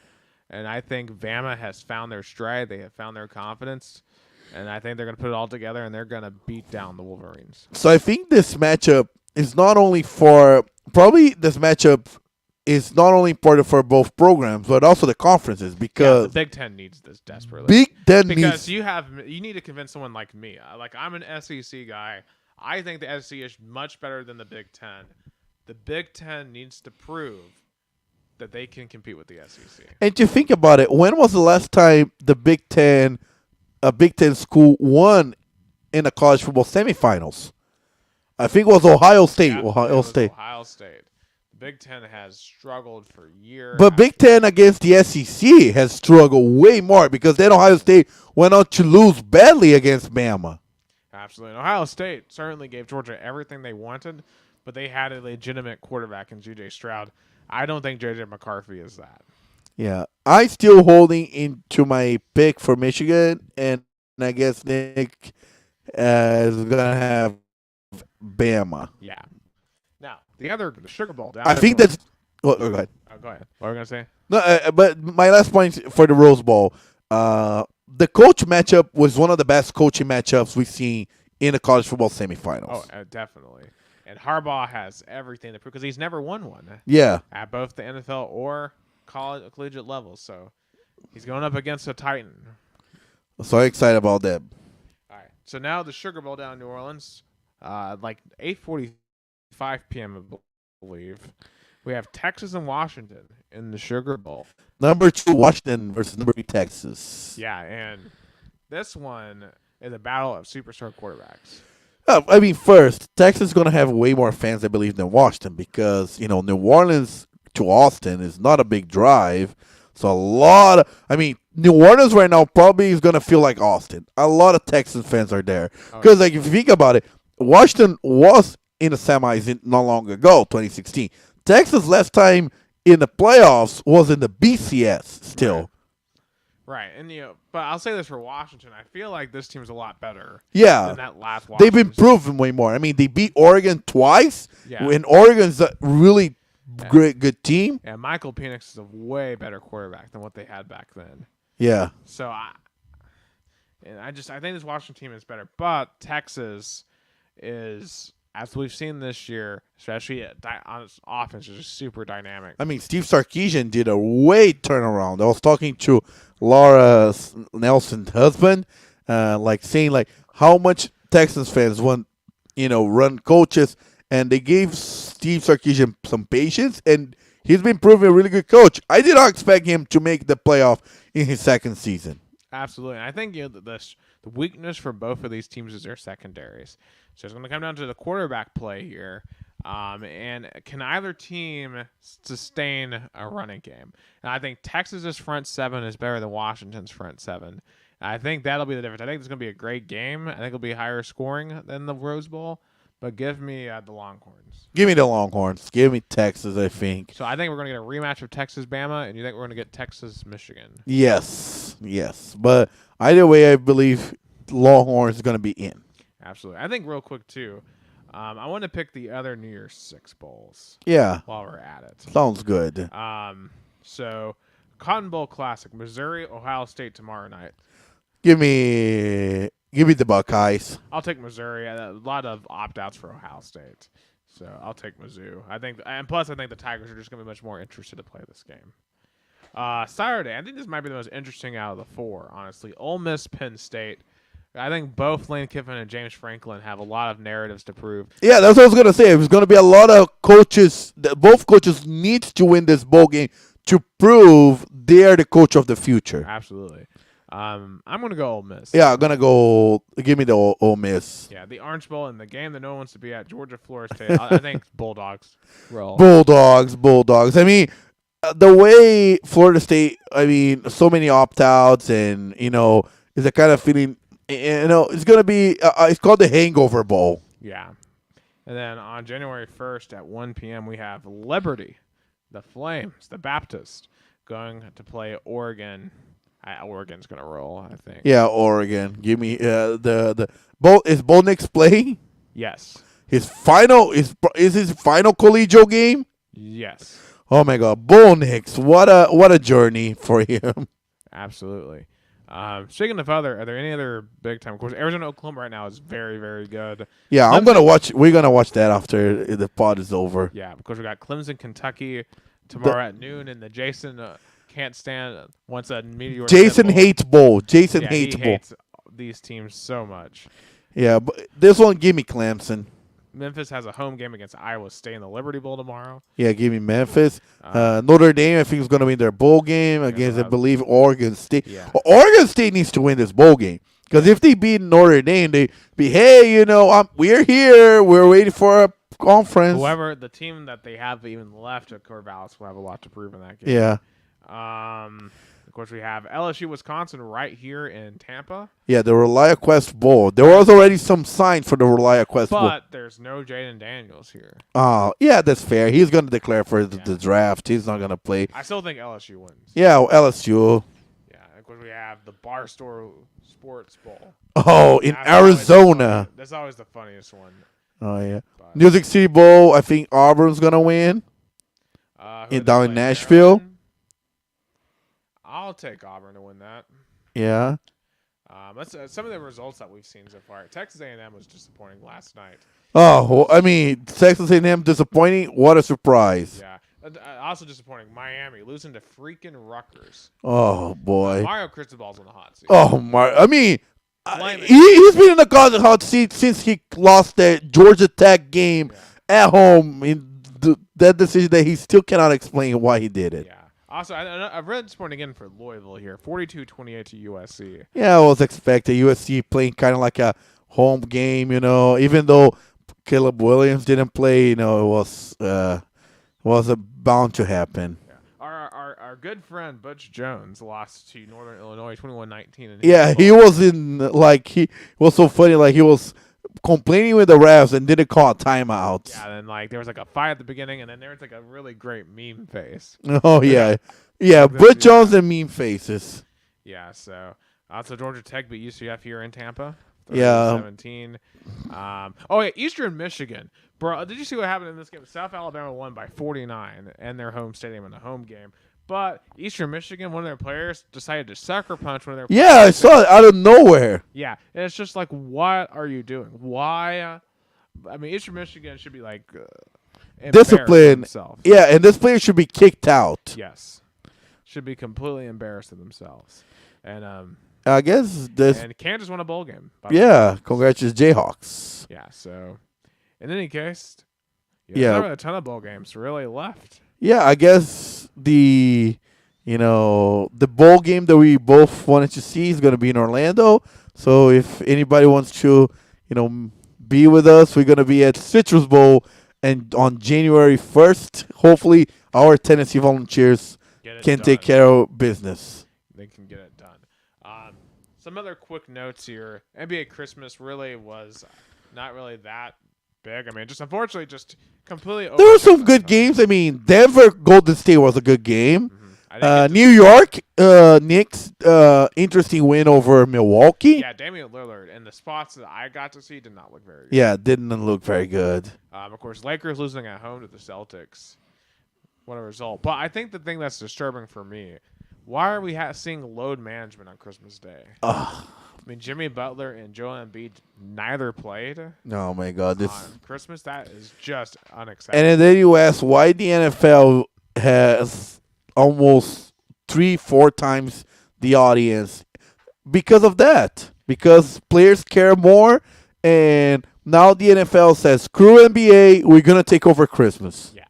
And I think Bama has found their stride. They have found their confidence. And I think they're going to put it all together, and they're going to beat down the Wolverines. So I think this matchup is not only important for both programs, but also the conferences, because the Big Ten needs this desperately. Because you need to convince someone like me. I'm an SEC guy. I think the SEC is much better than the Big Ten. The Big Ten needs to prove that they can compete with the SEC. And to think about it, when was the last time a Big Ten school won in the college football semifinals? I think it was Ohio State. Yeah, it Ohio was State. Ohio State. The Big Ten has struggled for years. But Big Ten against the SEC has struggled way more because then Ohio State went on to lose badly against Bama. Absolutely. And Ohio State certainly gave Georgia everything they wanted, but they had a legitimate quarterback in J.J. Stroud. I don't think J.J. McCarthy is that. Yeah, I still holding into my pick for Michigan, and I guess Nick is gonna have Bama. Yeah. Now, the Sugar Bowl. I think that's. Oh, go ahead. Go ahead. What were we going to say? No, but my last point for the Rose Bowl, the coach matchup was one of the best coaching matchups we've seen in the college football semifinals. Oh, definitely. And Harbaugh has everything to prove because he's never won one. Yeah. At both the NFL or collegiate levels. So he's going up against a Titan. So excited about that. All right. So now the Sugar Bowl down in New Orleans, like 8:45 p.m., I believe. We have Texas and Washington in the Sugar Bowl. Number 2 Washington versus number 3 Texas. Yeah, and this one is a battle of superstar quarterbacks. I mean, first, Texas is going to have way more fans, I believe, than Washington because, New Orleans to Austin is not a big drive. So New Orleans right now probably is going to feel like Austin. A lot of Texas fans are there. Because, if you think about it, Washington was in the semis not long ago, 2016. Texas last time in the playoffs was in the BCS still. Right. And but I'll say this for Washington, I feel like this team's a lot better than that last Washington. They've improved way more. I mean, they beat Oregon twice. Yeah. And Oregon's a really good team. Yeah, Michael Penix is a way better quarterback than what they had back then. Yeah. So I think this Washington team is better, but Texas is, as we've seen this year, especially on its offense, is just super dynamic. I mean, Steve Sarkisian did a way turnaround. I was talking to Laura Nelson's husband, saying how much Texans fans want, run coaches, and they gave Steve Sarkisian some patience, and he's been proving a really good coach. I did not expect him to make the playoff in his second season. Absolutely. And I think the weakness for both of these teams is their secondaries. So it's going to come down to the quarterback play here. And can either team sustain a running game? And I think Texas's front seven is better than Washington's front seven. And I think that'll be the difference. I think it's going to be a great game. I think it'll be higher scoring than the Rose Bowl. But give me the Longhorns. Give me the Longhorns. Give me Texas, I think. So I think we're going to get a rematch of Texas-Bama, and you think we're going to get Texas-Michigan? Yes. But either way, I believe Longhorns is going to be in. Absolutely. I think real quick, too, I want to pick the other New Year's Six Bowls. Yeah. While we're at it. Sounds good. So, Cotton Bowl Classic, Missouri, Ohio State tomorrow night. Give me the Buckeyes. I'll take Missouri. A lot of opt-outs for Ohio State. So, I'll take Mizzou. I think the Tigers are just going to be much more interested to play this game. Saturday, I think this might be the most interesting out of the four, honestly. Ole Miss, Penn State. I think both Lane Kiffin and James Franklin have a lot of narratives to prove. Yeah, that's what I was going to say. There's going to be a lot of coaches. Both coaches need to win this bowl game to prove they're the coach of the future. Absolutely. I'm going to go Ole Miss. Yeah, I'm going to go. Give me the Ole Miss. Yeah, the Orange Bowl and the game that no one wants to be at, Georgia, Florida State. I think Bulldogs roll. Bulldogs. I mean, the way Florida State, so many opt-outs and, is a kind of feeling, it's going to be, it's called the Hangover Bowl. Yeah. And then on January 1st at 1 p.m., we have Liberty, the Flames, the Baptist, going to play Oregon. Oregon's going to roll, I think. Yeah, Oregon. Give me the is Bo Nix playing? Yes. His final is his final collegiate game? Yes. Oh my God, Bo Nix! What a journey for him. Absolutely. Speaking of are there any other big time? Of course, Arizona Oklahoma right now is very, very good. Yeah, we're gonna watch that after the pod is over. Yeah, because we got Clemson, Kentucky tomorrow at noon, and the Jason can't stand once a meteor. Jason hates bowl. Jason hates these teams so much. Yeah, but this one give me Clemson. Memphis has a home game against Iowa State in the Liberty Bowl tomorrow. Yeah, give me Memphis. Notre Dame, I think, is going to win their bowl game against, I believe, Oregon State. Yeah. Oregon State needs to win this bowl game. Because if they beat Notre Dame, they be, hey, we're here. We're waiting for a conference. Whoever the team that they have even left at Corvallis will have a lot to prove in that game. Yeah. Of course, we have LSU, Wisconsin right here in Tampa. Yeah, the ReliaQuest Bowl. There was already some signs for the ReliaQuest Bowl. But there's no Jaden Daniels here. Oh, yeah, that's fair. He's going to declare for the draft. He's not going to play. I still think LSU wins. Yeah, LSU. Yeah, of course, we have the Barstool Sports Bowl. Oh, in Arizona. That's always the funniest one. Oh, yeah. But Music City Bowl, I think Auburn's going to win. Down in Nashville. Maryland? I'll take Auburn to win that. Yeah. That's some of the results that we've seen so far. Texas A&M was disappointing last night. Oh, well, I mean, Texas A&M disappointing. What a surprise! Yeah. Also disappointing. Miami losing to freaking Rutgers. Oh boy. Mario Cristobal's on the hot seat. Oh my! I mean, he's been in the hot seat since he lost that Georgia Tech game at home. In that decision that he still cannot explain why he did it. Yeah. Also, I've read this point again for Louisville here, 42-28 to USC. Yeah, I was expecting USC playing kind of like a home game, even though Caleb Williams didn't play, it was bound to happen. Yeah. Our good friend Butch Jones lost to Northern Illinois 21-19. Yeah, he was he was so funny, like he was complaining with the refs and didn't call timeouts. Yeah, then there was a fight at the beginning, and then there was a really great meme face. Oh yeah, Butch Jones and meme faces. Yeah, so Georgia Tech beat UCF here in Tampa. 17. Eastern Michigan, bro. Did you see what happened in this game? South Alabama won by 49 in their home stadium in the home game. But Eastern Michigan, one of their players decided to sucker punch one of their players. Yeah, I saw it out of nowhere. Yeah, and it's just like, what are you doing? Why? I mean, Eastern Michigan should be disciplined. Yeah, and this player should be kicked out. Yes, should be completely embarrassed of themselves. And I guess this. And Kansas won a bowl game. Yeah, congratulations, Jayhawks. Yeah, so in any case, there's not a ton of bowl games really left. Yeah, I guess the bowl game that we both wanted to see is going to be in Orlando. So if anybody wants to, be with us, we're going to be at Citrus Bowl and on January 1st. Hopefully, our Tennessee Volunteers can take care of business. They can get it done. Some other quick notes here. NBA Christmas really was not really that big. I mean, just unfortunately, just completely. There were some good games. I mean, Denver Golden State was a good game. Mm-hmm. New York Knicks interesting win over Milwaukee. Yeah, Damian Lillard and the spots that I got to see did not look very good. Yeah, didn't look very good. Of course, Lakers losing at home to the Celtics. What a result! But I think the thing that's disturbing for me. Why are we seeing load management on Christmas Day? I mean, Jimmy Butler and Joel Embiid neither played. Oh, my God. On Christmas, that is just unacceptable. And then you ask why the NFL has almost 3-4 times the audience. Because of that. Because players care more. And now the NFL says, screw NBA, we're going to take over Christmas. Yeah.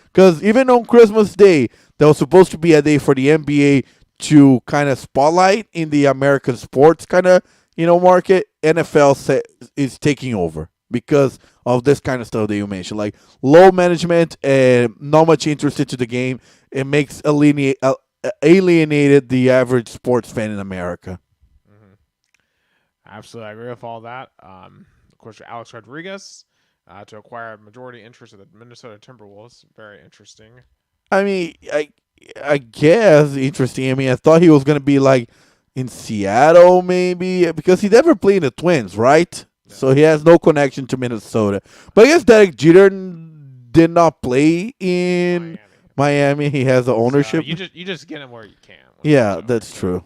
Because even on Christmas Day, that was supposed to be a day for the NBA to kind of spotlight in the American sports kind of, market. NFL is taking over because of this kind of stuff that you mentioned, like low management and not much interest into the game. It makes alienated the average sports fan in America. Mm-hmm. Absolutely, I agree with all that. Of course, Alex Rodriguez to acquire a majority interest of the Minnesota Timberwolves. Very interesting. I mean, I guess interesting. I mean, I thought he was going to be in Seattle maybe because he never played in the Twins, right? Yeah. So he has no connection to Minnesota. But I guess Derek Jeter did not play in Miami. He has the ownership. So you just get him where you can. Yeah, that's true.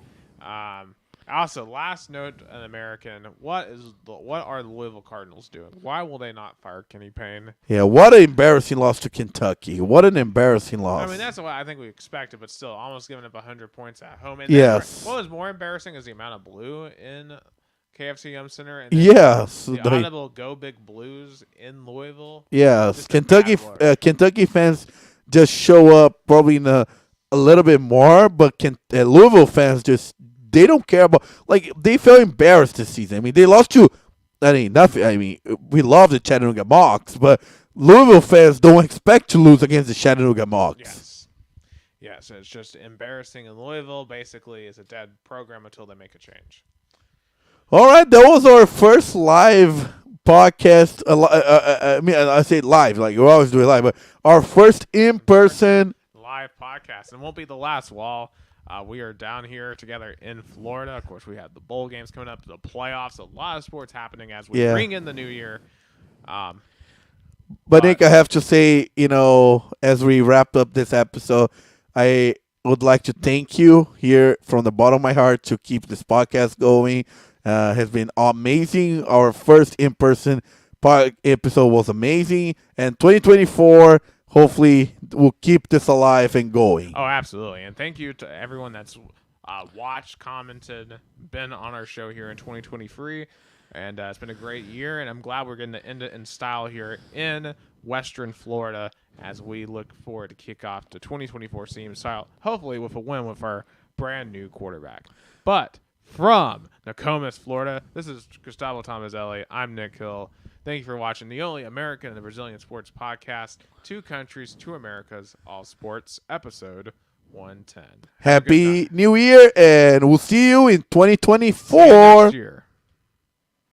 Also, last note, an American. What are the Louisville Cardinals doing? Why will they not fire Kenny Payne? Yeah, what an embarrassing loss to Kentucky. What an embarrassing loss. I mean, that's what I think we expected, but still, almost giving up 100 points at home. And yes. What was more embarrassing is the amount of blue in KFC Yum Center. And yes. The audible Go Big Blues in Louisville. Yes. Kentucky fans just show up probably in a little bit more, but Louisville fans just they don't care about, like, they felt embarrassed this season. I mean, they lost to, nothing. I mean, we love the Chattanooga Mocs, but Louisville fans don't expect to lose against the Chattanooga Mocs. Yes, it's just embarrassing in Louisville. Basically, it's a dead program until they make a change. All right, that was our first live podcast. I mean, I say live, like we always do it live, but our first in-person live podcast, and won't be the last. While we are down here together in Florida. Of course, we have the bowl games coming up, the playoffs, a lot of sports happening as we bring in the new year. But Nick, I have to say, as we wrap up this episode, I would like to thank you here from the bottom of my heart to keep this podcast going. Has been amazing. Our first in-person episode was amazing. And 2024, hopefully, we'll keep this alive and going. Oh, absolutely. And thank you to everyone that's watched, commented, been on our show here in 2023. And it's been a great year, and I'm glad we're getting to end it in style here in Western Florida as we look forward to kick off the 2024 season style, hopefully with a win with our brand new quarterback. But from NOKOMIS, Florida, this is Gustavo Tomazeli. I'm Nick Hill. Thank you for watching the only American and the Brazilian sports podcast, Two Countries, Two Americas, All Sports, episode 110. Happy New Year, and we'll see you in 2024. See you next year.